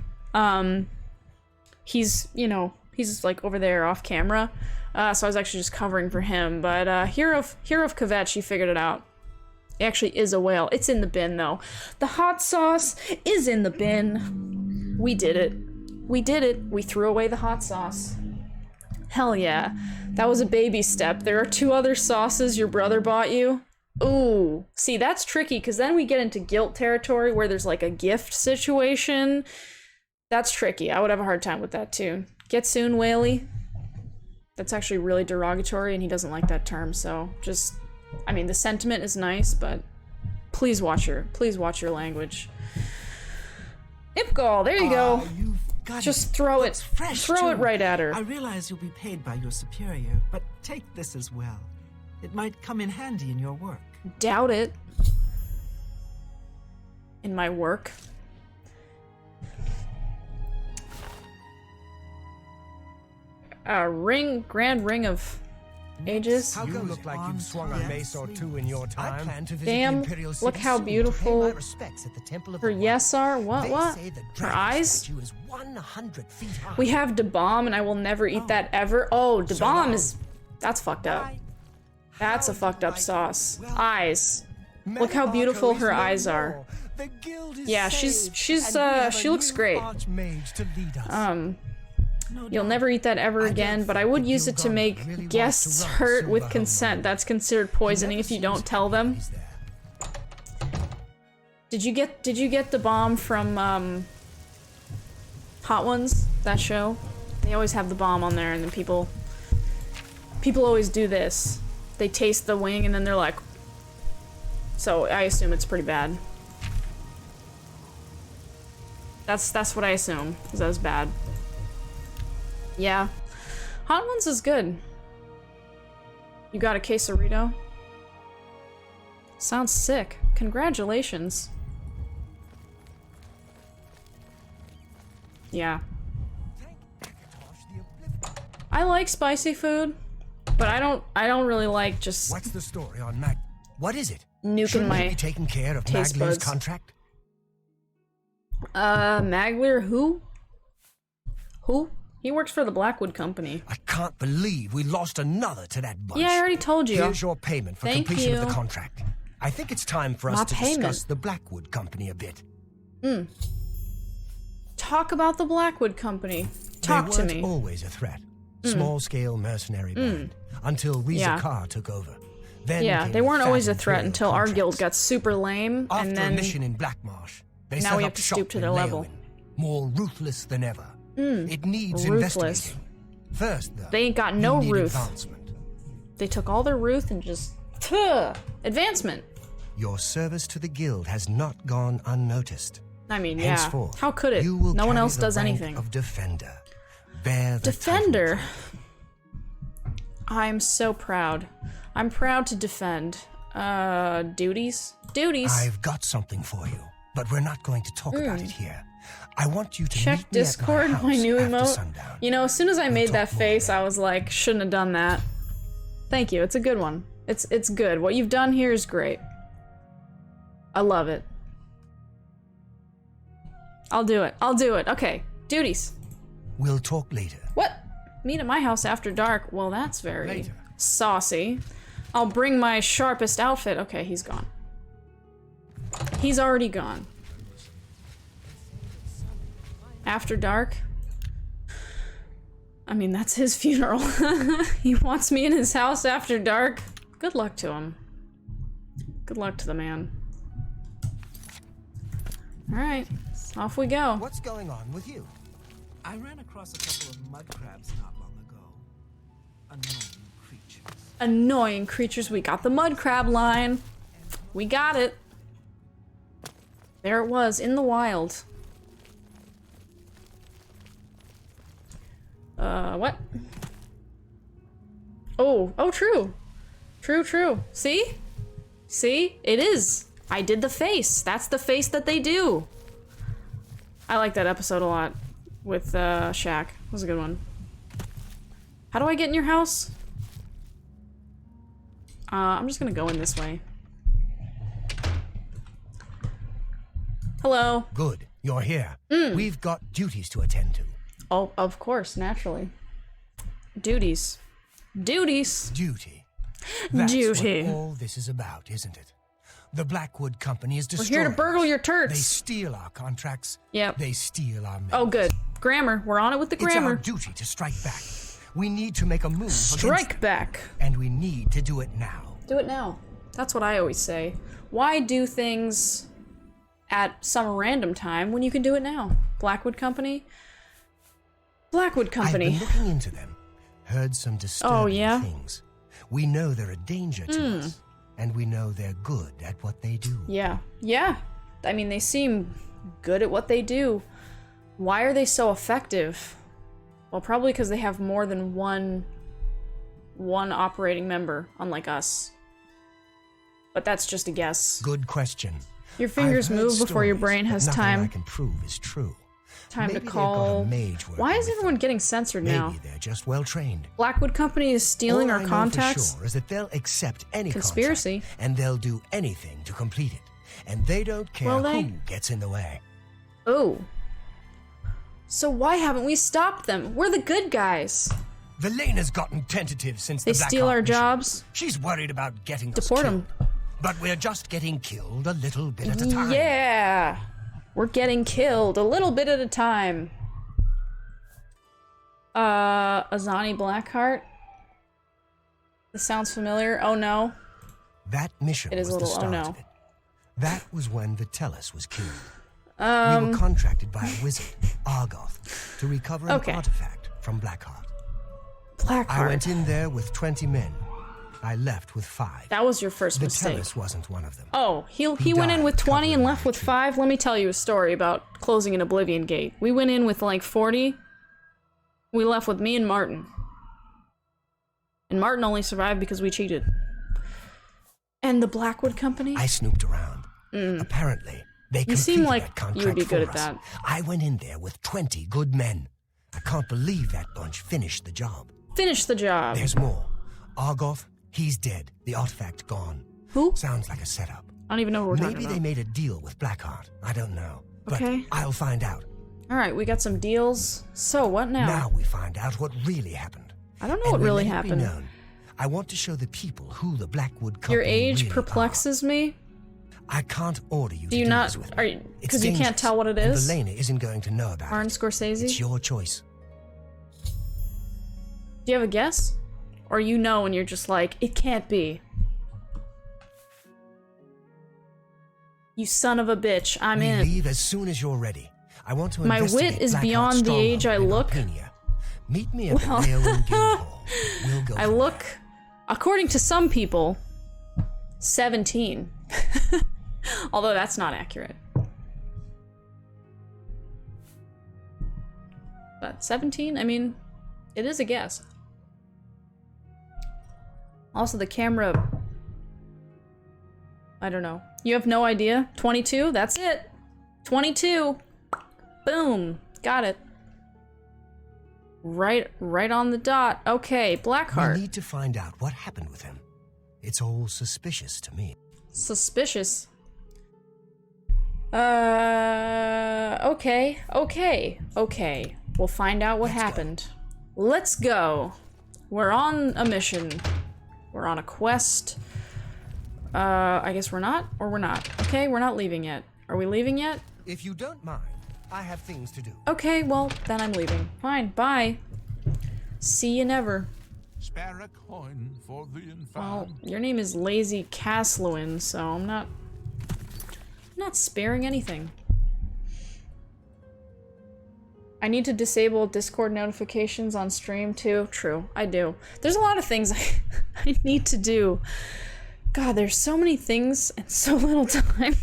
He's, you know, he's like over there off camera. So I was actually just covering for him. But Hero of Kvetch, he figured it out. It actually is a whale. It's in the bin, though. The hot sauce is in the bin. We did it. We did it. We threw away the hot sauce. Hell yeah. That was a baby step. There are 2 other sauces your brother bought you. Ooh. See, that's tricky, because then we get into guilt territory where there's like a gift situation. That's tricky. I would have a hard time with that, too. Get soon, Whaley. That's actually really derogatory, and he doesn't like that term, so just... I mean, the sentiment is nice, but please watch your language. Ipgall, there you go. You've got Just it. throw Looks it. fresh, Throw it too. right at her. I realize you'll be paid by your superior, but take this as well. It might come in handy in your work. Doubt it. In my work. Grand Ring of Ages. You look like you've swung a mace or two in your time. I plan to visit Damn, the Imperial look City how soon to beautiful pay my respects at the Temple of her the yes are. They What? say the Her dragon eyes? statue is 100 feet high. We have DeBomb, and I will never eat that ever. Oh, DeBomb is... That's fucked up. That's a fucked up sauce. Eyes. Look how beautiful her eyes are. The guild is Yeah, saved, she looks great. Archmage to lead us. You'll never eat that ever again, but I would use it to make guests hurt with consent. That's considered poisoning if you don't tell them. Did you get the bomb from Hot Ones, that show? They always have the bomb on there, and then people always do this. They taste the wing and then they're like, so I assume it's pretty bad. That's what I assume, is that it's bad. Yeah. Hot Ones is good. You got a quesarito? Sounds sick. Congratulations. Yeah. I like spicy food, but I don't really like just What's the story on Mag? What is it? nuking Shouldn't we my be taking care of taste Maglir's buds. contract? Maglir who? Who? He works for the Blackwood Company. I can't believe we lost another to that bunch. Yeah, I already told you. Here's your payment for Thank completion of you. the contract. I think it's time for us My to payment. discuss the Blackwood Company a bit. Talk about the Blackwood Company. Talk they to weren't me. always a threat. Small-scale mercenary band. Until Yeah. Rizikar took over. Then Yeah, came they the weren't always a Phantom threat Trail until our guild contracts. got super lame, After and a then mission in Blackmarsh, they Now set we up have to shop stoop to in their level. Leowin, more ruthless than ever. It needs Ruthless. investigating. First, though, They ain't got no you need Ruth. advancement. they took all their Ruth and just advancement. Your service to the guild has not gone unnoticed. I mean, yeah. Henceforth, How could it? you will No one carry else the does rank anything. Of defender. Bear the Defender. title. I'm so proud. I'm proud to defend. Duties? Duties. I've got something for you, but we're not going to talk about it here. I want you to Check meet me at Discord, my, house my new after emote. sundown. You know, as soon as I made that talk more face, then. I was like, shouldn't have done that. Thank you. It's a good one. It's good. What you've done here is great. I love it. I'll do it. I'll do it. Okay. Duties. We'll talk later. What? Meet at my house after dark. Well, that's very Later. saucy. I'll bring my sharpest outfit. Okay, he's gone. He's already gone. After dark? I mean, that's his funeral. He wants me in his house after dark. Good luck to him. Good luck to the man. Alright, off we go. What's going on with you? I ran across a couple of mud crabs not long ago. Annoying creatures. Annoying creatures. We got the mud crab line. We got it. There it was, in the wild. What? Oh, true. True. See? See? It is. I did the face. That's the face that they do. I like that episode a lot with Shaq. It was a good one. How do I get in your house? I'm just gonna go in this way. Hello. Good, you're here. We've got duties to attend to. Oh, of course, naturally. Duties. Duties. Duty. That's Duty. what all this is about, isn't it? The Blackwood Company is We're destroying here to burgle us. your They turds. steal our contracts. Yep. They steal our men. Oh, good. Grammar. We're on it with the It's our grammar. duty to strike back. We need to make a move against Strike them, back. and we need to do it now. Do it now. That's what I always say. Why do things at some random time when you can do it now? Blackwood Company? Blackwood Company. I've been looking into them. Heard some disturbing yeah? things. We know they're a danger to us, and we know they're good at what they do. Yeah. I mean, they seem good at what they do. Why are they so effective? Well, probably because they have more than one operating member, unlike us. But that's just a guess. Good question. Your fingers I've heard move before your stories, brain but has nothing time. I can prove is true. Time Maybe to they've call. got a mage working Why is with everyone them. getting censored Maybe now? they're just well trained. Blackwood Company is stealing All our I know contacts. for sure is that they'll accept any Conspiracy. contract, and they'll do anything to complete it. And they don't care Will they? who gets in the way. Oh. So why haven't we stopped them? We're the good guys. Velena's gotten tentative since They the Black steal Heart our mission. jobs. She's worried about getting us Deport killed. 'em. But we're just getting killed a little bit at a time. Yeah. We're getting killed a little bit at a time. Azani Blackheart. This sounds familiar. Oh no. That mission It is was a the little, oh, start no. of it. That was when Vitellis was killed. We Um, were contracted by a wizard, Argoth, to recover an Okay. artifact from Blackheart. I Blackheart. went in there with 20 men. I left with 5. That was your first mistake. Vitellis wasn't one of them. Oh, he He went in died with 20 and covering left my with retreat. 5. Let me tell you a story about closing an Oblivion gate. We went in with like 40. We left with me and Martin. And Martin only survived because we cheated. And the Blackwood Company? I snooped around. Apparently, they You completed seem like that contract you would be good for at us. that. I went in there with 20 good men. I can't believe that bunch finished the job. Finish the job. There's more. Argoth, he's dead. The artifact gone. Who? Sounds like a setup. I don't even know what we're Maybe talking they about. made a deal with Blackheart. I don't know. But Okay. I'll find out. Alright, we got some deals. So, what now? Now we find out what really happened. I don't know And what we'll really let it be happened. known. I want to show the people who the Blackwood Company Your age really perplexes me. are. I can't order you Do to you do not... this with me. Are you... It's Because you can't dangerous, tell what it and is? Velena isn't going to know about Martin it. Scorsese? It's your choice. Do you have a guess? Or you know and you're just like, it can't be. You son of a bitch, I'm We in. leave as soon as you're ready. I want to My wit investigate is Blackheart's beyond the stronghold age I in look. Arpenia. Meet me at the Leowen Guildhall. We'll go I from look, there. according to some people, 17. Although that's not accurate. But 17, I mean, it is a guess. Also, the camera... I don't know. You have no idea? 22? That's it. 22. Boom. Got it. Right on the dot. Okay, Blackheart. We need to find out what happened with him. It's all suspicious to me. Suspicious. Okay. We'll find out what Let's go. happened. Let's go. We're on a mission. We're on a quest. I guess we're not, or we're not. Okay, we're not leaving yet. Are we leaving yet? If you don't mind, I have things to do. Okay, well, then I'm leaving. Fine, bye. See you never. Spare a coin for the Well, infirm. your name is Lazy Casluin, so I'm not sparing anything. I need to disable Discord notifications on stream too. True, I do. There's a lot of things I need to do. God, there's so many things and so little time.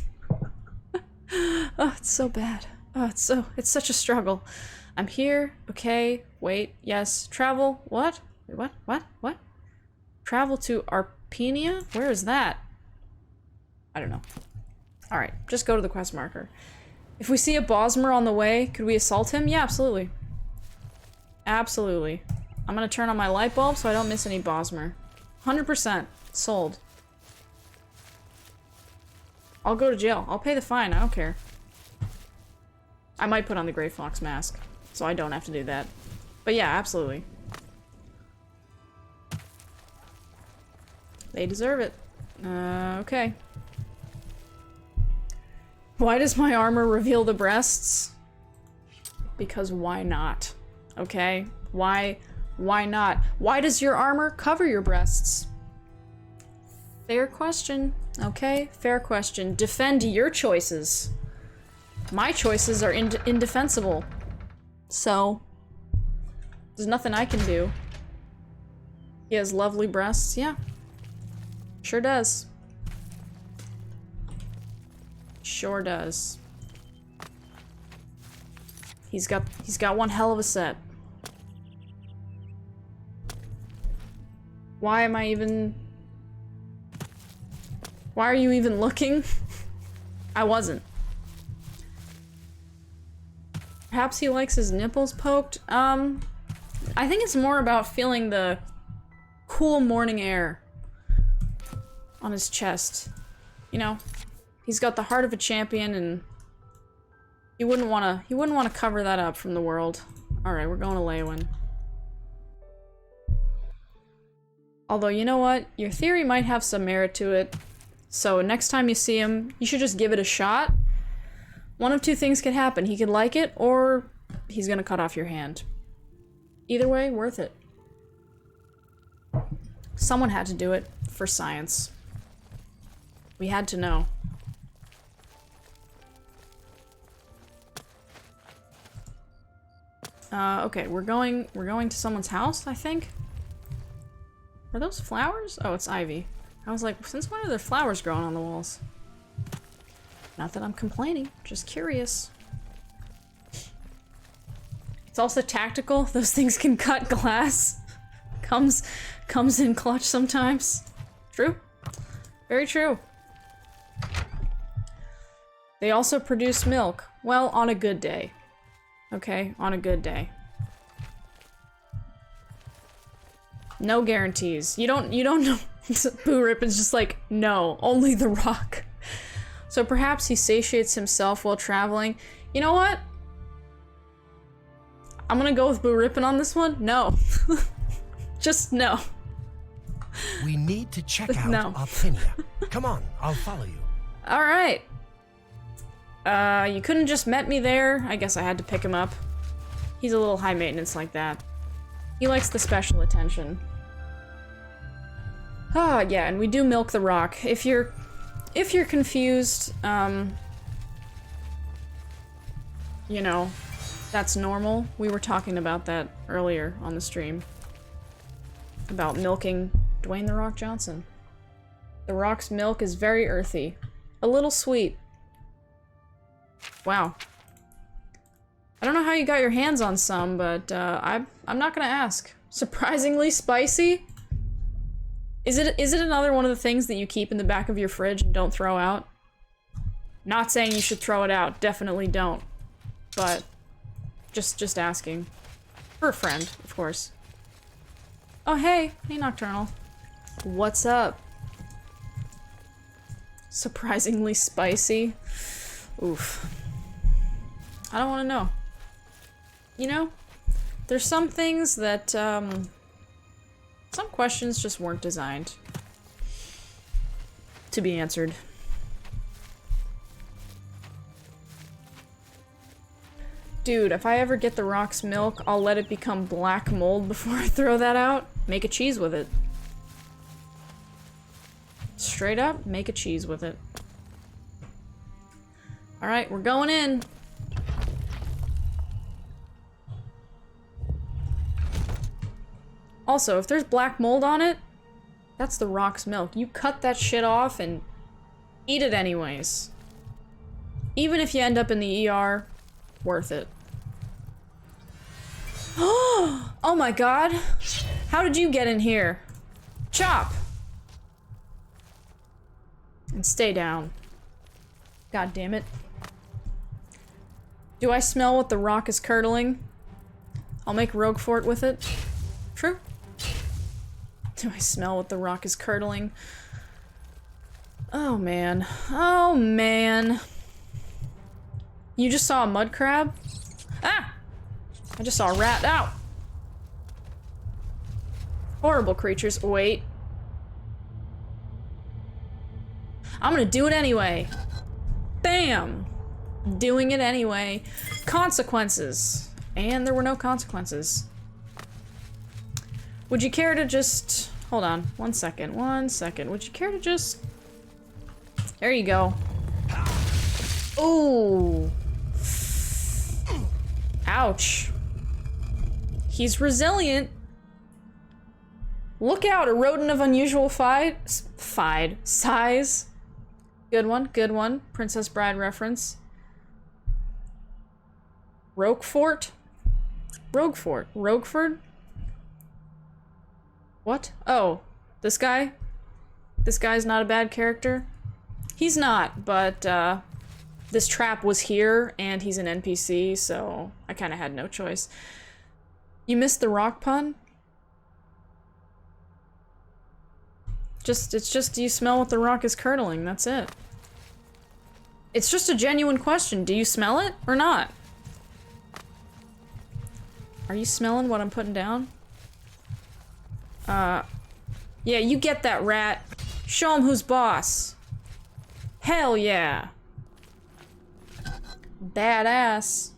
Oh, it's so bad. Oh, it's such a struggle. I'm here. Okay, wait. Yes, travel. What? Wait, what? Travel to Arpenia? Where is that? I don't know. Alright, just go to the quest marker. If we see a Bosmer on the way, could we assault him? Yeah, absolutely. Absolutely. I'm gonna turn on my light bulb so I don't miss any Bosmer. 100%. Sold. I'll go to jail. I'll pay the fine. I don't care. I might put on the Grey Fox mask, so I don't have to do that. But yeah, absolutely. They deserve it. Okay. Why does my armor reveal the breasts? Because why not? Okay? Why not? Why does your armor cover your breasts? Fair question. Okay, fair question. Defend your choices. My choices are indefensible. So, there's nothing I can do. He has lovely breasts, yeah. Sure does. Sure does. He's got one hell of a set. Why am I even... Why are you even looking? I wasn't. Perhaps he likes his nipples poked. I think it's more about feeling the cool morning air on his chest. You know, he's got the heart of a champion, and he wouldn't want to cover that up from the world. All right, we're going to Leywin. Although, you know what? Your theory might have some merit to it. So next time you see him, you should just give it a shot. One of two things could happen. He could like it, or he's gonna cut off your hand. Either way, worth it. Someone had to do it for science. We had to know. Okay, we're going to someone's house, I think. Are those flowers? Oh, it's ivy. I was like, since when are there flowers growing on the walls? Not that I'm complaining, just curious. It's also tactical. Those things can cut glass. Comes in clutch sometimes. True. Very true. They also produce milk. Well, on a good day. Okay, on a good day. No guarantees. You don't know. Boo Rip is just like, no, only the rock. So perhaps he satiates himself while traveling. You know what? I'm gonna go with Boo Rippin' on this one. No. Just no. We need to check out No. Arpinia. Come on, I'll follow you. Alright. You couldn't just met me there. I guess I had to pick him up. He's a little high maintenance like that. He likes the special attention. Ah, yeah, and we do milk the rock. If you're confused, you know, that's normal. We were talking about that earlier on the stream. About milking Dwayne "The Rock" Johnson. The Rock's milk is very earthy. A little sweet. Wow. I don't know how you got your hands on some, but I'm not gonna ask. Surprisingly spicy? Is it another one of the things that you keep in the back of your fridge and don't throw out? Not saying you should throw it out, definitely don't. But just asking. For a friend, of course. Oh hey Nocturnal. What's up? Surprisingly spicy. Oof. I don't want to know. You know, there's some things that, some questions just weren't designed to be answered. Dude, if I ever get the Rock's milk, I'll let it become black mold before I throw that out. Make a cheese with it. Straight up, make a cheese with it. Alright, we're going in. Also, if there's black mold on it, that's the Rock's milk. You cut that shit off and eat it anyways. Even if you end up in the ER, worth it. Oh my god! How did you get in here? Chop! And stay down. God damn it. Do I smell what the Rock is curdling? I'll make Roquefort with it. True. Do I smell what the Rock is curdling? Oh man. Oh man. You just saw a mud crab? Ah! I just saw a rat. Ow! Horrible creatures. Wait. I'm gonna do it anyway. Bam! Doing it anyway. Consequences. And there were no consequences. Would you care to just... Hold on. 1 second. 1 second. Would you care to just... There you go. Ooh. Ouch. He's resilient. Look out, a rodent of unusual size. Good one, good one. Princess Bride reference. Roquefort? Roquefort. Roquefort? What? Oh, this guy? This guy's not a bad character? He's not, but, this trap was here and he's an NPC, so I kind of had no choice. You missed the rock pun? It's just, do you smell what the rock is curdling? That's it. It's just a genuine question. Do you smell it or not? Are you smelling what I'm putting down? Yeah, you get that, rat. Show him who's boss. Hell yeah. Badass.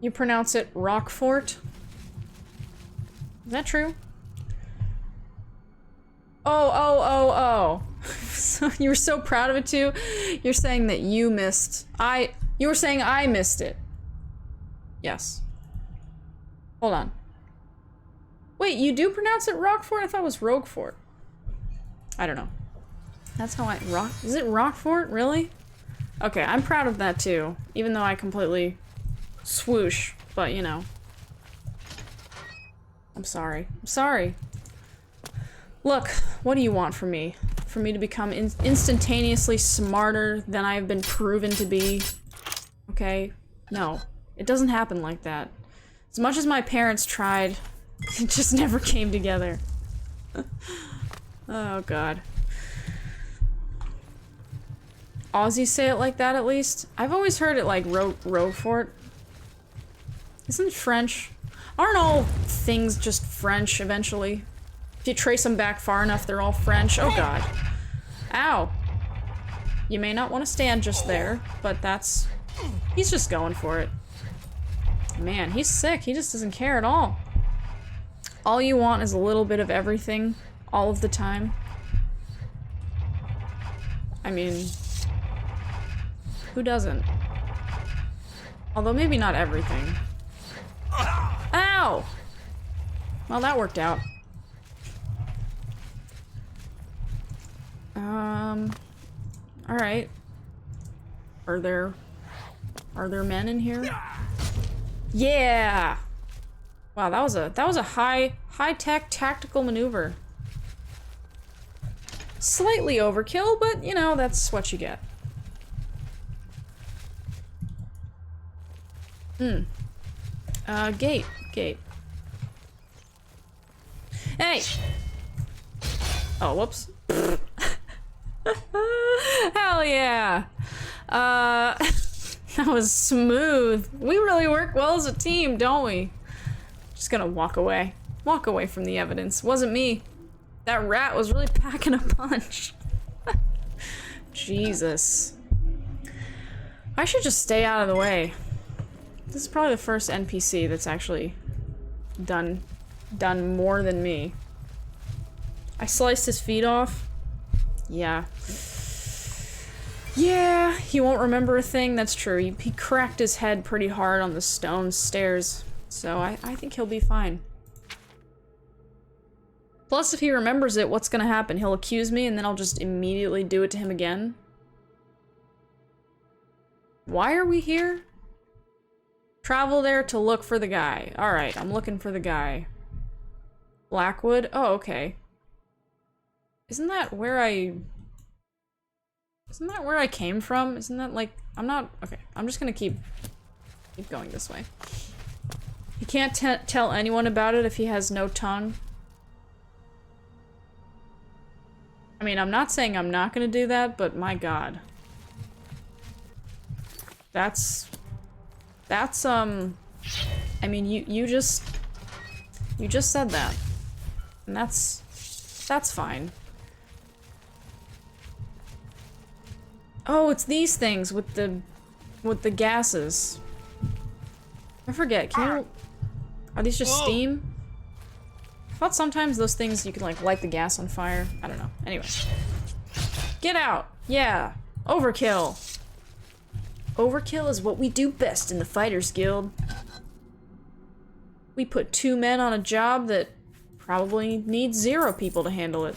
You pronounce it Rockfort? Is that true? Oh. So you were so proud of it too? You're saying that you missed. You were saying I missed it. Yes. Hold on. Wait, you do pronounce it Rockfort? I thought it was Roguefort. I don't know. That's how is it Rockfort? Really? Okay, I'm proud of that too. Even though I completely swoosh, but you know. I'm sorry. I'm sorry. Look, what do you want from me? For me to become instantaneously smarter than I've been proven to be? Okay? No. It doesn't happen like that. As much as my parents tried, it just never came together. Oh god. Aussies say it like that at least? I've always heard it like Roquefort. Isn't French? Aren't all things just French eventually? If you trace them back far enough, they're all French. Oh god. Ow. You may not want to stand just there, but that's... He's just going for it. Man, he's sick. He just doesn't care at all. All you want is a little bit of everything, all of the time. I mean... Who doesn't? Although maybe not everything. Ow! Well, that worked out. Alright. Are there men in here? Yeah! Wow, that was a high-tech tactical maneuver. Slightly overkill, but you know, that's what you get. Gate. Hey! Oh, whoops. Hell yeah! That was smooth. We really work well as a team, don't we? Just gonna walk away. Walk away from the evidence. Wasn't me. That rat was really packing a punch. Jesus. I should just stay out of the way. This is probably the first NPC that's actually done more than me. I sliced his feet off. Yeah. Yeah, he won't remember a thing, that's true. He cracked his head pretty hard on the stone stairs, so I think he'll be fine. Plus, if he remembers it, what's gonna happen? He'll accuse me and then I'll just immediately do it to him again? Why are we here? Travel there to look for the guy. Alright, I'm looking for the guy. Blackwood? Oh, okay. Isn't that where I came from? Isn't that like... I'm not... Okay, I'm just gonna keep going this way. He can't tell anyone about it if he has no tongue. I mean, I'm not saying I'm not gonna do that, but my god. That's I mean, you just said that. And that's fine. Oh, it's these things with the gases. I forget, are these just steam? I thought sometimes those things you could like light the gas on fire. I don't know. Anyway. Get out! Yeah! Overkill! Overkill is what we do best in the Fighters Guild. We put 2 men on a job that probably needs 0 people to handle it.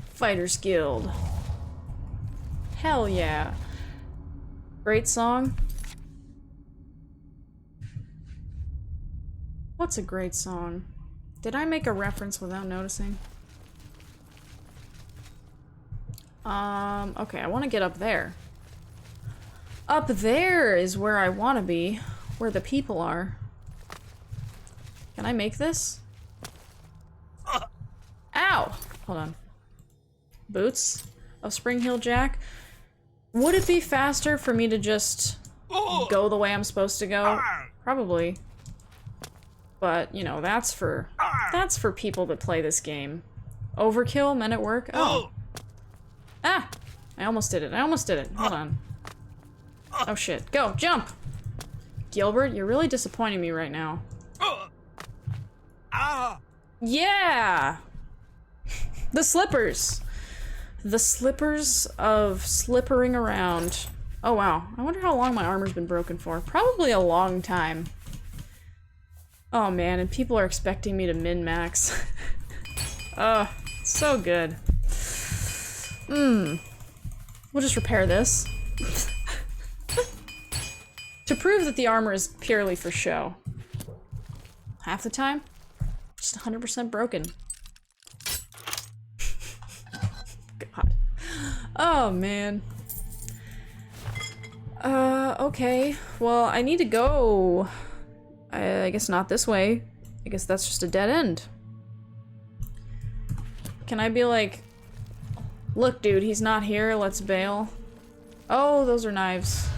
Fighters Guild. Hell yeah. Great song. What's a great song? Did I make a reference without noticing? Okay, I want to get up there. Up there is where I want to be, where the people are. Can I make this? Ow! Hold on. Boots of Spring Hill Jack. Would it be faster for me to just go the way I'm supposed to go? Probably. But, you know, that's for people that play this game. Overkill? Men at work? Oh. Ah! I almost did it. I almost did it. Hold on. Oh shit. Go! Jump! Gilbert, you're really disappointing me right now. Yeah! The slippers! The slippers of slippering around. Oh wow. I wonder how long my armor's been broken for. Probably a long time. Oh man, and people are expecting me to min-max. Oh, so good. We'll just repair this. To prove that the armor is purely for show. Half the time, just 100% broken. God. Oh, man. Okay. Well, I need to go. I guess not this way. I guess that's just a dead end. Can I be like, look, dude, he's not here, let's bail. Oh, those are knives.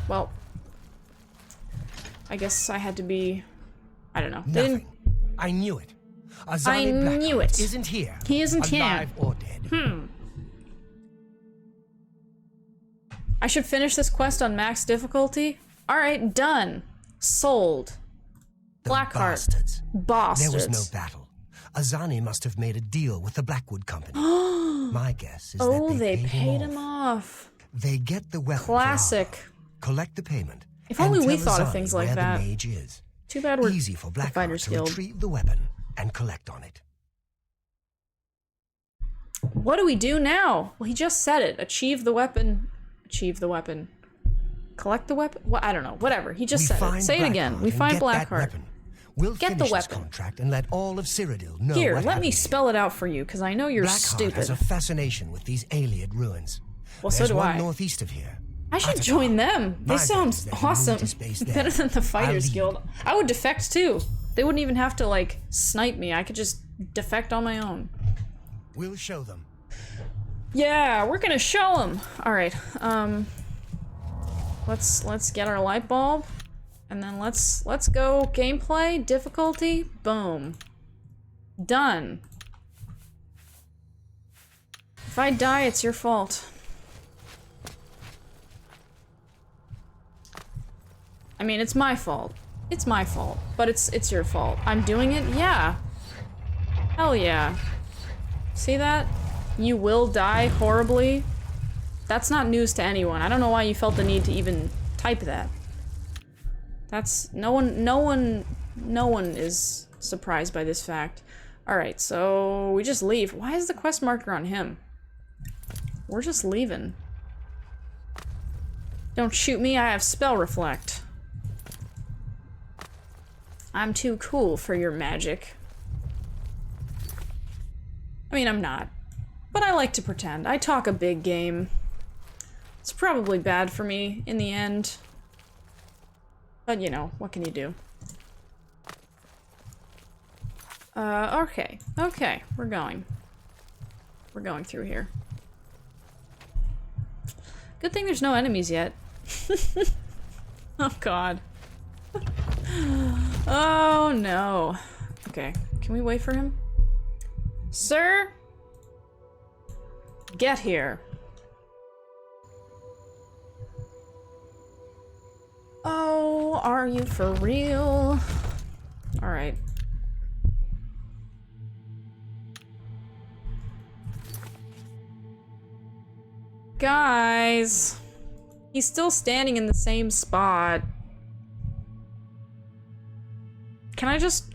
Well, I guess I had to be, I don't know. Nothing. I knew it. I Azani knew Blackheart it. Isn't here. He isn't here. Alive or dead. I should finish this quest on max difficulty. Alright, done. Sold. Blackheart. Bastards. Bastards. There was no battle. Azani must have made a deal with the Blackwood Company. My guess is that they paid paid him him off. off. They get the weapon. Classic. Collect the payment. If only and we tell thought of Azani things like where that. The mage is. Too bad we're easy for the Blackheart Fighters to Guild. retrieve the weapon and collect on it. What do we do now? Well, he just said it. Achieve the weapon. Achieve the weapon. Collect the weapon? Well, I don't know. Whatever. He just said it. Say it again. We find Blackheart. We'll Get finish the this weapon. contract and let all of Cyrodiil know Here, what let me happened. spell it out for you, because I know you're Blackheart stupid. has a fascination with these Ayleid ruins. Well, so There's do one I. northeast of here. I should Attica. join them. They My sound bet is that he awesome. moved his base there. Better than the Fighters I'll lead. Guild. I would defect too. They wouldn't even have to, like, snipe me. I could just defect on my own. We'll show them. Yeah, we're gonna show them. All right. Let's get our light bulb, and then let's go gameplay difficulty. Boom. Done. If I die, it's your fault. I mean, it's my fault. It's my fault, but it's your fault. I'm doing it? Yeah. Hell yeah. See that? You will die horribly. That's not news to anyone. I don't know why you felt the need to even type that. That's no one is surprised by this fact. Alright, so we just leave. Why is the quest marker on him? We're just leaving. Don't shoot me, I have spell reflect. I'm too cool for your magic. I mean, I'm not. But I like to pretend. I talk a big game. It's probably bad for me in the end. But, you know, what can you do? Okay. Okay, we're going. We're going through here. Good thing there's no enemies yet. Oh, God. Oh, no. Okay, can we wait for him? Sir? Get here. Oh, are you for real? Alright. Guys! He's still standing in the same spot. Can I just...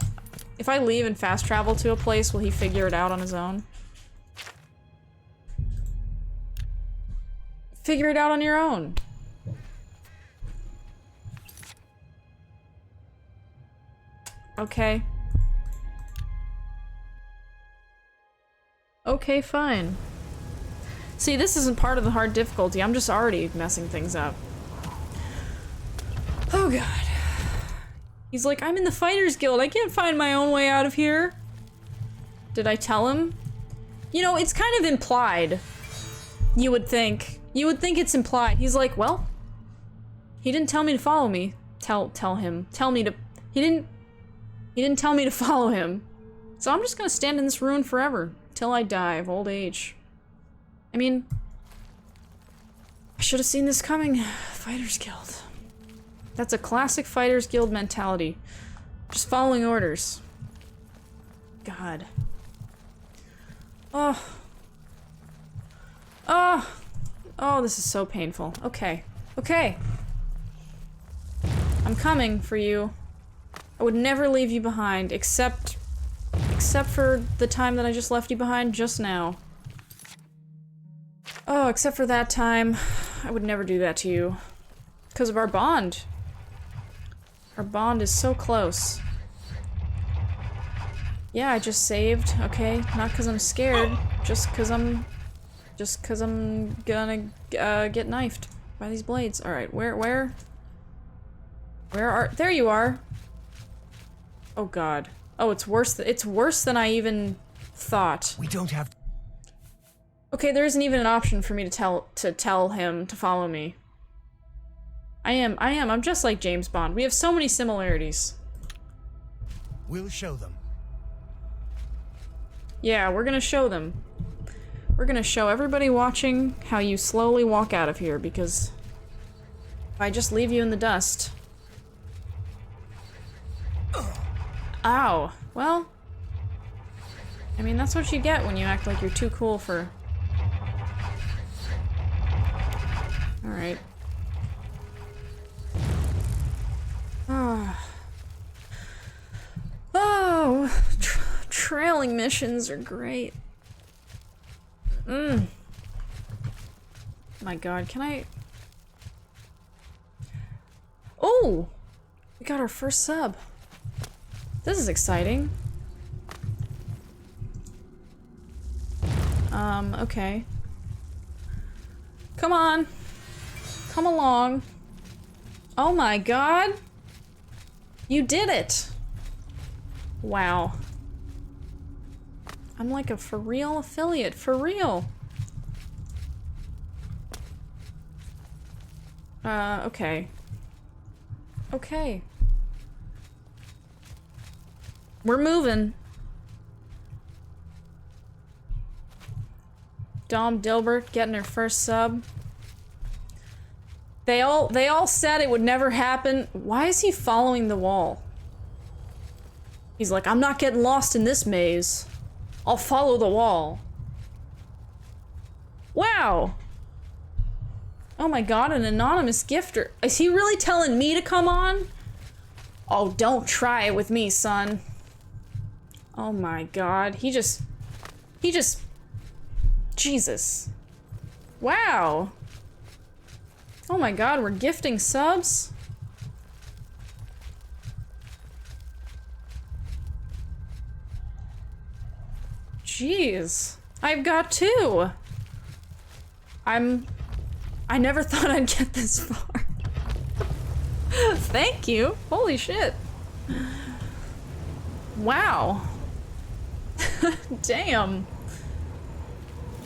If I leave and fast travel to a place, will he figure it out on his own? Figure it out on your own. Okay. Okay, fine. See, this isn't part of the hard difficulty. I'm just already messing things up. Oh god. He's like, I'm in the Fighters Guild. I can't find my own way out of here. Did I tell him? You know, it's kind of implied. You would think. You would think it's implied. He's like, well, he didn't tell me to follow me. Tell him. Tell me to... He didn't tell me to follow him. So I'm just gonna stand in this ruin forever. Till I die of old age. I mean... I should have seen this coming. Fighters Guild. That's a classic Fighters Guild mentality. Just following orders. God. Oh. Oh. Oh, this is so painful. Okay. Okay. I'm coming for you. I would never leave you behind, except for the time that I just left you behind just now. Oh, except for that time, I would never do that to you. Because of our bond. Our bond is so close. Yeah, I just saved, okay? Not because I'm scared, just because I'm gonna get knifed by these blades. Alright, where are- there you are! Oh god. Oh, it's worse than I even thought. We don't have... Okay, there isn't even an option for me to tell him to follow me. I'm just like James Bond. We have so many similarities. We'll show them. Yeah, we're gonna show them. We're gonna show everybody watching how you slowly walk out of here, because if I just leave you in the dust... Ow. Well, I mean, that's what you get when you act like you're too cool for... Alright. Oh, trailing missions are great. My god, can I... Oh! We got our first sub. This is exciting. Okay. Come on. Come along. Oh my god! You did it! Wow. I'm like a for real affiliate, for real. Okay. Okay. We're moving. Dom Dilbert getting her first sub. They all said it would never happen. Why is he following the wall? He's like, I'm not getting lost in this maze. I'll follow the wall. Wow. Oh my god, an anonymous gifter. Is he really telling me to come on? Oh, don't try it with me, son. Oh my god, he just... Jesus. Wow. Oh my god, we're gifting subs? Jeez. I've got 2. I never thought I'd get this far. Thank you. Holy shit. Wow. Damn.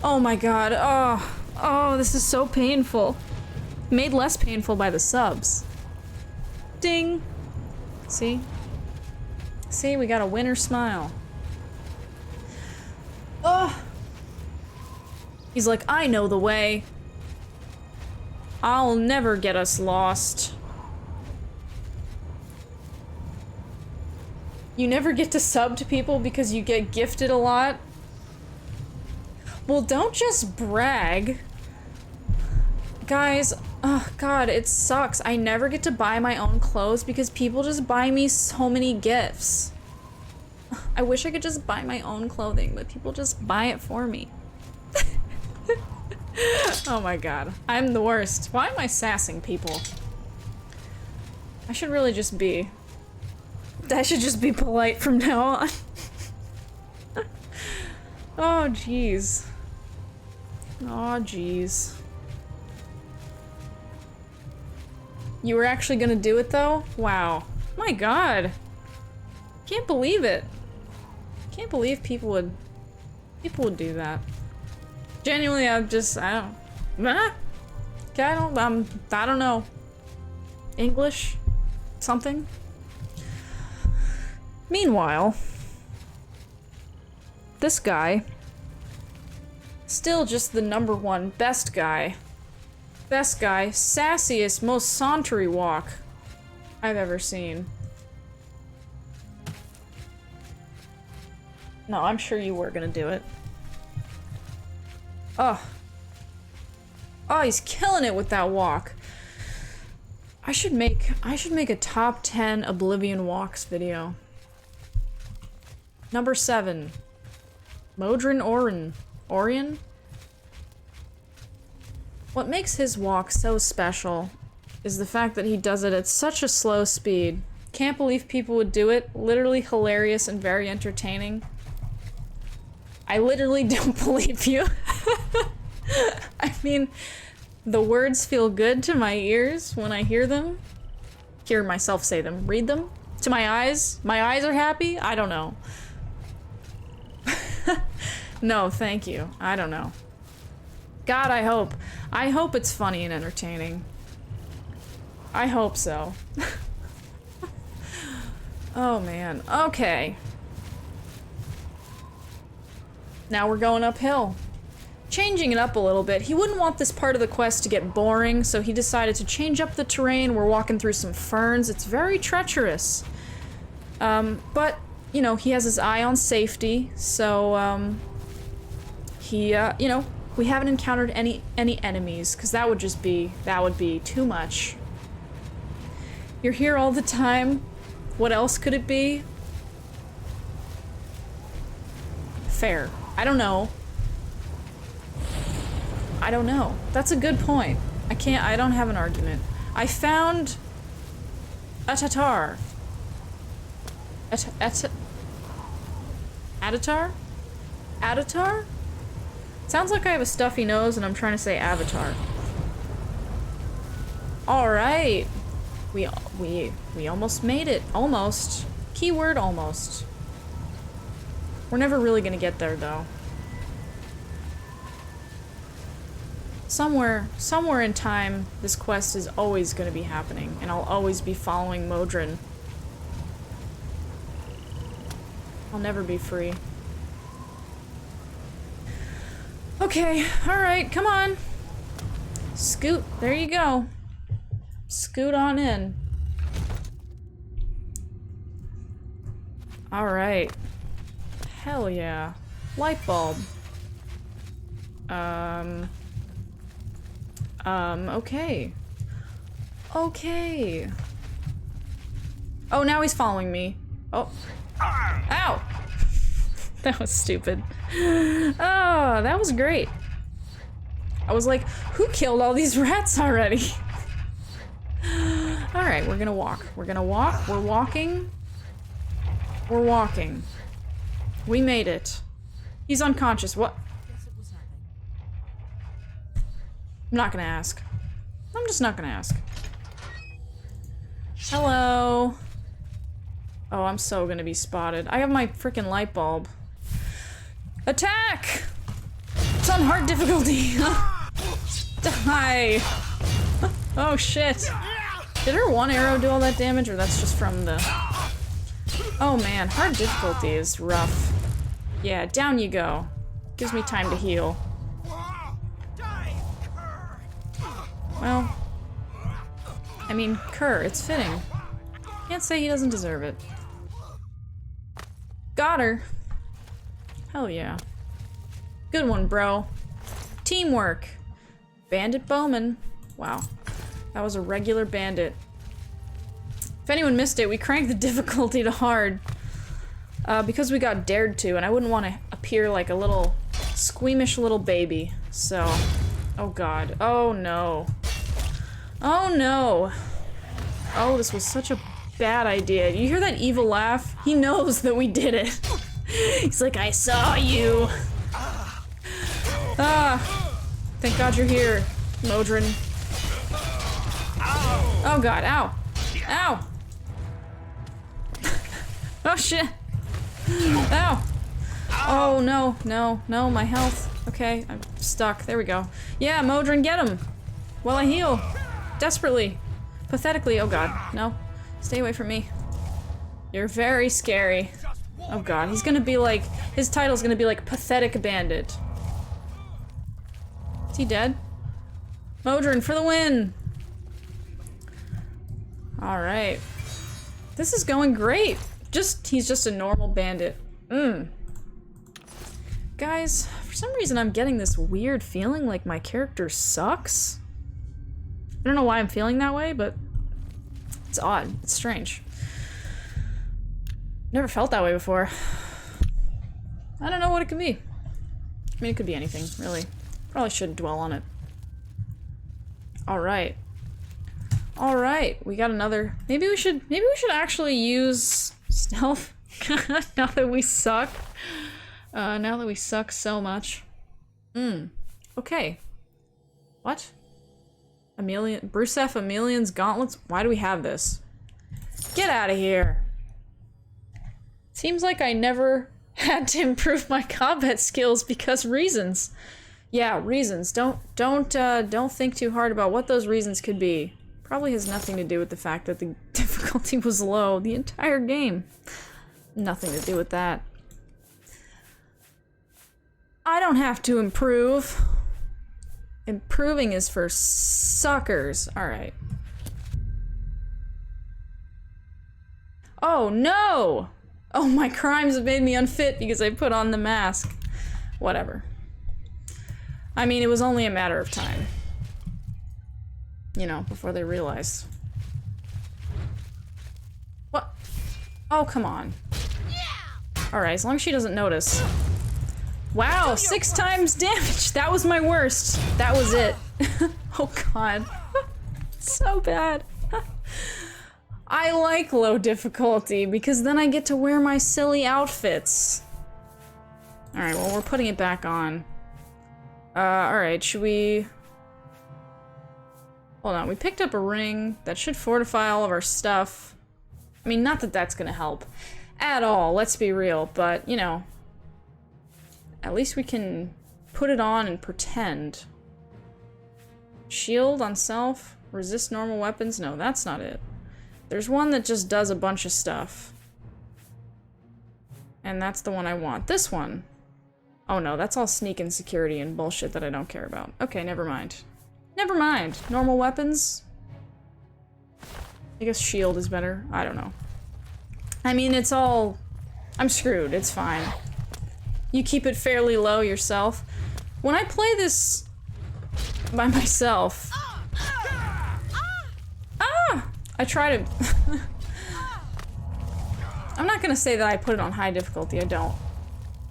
Oh my god. Oh, this is so painful. Made less painful by the subs. Ding. See? See, we got a winner smile. Oh. He's like, I know the way. I'll never get us lost. You never get to sub to people because you get gifted a lot? Well, don't just brag. Guys, oh god, it sucks. I never get to buy my own clothes because people just buy me so many gifts. I wish I could just buy my own clothing, but people just buy it for me. Oh my god. I'm the worst. Why am I sassing people? I should really just be... I should just be polite from now on. Oh, jeez. Aw, jeez. You were actually gonna do it though? Wow. My god. Can't believe it. Can't believe people would do that. Genuinely, I don't know. English? Something? Meanwhile, this guy, still just the #1 best guy. Best guy, sassiest, most sauntery walk I've ever seen. No, I'm sure you were gonna do it. Oh. Oh, he's killing it with that walk. I should make a top 10 Oblivion walks video. #7. Modron Orion? What makes his walk so special is the fact that he does it at such a slow speed. Can't believe people would do it. Literally hilarious and very entertaining. I literally don't believe you. I mean, the words feel good to my ears when I hear them. Hear myself say them. Read them. To my eyes are happy? I don't know. No, thank you. I don't know. God, I hope it's funny and entertaining. I hope so. Oh man, okay. Now we're going uphill. Changing it up a little bit. He wouldn't want this part of the quest to get boring, so he decided to change up the terrain. We're walking through some ferns. It's very treacherous. But, you know, he has his eye on safety, so, you know, we haven't encountered any enemies, because that would be too much. You're here all the time. What else could it be? Fair. I don't know. I don't know. That's a good point. I don't have an argument. I found a Tatar. Adatar? Adatar? Sounds like I have a stuffy nose and I'm trying to say avatar. Alright. We almost made it. Almost. Keyword almost. We're never really gonna get there though. Somewhere in time, this quest is always gonna be happening, and I'll always be following Modron. I'll never be free. Okay, alright, come on. Scoot, there you go. Scoot on in. Alright. Hell yeah. Light bulb. Okay. Okay. Oh, now he's following me. Oh. Ow! That was stupid. Oh, that was great. I was like, who killed all these rats already? Alright, we're gonna walk. We're gonna walk. We're walking. We're walking. We made it. He's unconscious. What? I'm not gonna ask. I'm just not gonna ask. Hello. Oh, I'm so gonna be spotted. I have my freaking light bulb. Attack! It's on hard difficulty. Die. Oh shit. Did her one arrow do all that damage, or that's just from the... Oh man, hard difficulty is rough. Yeah, down you go. Gives me time to heal. Well, I mean, Kerr, it's fitting. Can't say he doesn't deserve it. Got her. Hell yeah. Good one, bro. Teamwork. Bandit Bowman. Wow. That was a regular bandit. If anyone missed it, we cranked the difficulty to hard. Because we got dared to, and I wouldn't want to appear like a little squeamish little baby. So, oh god. Oh no. Oh no. Oh, this was such a bad idea. You hear that evil laugh? He knows that we did it. He's like, I saw you. Ah. Thank God you're here, Modron. Oh god, ow. Ow! Oh shit! Ow! Oh no, no, no, my health. Okay, I'm stuck. There we go. Yeah, Modron, get him! While I heal. Desperately. Pathetically. Oh god, no. Stay away from me. You're very scary. Oh god, he's gonna be like... His title's gonna be like Pathetic Bandit. Is he dead? Modron, for the win! Alright. This is going great. He's just a normal bandit. Guys, for some reason I'm getting this weird feeling like my character sucks. I don't know why I'm feeling that way, but it's odd. It's strange. Never felt that way before. I don't know what it could be. I mean, it could be anything, really. Probably shouldn't dwell on it. Alright. Alright, we got another... Maybe we should actually use stealth now that we suck. Now that we suck so much. Okay. What? Bruce F. Amelian's gauntlets? Why do we have this? Get out of here. Seems like I never had to improve my combat skills because reasons. Yeah, reasons. Don't think too hard about what those reasons could be. Probably has nothing to do with the fact that the difficulty was low the entire game. Nothing to do with that. I don't have to improve. Improving is for suckers. Alright. Oh no! Oh, my crimes have made me unfit because I put on the mask. Whatever. I mean, it was only a matter of time. You know, before they realized. What? Oh, come on. Alright, as long as she doesn't notice. Wow, 6 times damage! That was my worst. That was it. Oh god. So bad. I like low difficulty because then I get to wear my silly outfits. Alright, well, we're putting it back on. Alright, should we... Hold on, we picked up a ring that should fortify all of our stuff. I mean, not that that's gonna help at all, let's be real, but, you know, at least we can put it on and pretend. Shield on self, resist normal weapons? No, that's not it. There's one that just does a bunch of stuff. And that's the one I want. This one. Oh no, that's all sneak and security and bullshit that I don't care about. Okay, never mind. Never mind. Normal weapons? I guess shield is better. I don't know. I mean, it's all... I'm screwed. It's fine. You keep it fairly low yourself. When I play this by myself... I try to... I'm not gonna say that I put it on high difficulty, I don't.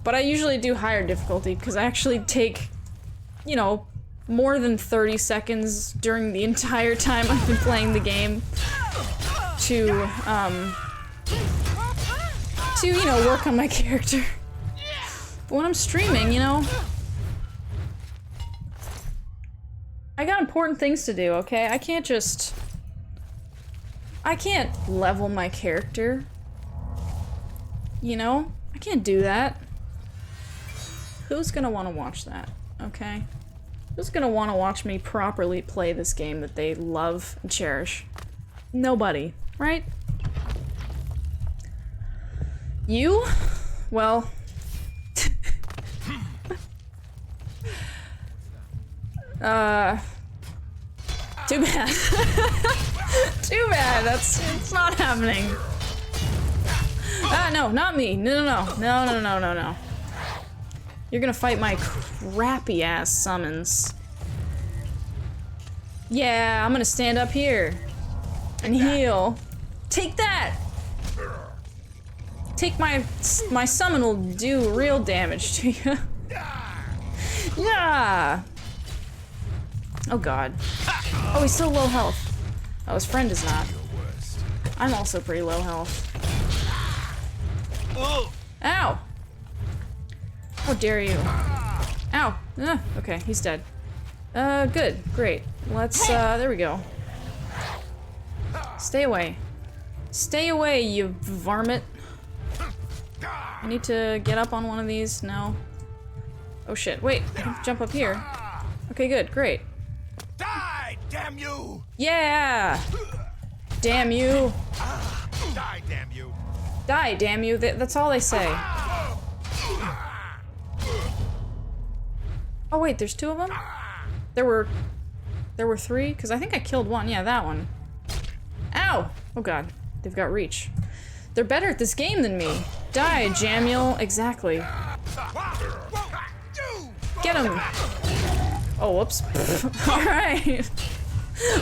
But I usually do higher difficulty because I actually take, you know, more than 30 seconds during the entire time I've been playing the game to, you know, work on my character. But when I'm streaming, you know, I got important things to do, okay? I can't level my character. You know? I can't do that. Who's gonna want to watch that, okay? Who's gonna want to watch me properly play this game that they love and cherish? Nobody, right? You? Well... Too bad. Too bad, it's not happening. Ah, no, not me. No. You're gonna fight my crappy ass summons. Yeah, I'm gonna stand up here and heal. Take that! Take my summon will do real damage to you. Yeah! Oh god. Oh, he's so low health. Oh, his friend is not. I'm also pretty low health. Ow! How dare you? Ow! Okay, he's dead. Good. Great. Let's, there we go. Stay away. Stay away, you varmint. I need to get up on one of these. No. Oh shit. Wait. I can jump up here. Okay, good. Great. Die, damn you! Yeah! Damn you. Die, damn you! Die, damn you. That's all they say. Oh wait, there's two of them? There were 3? Because I think I killed one. Yeah, that one. Ow! Oh god. They've got reach. They're better at this game than me. Die, Jamiel. Exactly. Get him! Oh, whoops. Alright.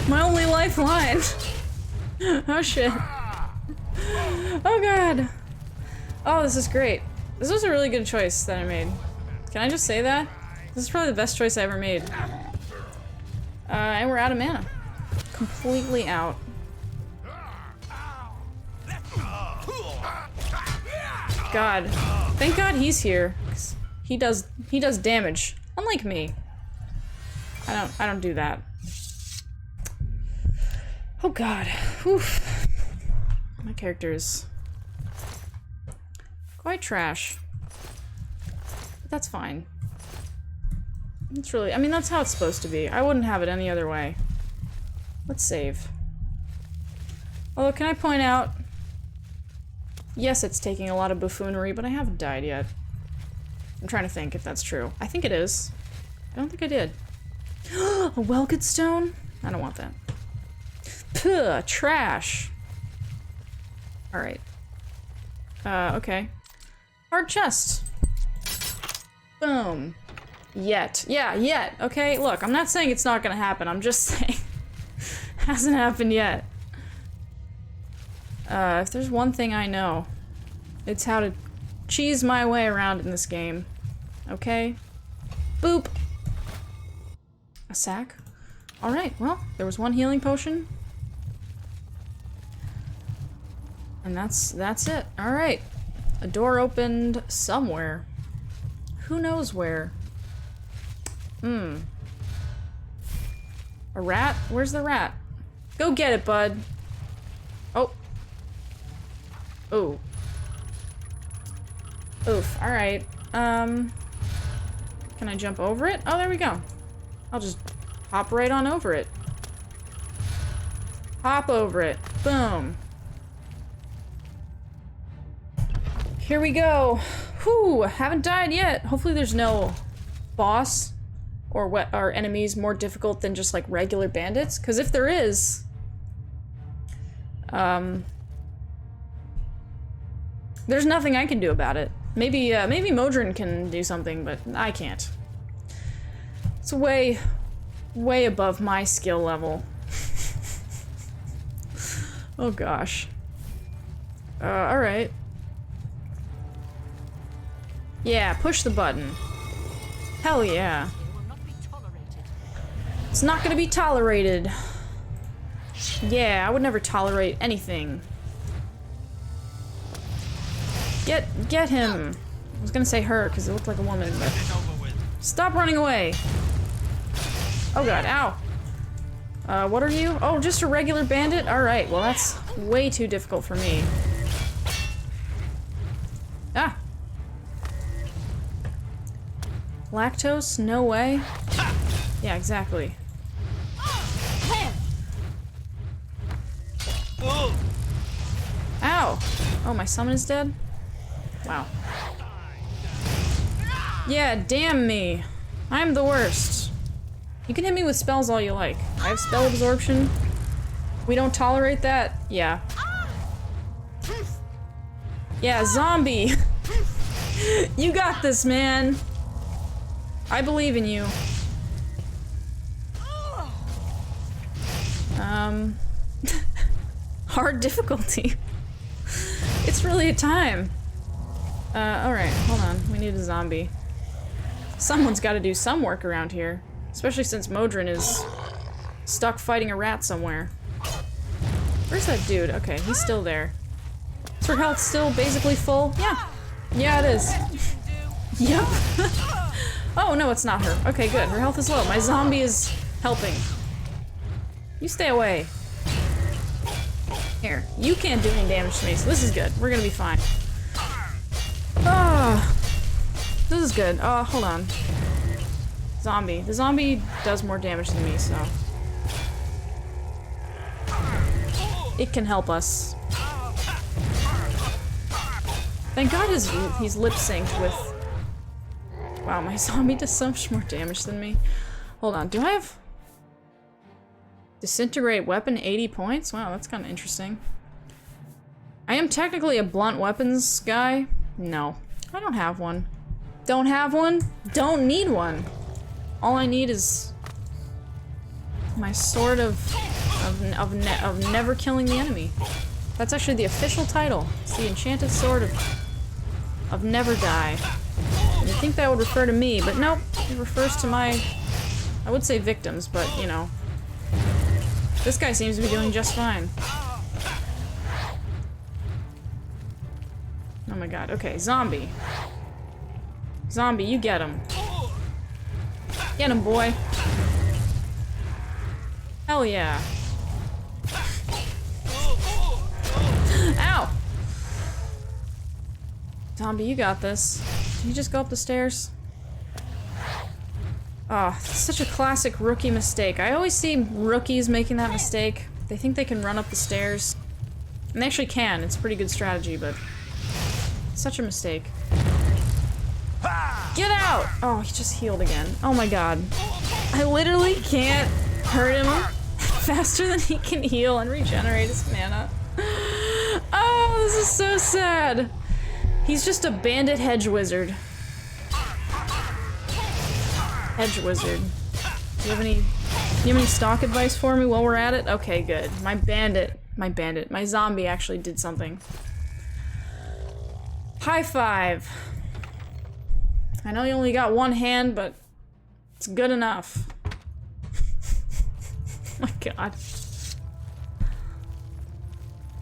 My only lifeline. Oh shit. Oh god. Oh, this is great. This was a really good choice that I made. Can I just say that? This is probably the best choice I ever made. And we're out of mana. Completely out. God. Thank God he's here. 'Cause he does damage. Unlike me. I don't do that. Oh god. Oof. My character is quite trash. But that's fine. It's really, I mean, that's how it's supposed to be. I wouldn't have it any other way. Let's save. Although, can I point out, yes, it's taking a lot of buffoonery, but I haven't died yet. I'm trying to think if that's true. I think it is. I don't think I did. A Welked Stone? I don't want that. Puh, trash. Alright. Okay. Hard chest. Boom. Yet. Yeah, yet. Okay, look, I'm not saying it's not gonna happen, I'm just saying hasn't happened yet. If there's one thing I know, it's how to cheese my way around in this game. Okay? Boop! A sack? Alright, well, there was one healing potion. And that's it. Alright. A door opened somewhere. Who knows where? A rat? Where's the rat? Go get it, bud. Oh. Oh. Oof. Alright. Can I jump over it? Oh, there we go. I'll just hop right on over it. Hop over it. Boom. Here we go. Whew. Haven't died yet. Hopefully there's no boss or what are enemies more difficult than just like regular bandits, because if there is, there's nothing I can do about it. Maybe Modron can do something, but I can't. It's way above my skill level. Oh gosh. Alright. Yeah, push the button. Hell yeah. It's not gonna be tolerated. Yeah, I would never tolerate anything. Get him. I was gonna say her, because it looked like a woman, but... Stop running away! Oh god, ow. What are you? Oh, just a regular bandit? Alright, well that's way too difficult for me. Ah! Lactose? No way. Yeah, exactly. Ow! Oh, my summon is dead? Wow. Yeah, damn me. I'm the worst. You can hit me with spells all you like. I have spell absorption. We don't tolerate that? Yeah. Yeah, zombie! You got this, man! I believe in you. Hard difficulty. It's really a time. Alright, hold on. We need a zombie. Someone's gotta do some work around here. Especially since Modron is stuck fighting a rat somewhere. Where's that dude? Okay, he's still there. Is her health still basically full? Yeah. Yeah, it is. Yep. Oh, no, it's not her. Okay, good. Her health is low. My zombie is helping. You stay away. Here. You can't do any damage to me, so this is good. We're gonna be fine. Ah, this is good. Oh, hold on. Zombie. The zombie does more damage than me, so... it can help us. Thank God he's lip-synced with... Wow, my zombie does so much more damage than me. Hold on, do I have... Disintegrate weapon, 80 points? Wow, that's kind of interesting. I am technically a blunt weapons guy. No, I don't have one. Don't have one? Don't need one. All I need is... my sword of never killing the enemy. That's actually the official title. It's the enchanted sword of never die. And you'd think that would refer to me, but nope. It refers to my... I would say victims, but, you know. This guy seems to be doing just fine. Oh my god. Okay, zombie. Zombie, you get him. Get him, boy. Hell yeah. Ow! Zombie, you got this. Can you just go up the stairs? Oh, such a classic rookie mistake. I always see rookies making that mistake. They think they can run up the stairs. And they actually can. It's a pretty good strategy, but... such a mistake. Get out! Oh, he just healed again. Oh my god. I literally can't hurt him faster than he can heal and regenerate his mana. Oh, this is so sad. He's just a bandit hedge wizard. Hedge wizard. Do you have any stock advice for me while we're at it? Okay, good. My zombie actually did something. High five. I know you only got one hand, but it's good enough. Oh my god.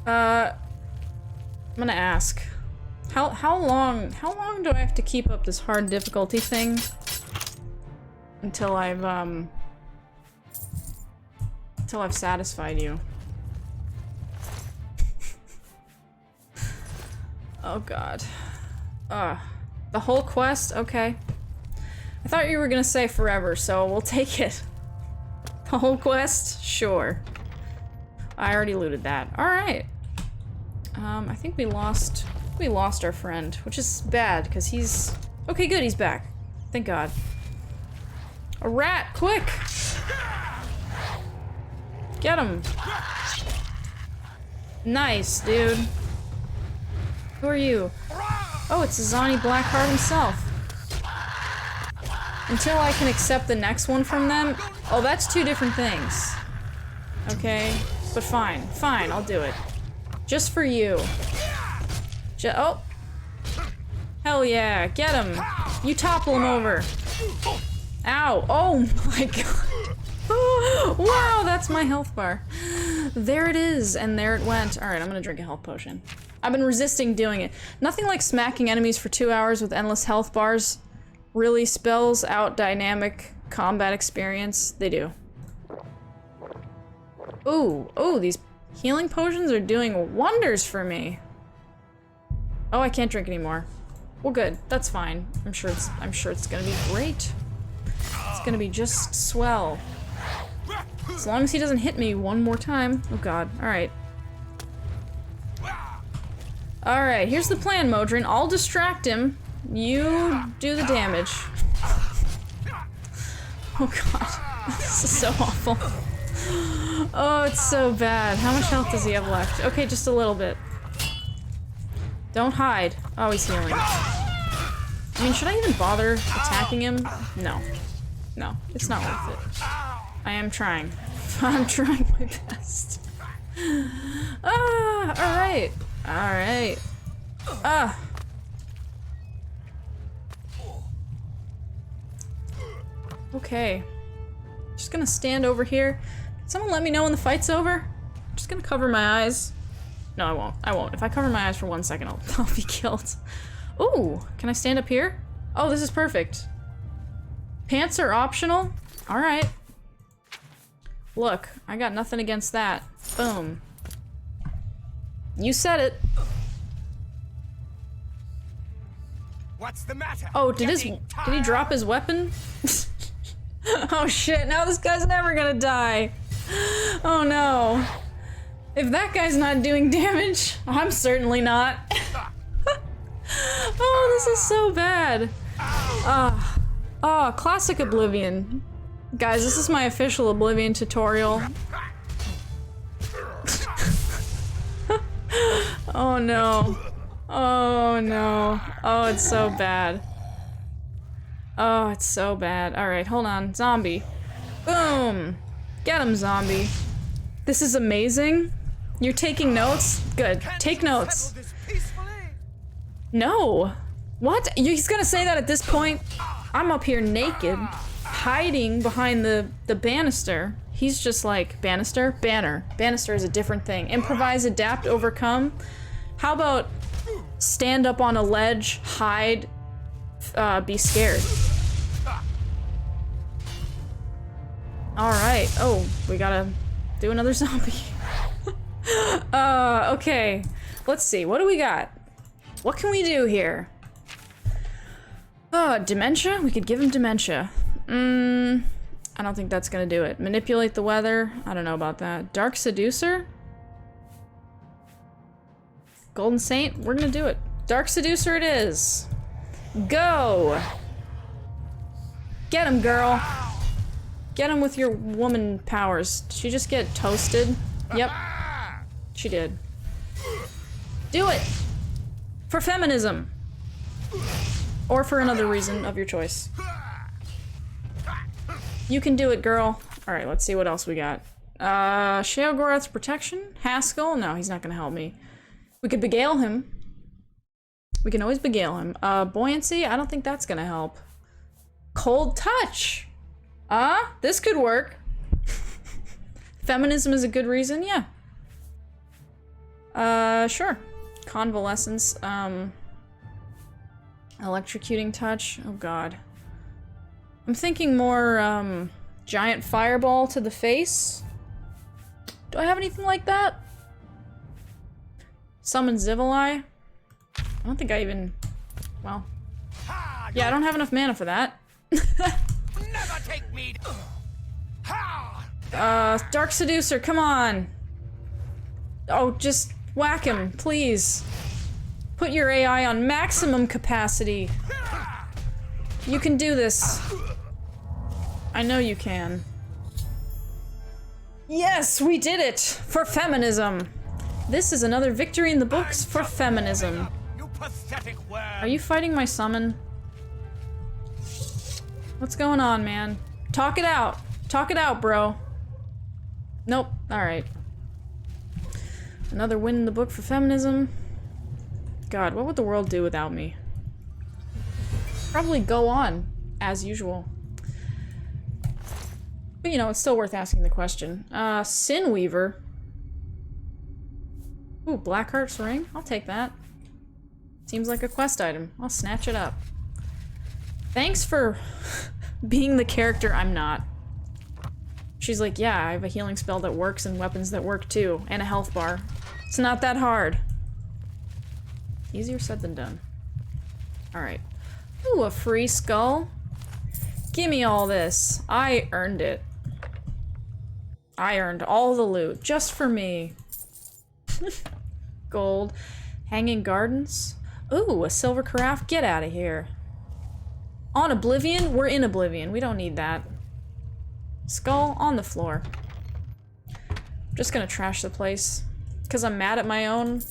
I'm gonna ask. How long do I have to keep up this hard difficulty thing? Until I've satisfied you. Oh god. The whole quest? Okay. I thought you were gonna say forever, so we'll take it. The whole quest? Sure. I already looted that. Alright. I think we lost our friend, which is bad, because he's... okay, good, he's back. Thank god. A rat, quick! Get him! Nice, dude. Who are you? Oh, it's Azani Blackheart himself. Until I can accept the next one from them. Oh, that's two different things. Okay, but fine. Fine, I'll do it. Just for you. Oh! Hell yeah, get him! You topple him over! Ow! Oh my god! Wow, that's my health bar. There it is, and there it went. Alright, I'm gonna drink a health potion. I've been resisting doing it. Nothing like smacking enemies for 2 hours with endless health bars really spells out dynamic combat experience. They do. Ooh, these healing potions are doing wonders for me. Oh, I can't drink anymore. Well, good. That's fine. I'm sure it's gonna be great. It's gonna be just swell. As long as he doesn't hit me one more time. Oh god. Alright. Alright, here's the plan, Modron. I'll distract him. You do the damage. Oh god. This is so awful. Oh, it's so bad. How much health does he have left? Okay, just a little bit. Don't hide. Oh, he's healing. I mean, should I even bother attacking him? No. No, it's not worth it. I am trying. I'm trying my best. Alright. Alright. Okay. Just gonna stand over here. Can someone let me know when the fight's over? I'm just gonna cover my eyes. No, I won't. I won't. If I cover my eyes for 1 second, I'll be killed. Ooh, can I stand up here? Oh, this is perfect. Pants are optional? Alright. Look, I got nothing against that. Boom. You said it. What's the matter? Oh, did he drop his weapon? Oh shit, now this guy's never gonna die. Oh no. If that guy's not doing damage, I'm certainly not. Oh, this is so bad. Oh, classic Oblivion. Guys, this is my official Oblivion tutorial. Oh no. Oh no. Oh, it's so bad. Oh, it's so bad. Alright, hold on. Zombie. Boom! Get him, zombie. This is amazing. You're taking notes? Good. Take notes. No! What? He's gonna say that at this point? I'm up here naked, hiding behind the banister. He's just like, banister? Banner. Banister is a different thing. Improvise, adapt, overcome. How about stand up on a ledge, hide, be scared. Alright. Oh, we gotta do another zombie. Okay. Let's see. What do we got? What can we do here? Dementia? We could give him dementia. I don't think that's gonna do it. Manipulate the weather? I don't know about that. Dark Seducer? Golden Saint? We're gonna do it. Dark Seducer it is. Go! Get him, girl. Get him with your woman powers. Did she just get toasted? Yep. She did. Do it! For feminism! Or for another reason of your choice. You can do it, girl. Alright, let's see what else we got. Sheogorath's protection? Haskell? No, he's not gonna help me. We could beguile him. We can always beguile him. Buoyancy? I don't think that's gonna help. Cold touch! This could work. Feminism is a good reason? Yeah. Sure. Convalescence, electrocuting touch? Oh god. I'm thinking more, giant fireball to the face? Do I have anything like that? Summon Zivali? I don't think I even... well... yeah, I don't have enough mana for that. Never take me. Dark Seducer, come on! Oh, just whack him, please. Put your AI on maximum capacity. You can do this. I know you can. Yes, we did it! For feminism! This is another victory in the books for feminism. You pathetic worm. Are you fighting my summon? What's going on, man? Talk it out! Talk it out, bro. Nope. Alright. Another win in the book for feminism. God, what would the world do without me? Probably go on, as usual. But you know, it's still worth asking the question. Sinweaver. Ooh, Blackheart's ring? I'll take that. Seems like a quest item. I'll snatch it up. Thanks for being the character I'm not. She's like, yeah, I have a healing spell that works and weapons that work too, and a health bar. It's not that hard. Easier said than done. Alright. Ooh, a free skull. Gimme all this. I earned it. I earned all the loot, just for me. Gold. Hanging Gardens. Ooh, a silver carafe. Get out of here. On Oblivion? We're in Oblivion. We don't need that. Skull on the floor. I'm just gonna trash the place. Because I'm mad at my own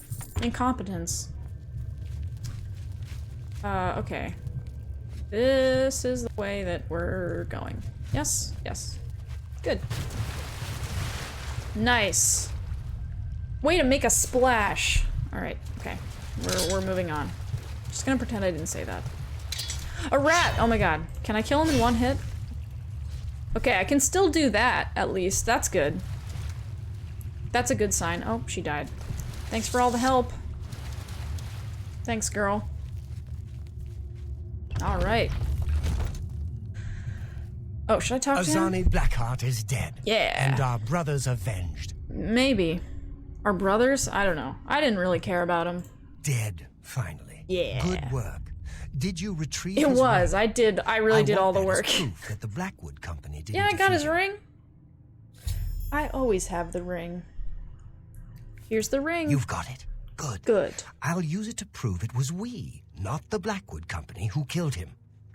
incompetence. Okay. This is the way that we're going. Yes? Yes. Good. Nice. Way to make a splash. Alright, okay. We're moving on. Just gonna pretend I didn't say that. A rat! Oh my god. Can I kill him in one hit? Okay, I can still do that, at least. That's good. That's a good sign. Oh, she died. Thanks for all the help. Thanks, girl. Alright. Oh, should I talk to him? Azani Blackheart is dead. Yeah. And our brothers avenged. Maybe. Our brothers? I don't know. I didn't really care about him. Dead, finally. Yeah. Good work. Did you retrieve It his was. ring? I really did all the want that work. as proof that the Blackwood Company didn't Yeah, I got his defeat him. ring. I always have the ring. Here's the ring. You've got it. Good. Good. I'll use it to prove it was we, not the Blackwood Company, who killed him.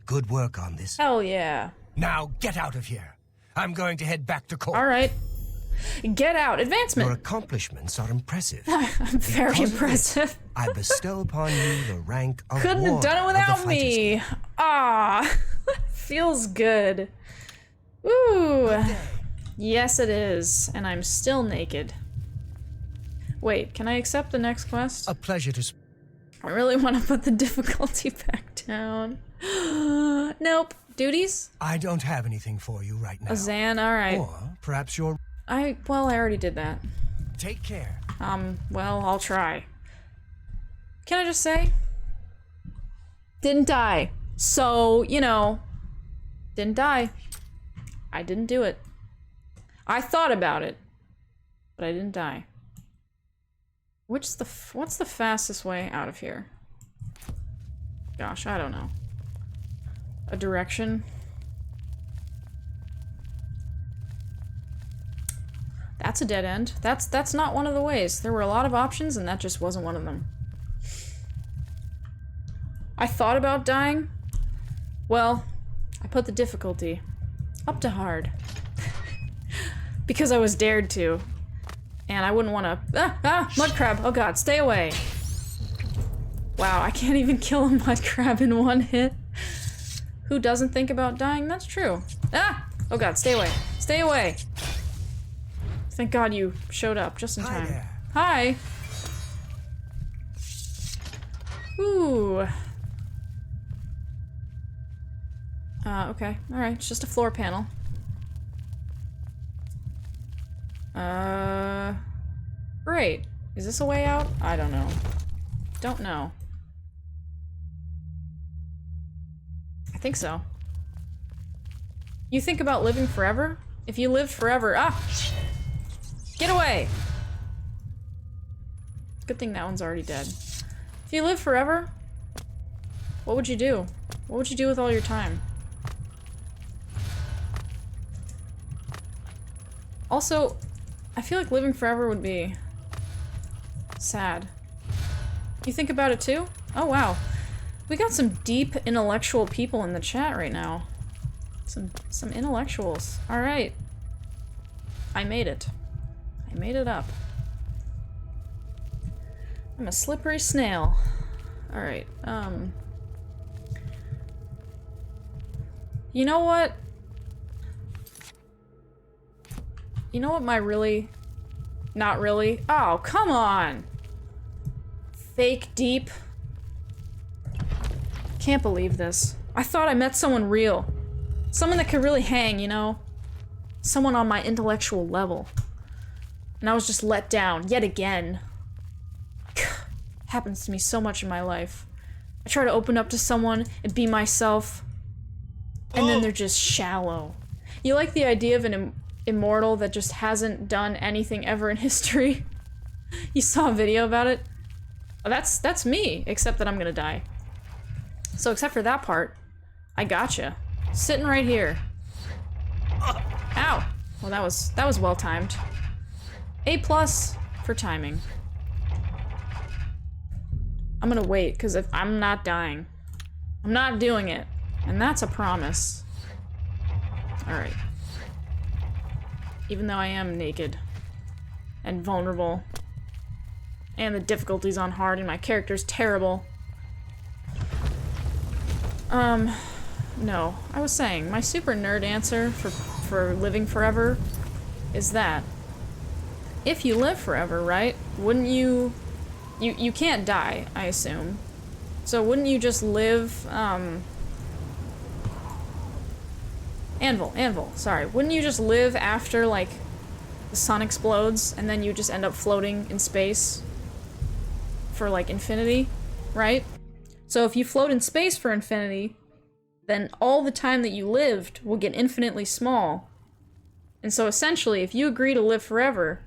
Good work on this. Hell yeah. Now get out of here. I'm going to head back to court. All right. Get out. Your Advancement. accomplishments are impressive. Very Because of impressive. I bestow upon you the rank of Couldn't have Warder done it of the without Fighters me. Guild. Ah. Feels good. Ooh. Yes, it is. And I'm still naked. Wait, can I accept the next quest? A pleasure to... I really want to put the difficulty back down. Nope. Duties? I don't have anything for you right now. Azan, alright. Or perhaps you're... Well, I already did that. Take care. Well, I'll try. Can I just say? Didn't die. So, you know, didn't die. I didn't do it. I thought about it, but I didn't die. What's the fastest way out of here? Gosh, I don't know. A direction? That's a dead end. That's not one of the ways. There were a lot of options, and that just wasn't one of them. I thought about dying. Well, I put the difficulty up to hard. Because I was dared to. And I wouldn't want to... mud crab! Oh god, stay away! Wow, I can't even kill a mud crab in one hit. Who doesn't think about dying? That's true. Oh god, stay away. Stay away! Thank god you showed up just in Hi time. there. Hi! Ooh. Okay. Alright, it's just a floor panel. Great. Is this a way out? I don't know. Don't know. I think so. You think about living forever? If you lived forever— Get away! Good thing that one's already dead. If you live forever, what would you do? What would you do with all your time? Also, I feel like living forever would be sad. You think about it too? Oh wow. We got some deep intellectual people in the chat right now. Some intellectuals. Alright. I made it. I made it up. I'm a slippery snail. Alright, you know what? You know what my really... Not really? Oh, come on! Fake deep. Can't believe this. I thought I met someone real. Someone that could really hang, you know? Someone on my intellectual level. And I was just let down, yet again. Happens to me so much in my life. I try to open up to someone and be myself, and then they're just shallow. You like the idea of an immortal that just hasn't done anything ever in history? You saw a video about it? Oh, that's me, except that I'm gonna die. So except for that part, I gotcha. Sitting right here. Ow! Well, that was well timed. A+ for timing. I'm gonna wait, because if I'm not dying, I'm not doing it. And that's a promise. Alright. Even though I am naked. And vulnerable. And the difficulty's on hard and my character's terrible. No. I was saying, my super nerd answer for living forever is that if you live forever, right, wouldn't you... You can't die, I assume. So wouldn't you just live, Anvil, sorry. Wouldn't you just live after, like, the sun explodes, and then you just end up floating in space for, like, infinity, right? So if you float in space for infinity, then all the time that you lived will get infinitely small. And so essentially, if you agree to live forever,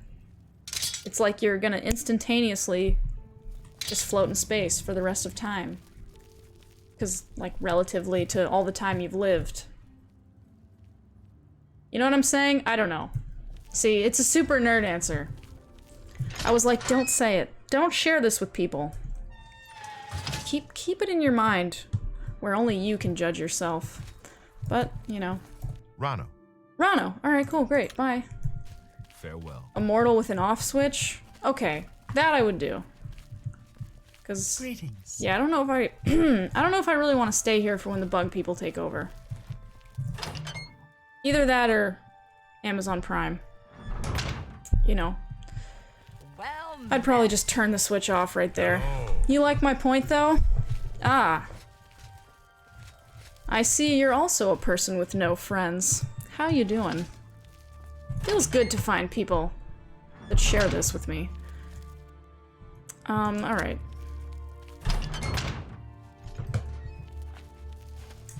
it's like you're gonna instantaneously just float in space for the rest of time. Because, like, relatively to all the time you've lived. You know what I'm saying? I don't know. See, it's a super nerd answer. I was like, don't say it. Don't share this with people. Keep it in your mind, where only you can judge yourself. But, you know. Rano. Rano! Alright, cool, great, bye. Farewell. Immortal with an off switch? Okay, that I would do. Cause, Greetings. yeah, I don't know if I I don't know if I really want to stay here for when the bug people take over. Either that or Amazon Prime. You know. I'd probably just turn the switch off right there. You like my point, though? Ah. I see you're also a person with no friends. How you doing? Feels good to find people that share this with me. Alright.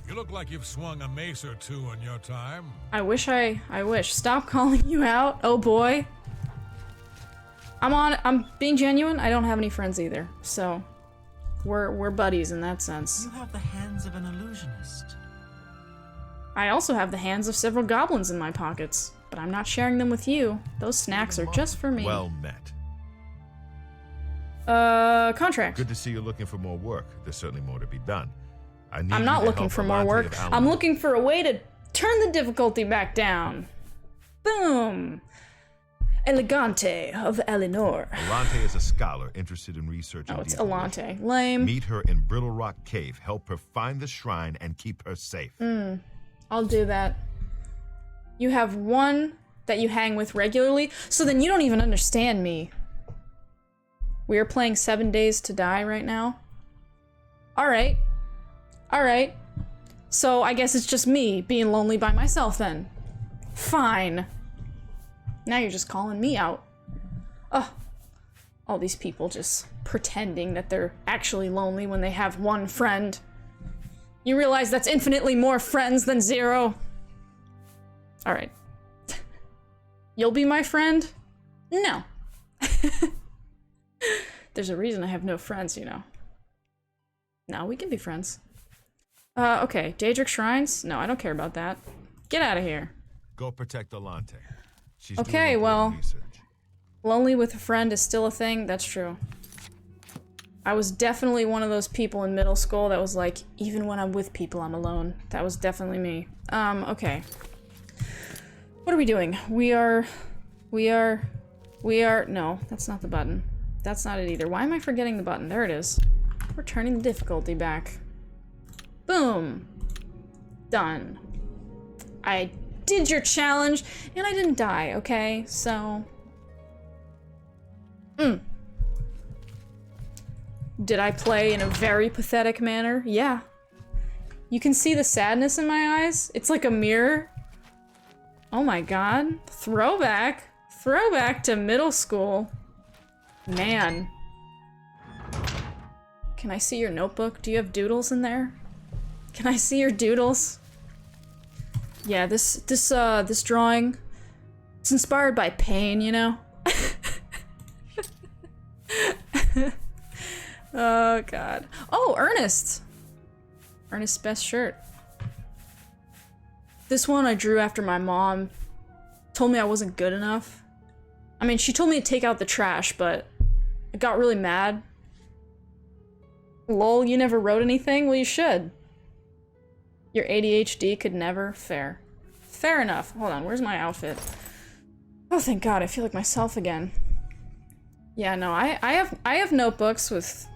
You look like you've swung a mace or two in your time. I wish. Stop calling you out, oh boy. I'm being genuine, I don't have any friends either, so we're buddies in that sense. You have the hands of an illusionist. I also have the hands of several goblins in my pockets, but I'm not sharing them with you. Those snacks are just for me. Well met. Contract. Good to see you're looking for more work. There's certainly more to be done. I'm not looking for more work. I'm looking for a way to turn the difficulty back down. Boom. Elegante of Eleanor. Alante is a scholar interested in researching. Oh, it's deep Alante. religion. Lame. Meet her in Brittle Rock Cave. Help her find the shrine and keep her safe. I'll do that. You have one that you hang with regularly, so then you don't even understand me. We are playing 7 Days to Die right now. Alright. Alright. So I guess it's just me being lonely by myself then. Fine. Now you're just calling me out. Ugh. All these people just pretending that they're actually lonely when they have one friend. You realize that's infinitely more friends than 0? Alright. You'll be my friend? No. There's a reason I have no friends, you know. No, we can be friends. Okay. Daedric Shrines? No, I don't care about that. Get out of here. Go protect Alante. She's Okay, doing well, important research. lonely with a friend is still a thing. That's true. I was definitely one of those people in middle school that was like, even when I'm with people, I'm alone. That was definitely me. Okay. What are we doing? We are, no, that's not the button. That's not it either. Why am I forgetting the button? There it is. We're turning the difficulty back. Boom. Done. I did your challenge, and I didn't die, okay? So... Did I play in a very pathetic manner? Yeah. You can see the sadness in my eyes? It's like a mirror. Oh my god. Throwback. Throwback to middle school. Man. Can I see your notebook? Do you have doodles in there? Can I see your doodles? Yeah, this drawing, it's inspired by pain, you know? Oh, God. Oh, Ernest! Ernest's best shirt. This one I drew after my mom told me I wasn't good enough. I mean, she told me to take out the trash, but I got really mad. Lol, you never wrote anything? Well, you should. Your ADHD could never. Fair. Fair enough. Hold on, where's my outfit? Oh, thank God, I feel like myself again. Yeah, no, I have notebooks with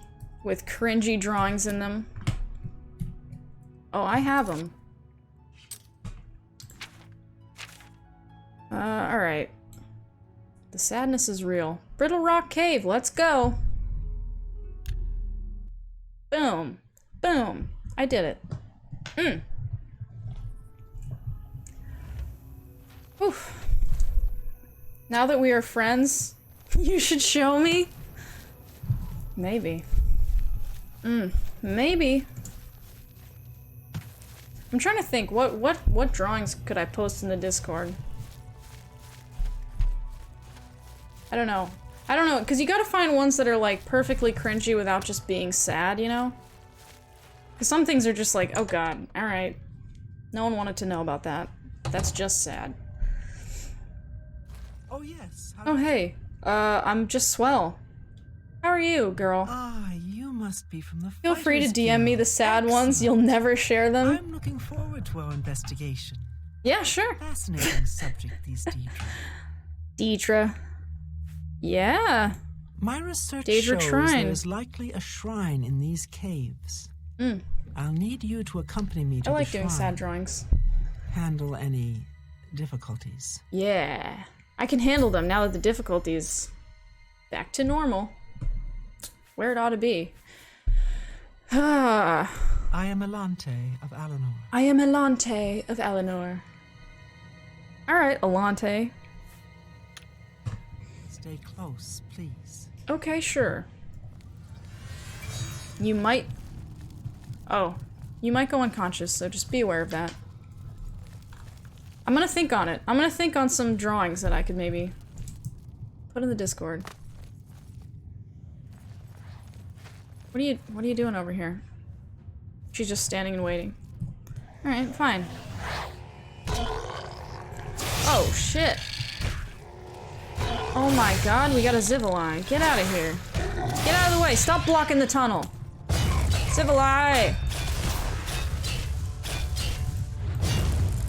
cringy drawings in them. Oh, I have them. Alright. The sadness is real. Brittle Rock Cave, let's go! Boom. Boom. I did it. Oof. Now that we are friends, you should show me? Maybe. Maybe. I'm trying to think, what drawings could I post in the Discord? I don't know. I don't know, because you gotta find ones that are, like, perfectly cringy without just being sad, you know? Because some things are just like, oh god, alright. No one wanted to know about that. That's just sad. Oh, yes. Oh, hey. I'm just swell. How are you, girl? Ah, you must be from the Feel free to Fighters DM me Guild. the sad ones. Excellent. You'll never share them. I'm looking forward to our investigation. Yeah, sure. Fascinating subject, these Deidre. Deidre. Yeah. My research Deidre shows Shrine. there's likely a shrine in these caves. I'll need you to accompany me to I like the doing shrine. sad drawings. Handle any difficulties. Yeah. I can handle them now that the difficulty's back to normal. Where it ought to be. Ah. I am Elante of Alinor. I am Elante of Eleanor. Alright, Elante. Stay close, please. Okay, sure. You might... Oh. You might go unconscious, so just be aware of that. I'm gonna think on it. I'm gonna think on some drawings that I could maybe put in the Discord. What are you doing over here? She's just standing and waiting. Alright, fine. Oh, shit. Oh my god, we got a Zivali. Get out of here. Get out of the way. Stop blocking the tunnel. Zivali!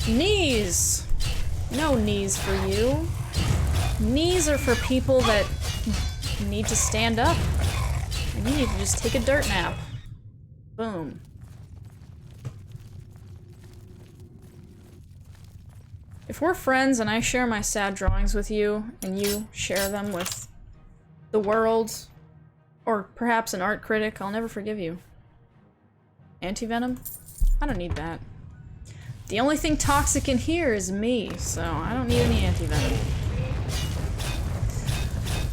Knees! No knees for you. Knees are for people that need to stand up. And you need to just take a dirt nap. Boom. If we're friends and I share my sad drawings with you, and you share them with the world, or perhaps an art critic, I'll never forgive you. Anti-venom? I don't need that. The only thing toxic in here is me, so I don't need any anti-venom.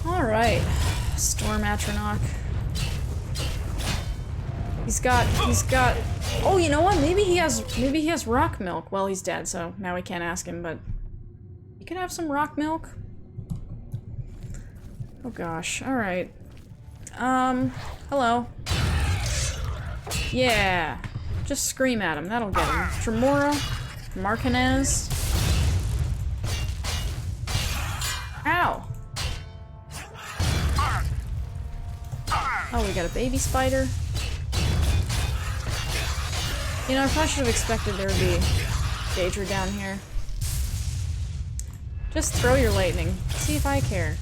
Alright. Storm Atronach. He's got... Oh, you know what? Maybe he has rock milk. Well, he's dead, so now we can't ask him, but... You could have some rock milk? Oh gosh, alright. Hello. Yeah. Just scream at him, that'll get him. Tremora. Martinez. Ow! Oh, we got a baby spider. You know, I probably should have expected there would be Daedra down here. Just throw your lightning. See if I care.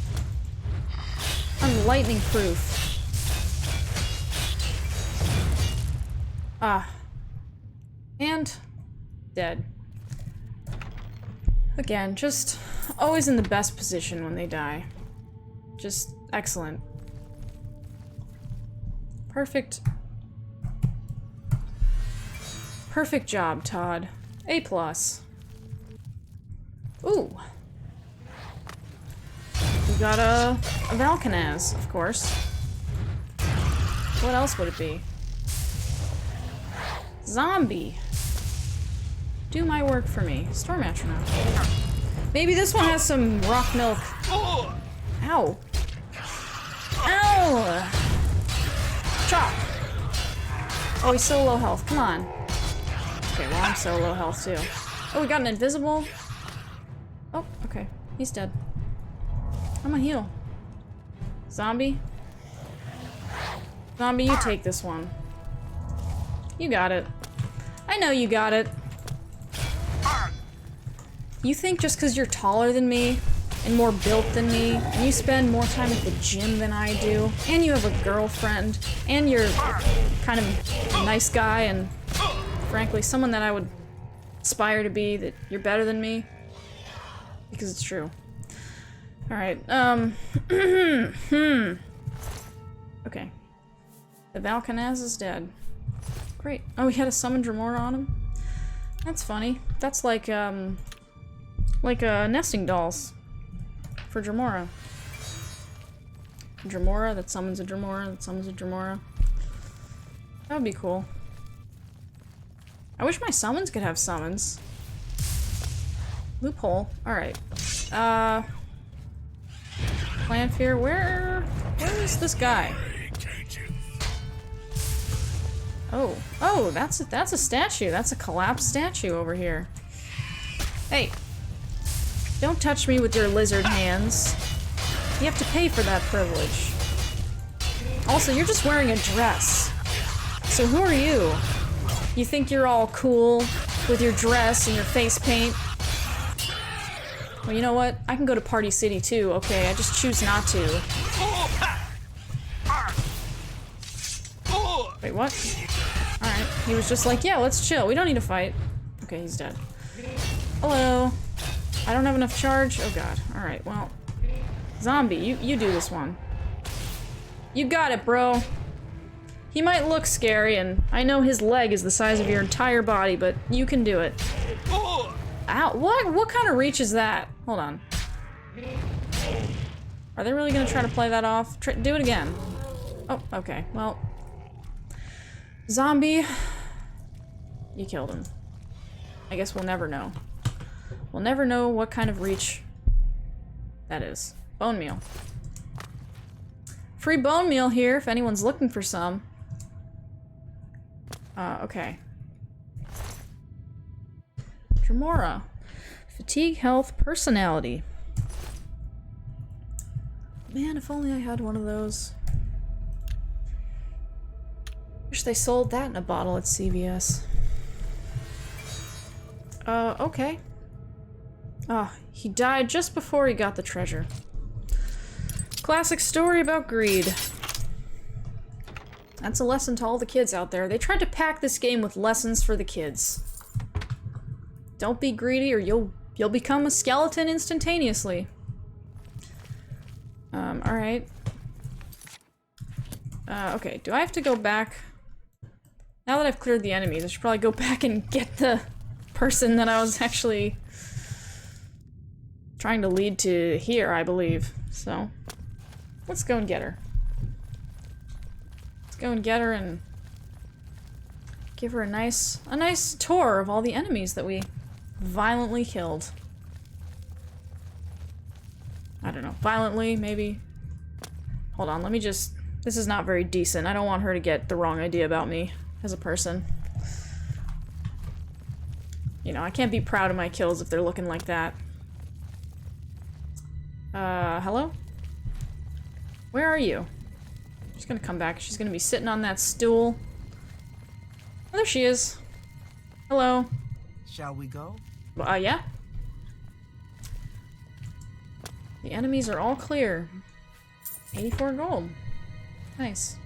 I'm lightning proof. Ah. And dead. Again, just always in the best position when they die. Just excellent. Perfect. Perfect job, Todd. A+. Ooh. We got a Valkanaz, of course. What else would it be? Zombie. Do my work for me. Storm Atronach. Maybe this one has some rock milk. Ow. Ow! Chop! Oh, he's so low health. Come on. Okay, well, I'm so low health, too. Oh, we got an invisible. Oh, okay. He's dead. I'm gonna heal. Zombie? Zombie, you take this one. You got it. I know you got it. You think just because you're taller than me, and more built than me, and you spend more time at the gym than I do, and you have a girlfriend, and you're kind of a nice guy, and frankly, someone that I would aspire to be, that you're better than me? Because it's true. Alright, okay. The Valkanaz is dead. Great. Oh, we had a summon Dremora on him? That's funny. That's like nesting dolls for Dremora. Dremora that summons a Dremora that summons a Dremora. That would be cool. I wish my summons could have summons. Loophole. Alright. Lanfear, where is this guy? Oh. Oh, that's a statue. That's a collapsed statue over here. Hey. Don't touch me with your lizard hands. You have to pay for that privilege. Also, you're just wearing a dress. So who are you? You think you're all cool with your dress and your face paint? Well, you know what? I can go to Party City too, okay? I just choose not to. Wait, what? Alright, he was just like, yeah, let's chill. We don't need to fight. Okay, he's dead. Hello. I don't have enough charge. Oh god. Alright, well. Zombie, you do this one. You got it, bro. He might look scary, and I know his leg is the size of your entire body, but you can do it. Ow, what kind of reach is that? Hold on. Are they really gonna try to play that off? Do it again. Oh, okay, well. Zombie. You killed him. I guess we'll never know. We'll never know what kind of reach that is. Bone meal. Free bone meal here if anyone's looking for some. Okay. Dremora. Fatigue, health, personality. Man, if only I had one of those. Wish they sold that in a bottle at CVS. Okay. Ah, he died just before he got the treasure. Classic story about greed. That's a lesson to all the kids out there. They tried to pack this game with lessons for the kids. Don't be greedy or you'll become a skeleton instantaneously. Alright. Okay, do I have to go back? Now that I've cleared the enemies, I should probably go back and get the person that I was actually trying to lead to here, I believe. So, let's go and get her. Let's go and get her and give her a nice tour of all the enemies that we violently killed. I don't know, violently, maybe? Hold on, let me just... This is not very decent. I don't want her to get the wrong idea about me as a person. You know, I can't be proud of my kills if they're looking like that. Hello? Where are you? She's gonna come back. She's gonna be sitting on that stool. Oh, there she is. Hello. Shall we go? Yeah? The enemies are all clear. 84 gold. Nice.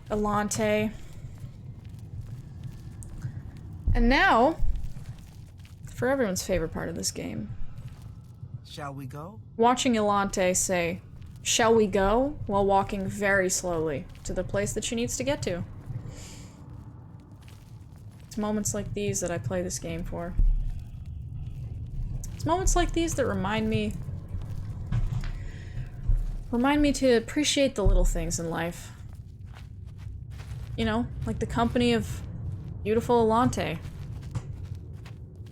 Elante. And now, for everyone's favorite part of this game. Shall we go? Watching Elante say, "Shall we go?" while walking very slowly to the place that she needs to get to. It's moments like these that I play this game for. It's moments like these that remind me to appreciate the little things in life. You know, like the company of beautiful Elante.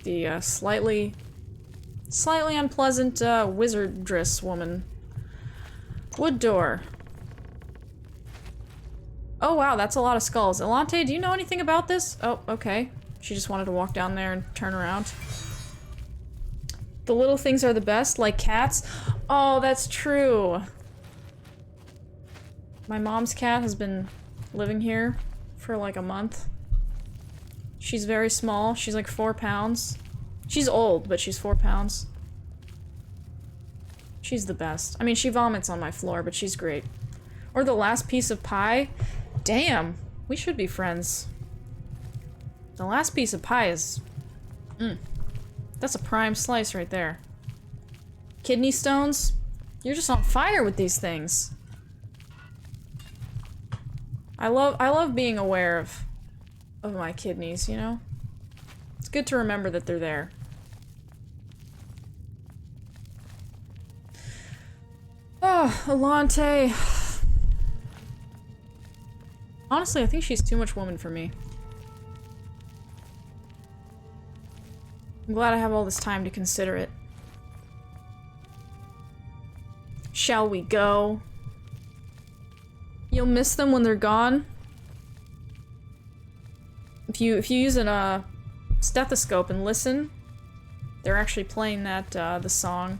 The slightly unpleasant wizardress woman. Wood door. Oh wow, that's a lot of skulls. Elante, do you know anything about this? Oh, okay. She just wanted to walk down there and turn around. The little things are the best, like cats. Oh, that's true. My mom's cat has been living here for like a month. She's very small. She's like 4 pounds. She's old, but she's 4 pounds. She's the best. I mean, she vomits on my floor, but she's great. Or the last piece of pie. Damn, we should be friends. The last piece of pie is... That's a prime slice right there. Kidney stones? You're just on fire with these things. I love being aware of my kidneys, you know? It's good to remember that they're there. Oh, Elante. Honestly, I think she's too much woman for me. I'm glad I have all this time to consider it. Shall we go? You'll miss them when they're gone. If you use a stethoscope and listen, they're actually playing that the song,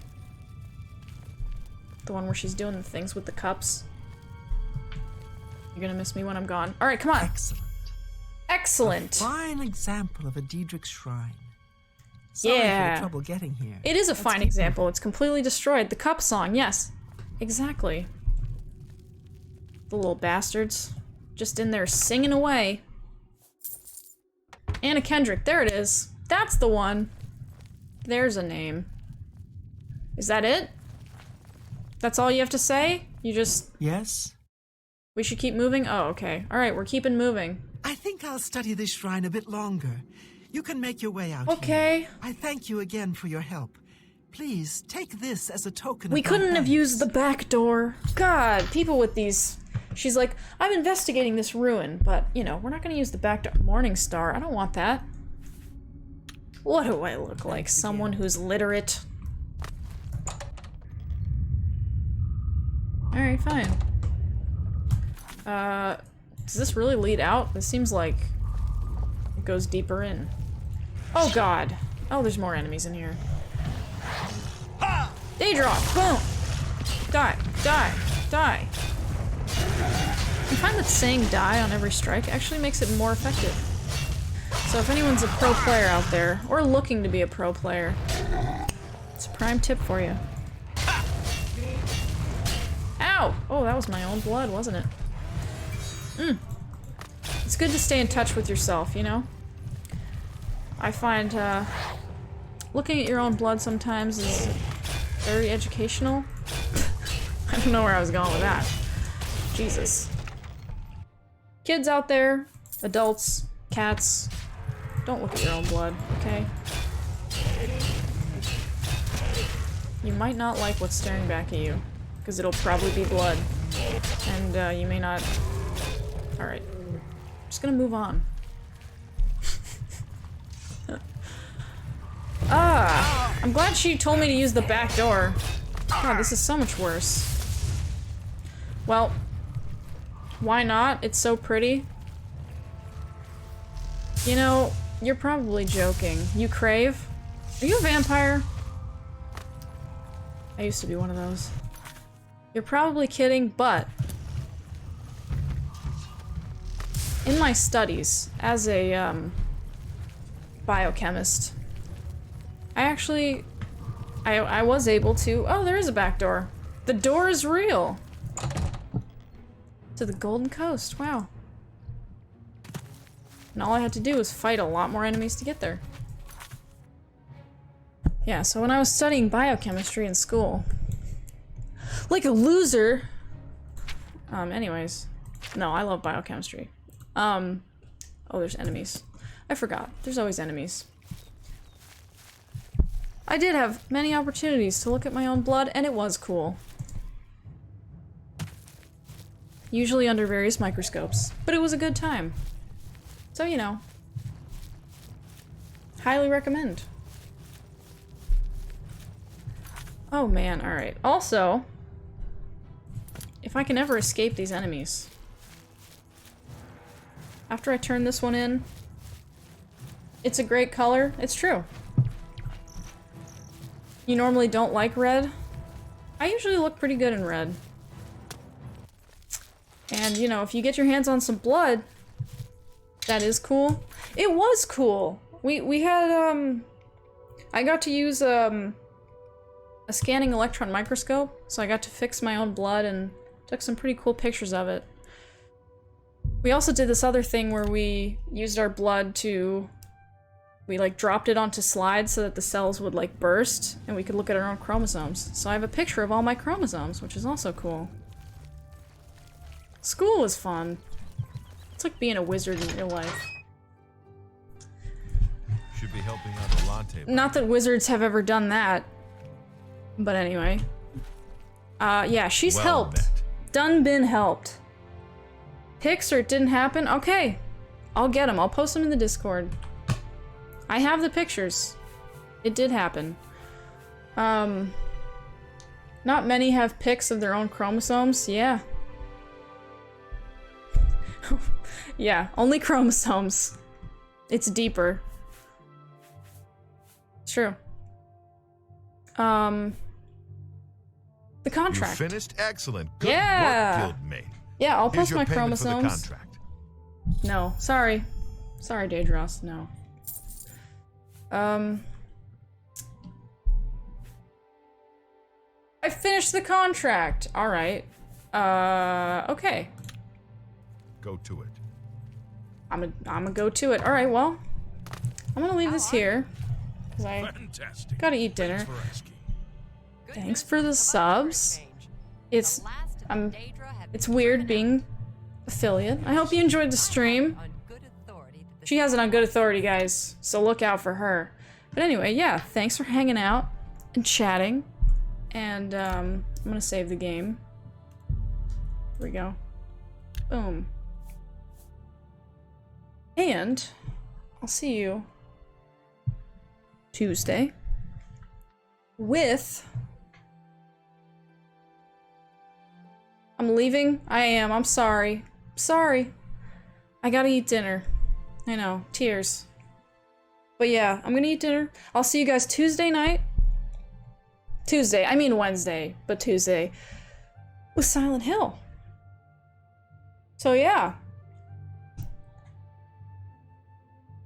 the one where she's doing the things with the cups. You're gonna miss me when I'm gone. All right, come on. Excellent. Excellent. A fine example of a Daedric shrine. Sorry for Yeah. the trouble getting here. It is a Let's fine keep example. It's completely destroyed. The cup song, yes. Exactly. The little bastards. Just in there singing away. Anna Kendrick, there it is. That's the one. There's a name. Is that it? That's all you have to say? You just... Yes? We should keep moving? Oh, okay. Alright, we're keeping moving. I think I'll study this shrine a bit longer. You can make your way out Okay. here. I thank you again for your help. Please, take this as a token We of my couldn't have thanks. used the back door. God, people with these... She's like, I'm investigating this ruin, but, you know, we're not gonna use the back door. Morningstar, I don't want that. What do I look like? Someone who's literate? Alright, fine. Does this really lead out? This seems like it goes deeper in. Oh god. Oh, there's more enemies in here. Daedra! Boom! Die! Die! Die! I find that saying die on every strike actually makes it more effective. So if anyone's a pro player out there, or looking to be a pro player, it's a prime tip for you. Ow! Oh, that was my own blood, wasn't it? It's good to stay in touch with yourself, you know? I find, looking at your own blood sometimes is very educational. I don't know where I was going with that. Jesus. Kids out there, adults, cats, don't look at your own blood, okay? You might not like what's staring back at you, because it'll probably be blood. And, you may not... Alright. Just gonna move on. I'm glad she told me to use the back door. God, this is so much worse. Well, why not? It's so pretty. You know, you're probably joking. You crave? Are you a vampire? I used to be one of those. You're probably kidding, but in my studies as a biochemist, I was able to... Oh, there is a back door. The door is real. To the Golden Coast, wow. And all I had to do was fight a lot more enemies to get there. Yeah, so when I was studying biochemistry in school, like a loser... anyways. No, I love biochemistry. Oh, there's enemies. I forgot. There's always enemies. I did have many opportunities to look at my own blood, and it was cool. Usually under various microscopes, but it was a good time. So, you know. Highly recommend. Oh man, alright. Also, if I can ever escape these enemies, after I turn this one in, it's a great color. It's true. You normally don't like red. I usually look pretty good in red. And, you know, if you get your hands on some blood, that is cool. It was cool! We had, I got to use, a scanning electron microscope, so I got to fix my own blood and took some pretty cool pictures of it. We also did this other thing where we used our blood to... We, like, dropped it onto slides so that the cells would, like, burst, and we could look at our own chromosomes. So I have a picture of all my chromosomes, which is also cool. School was fun. It's like being a wizard in real life. Should be helping out Alante. Not that wizards have ever done that. But anyway. Yeah, she's Well helped. met. Done been helped. Pics or it didn't happen? Okay. I'll get them. I'll post them in the Discord. I have the pictures. It did happen. Not many have pics of their own chromosomes. Yeah. Yeah, only chromosomes. It's deeper. It's true. The contract. You finished? Excellent. Good Yeah. work, Guildmate. Yeah, I'll Here's post your my payment for the chromosomes. contract. No, sorry. Sorry, Daedros, no. I finished the contract. All right. Okay. Go to it. I'm gonna go to it. All right, well, I'm gonna leave this here because I Fantastic. gotta eat dinner. Thanks for asking. Thanks for the subs. It's it's weird being affiliate. I hope you enjoyed the stream. She has it on good authority, guys, so look out for her. But anyway, yeah, thanks for hanging out and chatting. And I'm gonna save the game. Here we go. Boom. And I'll see you Tuesday with... I'm leaving? I am. I'm sorry. Sorry. I gotta eat dinner. I know. Tears. But yeah, I'm gonna eat dinner. I'll see you guys Tuesday night. Tuesday. I mean Wednesday, but Tuesday. With Silent Hill. So yeah.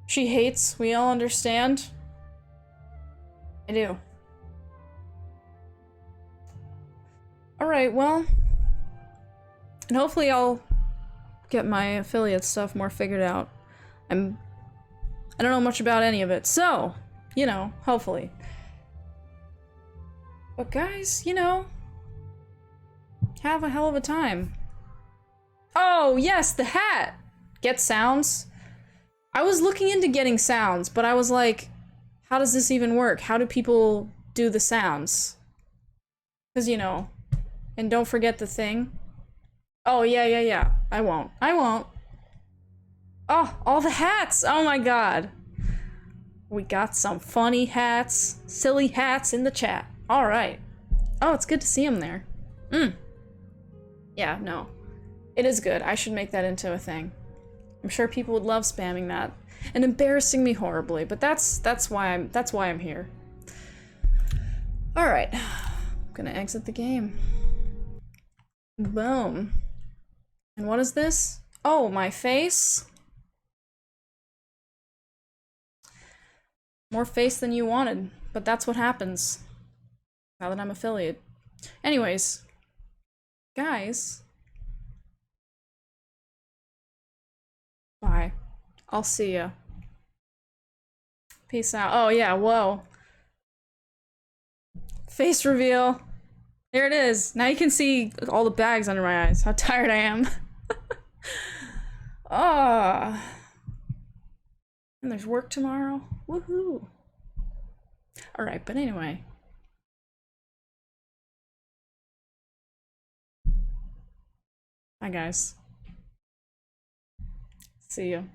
She hates. We all understand. I do. Alright, well. And hopefully I'll get my affiliate stuff more figured out. I don't know much about any of it, so, you know, hopefully. But guys, you know, have a hell of a time. Oh, yes, the hat! Get sounds. I was looking into getting sounds, but I was like, how does this even work? How do people do the sounds? Because, you know, and don't forget the thing. Oh, yeah. I won't. Oh, all the hats! Oh my god. We got some funny hats, silly hats in the chat. Alright. Oh, it's good to see them there. Yeah, no. It is good. I should make that into a thing. I'm sure people would love spamming that and embarrassing me horribly, but that's why I'm here. Alright. I'm gonna exit the game. Boom. And what is this? Oh, my face? More face than you wanted, but that's what happens now that I'm affiliate. Anyways, guys, bye. I'll see ya. Peace out. Oh yeah, whoa. Face reveal. There it is. Now you can see all the bags under my eyes. How tired I am. Ah. And there's work tomorrow. Woohoo. Alright, but anyway. Bye, guys. See you.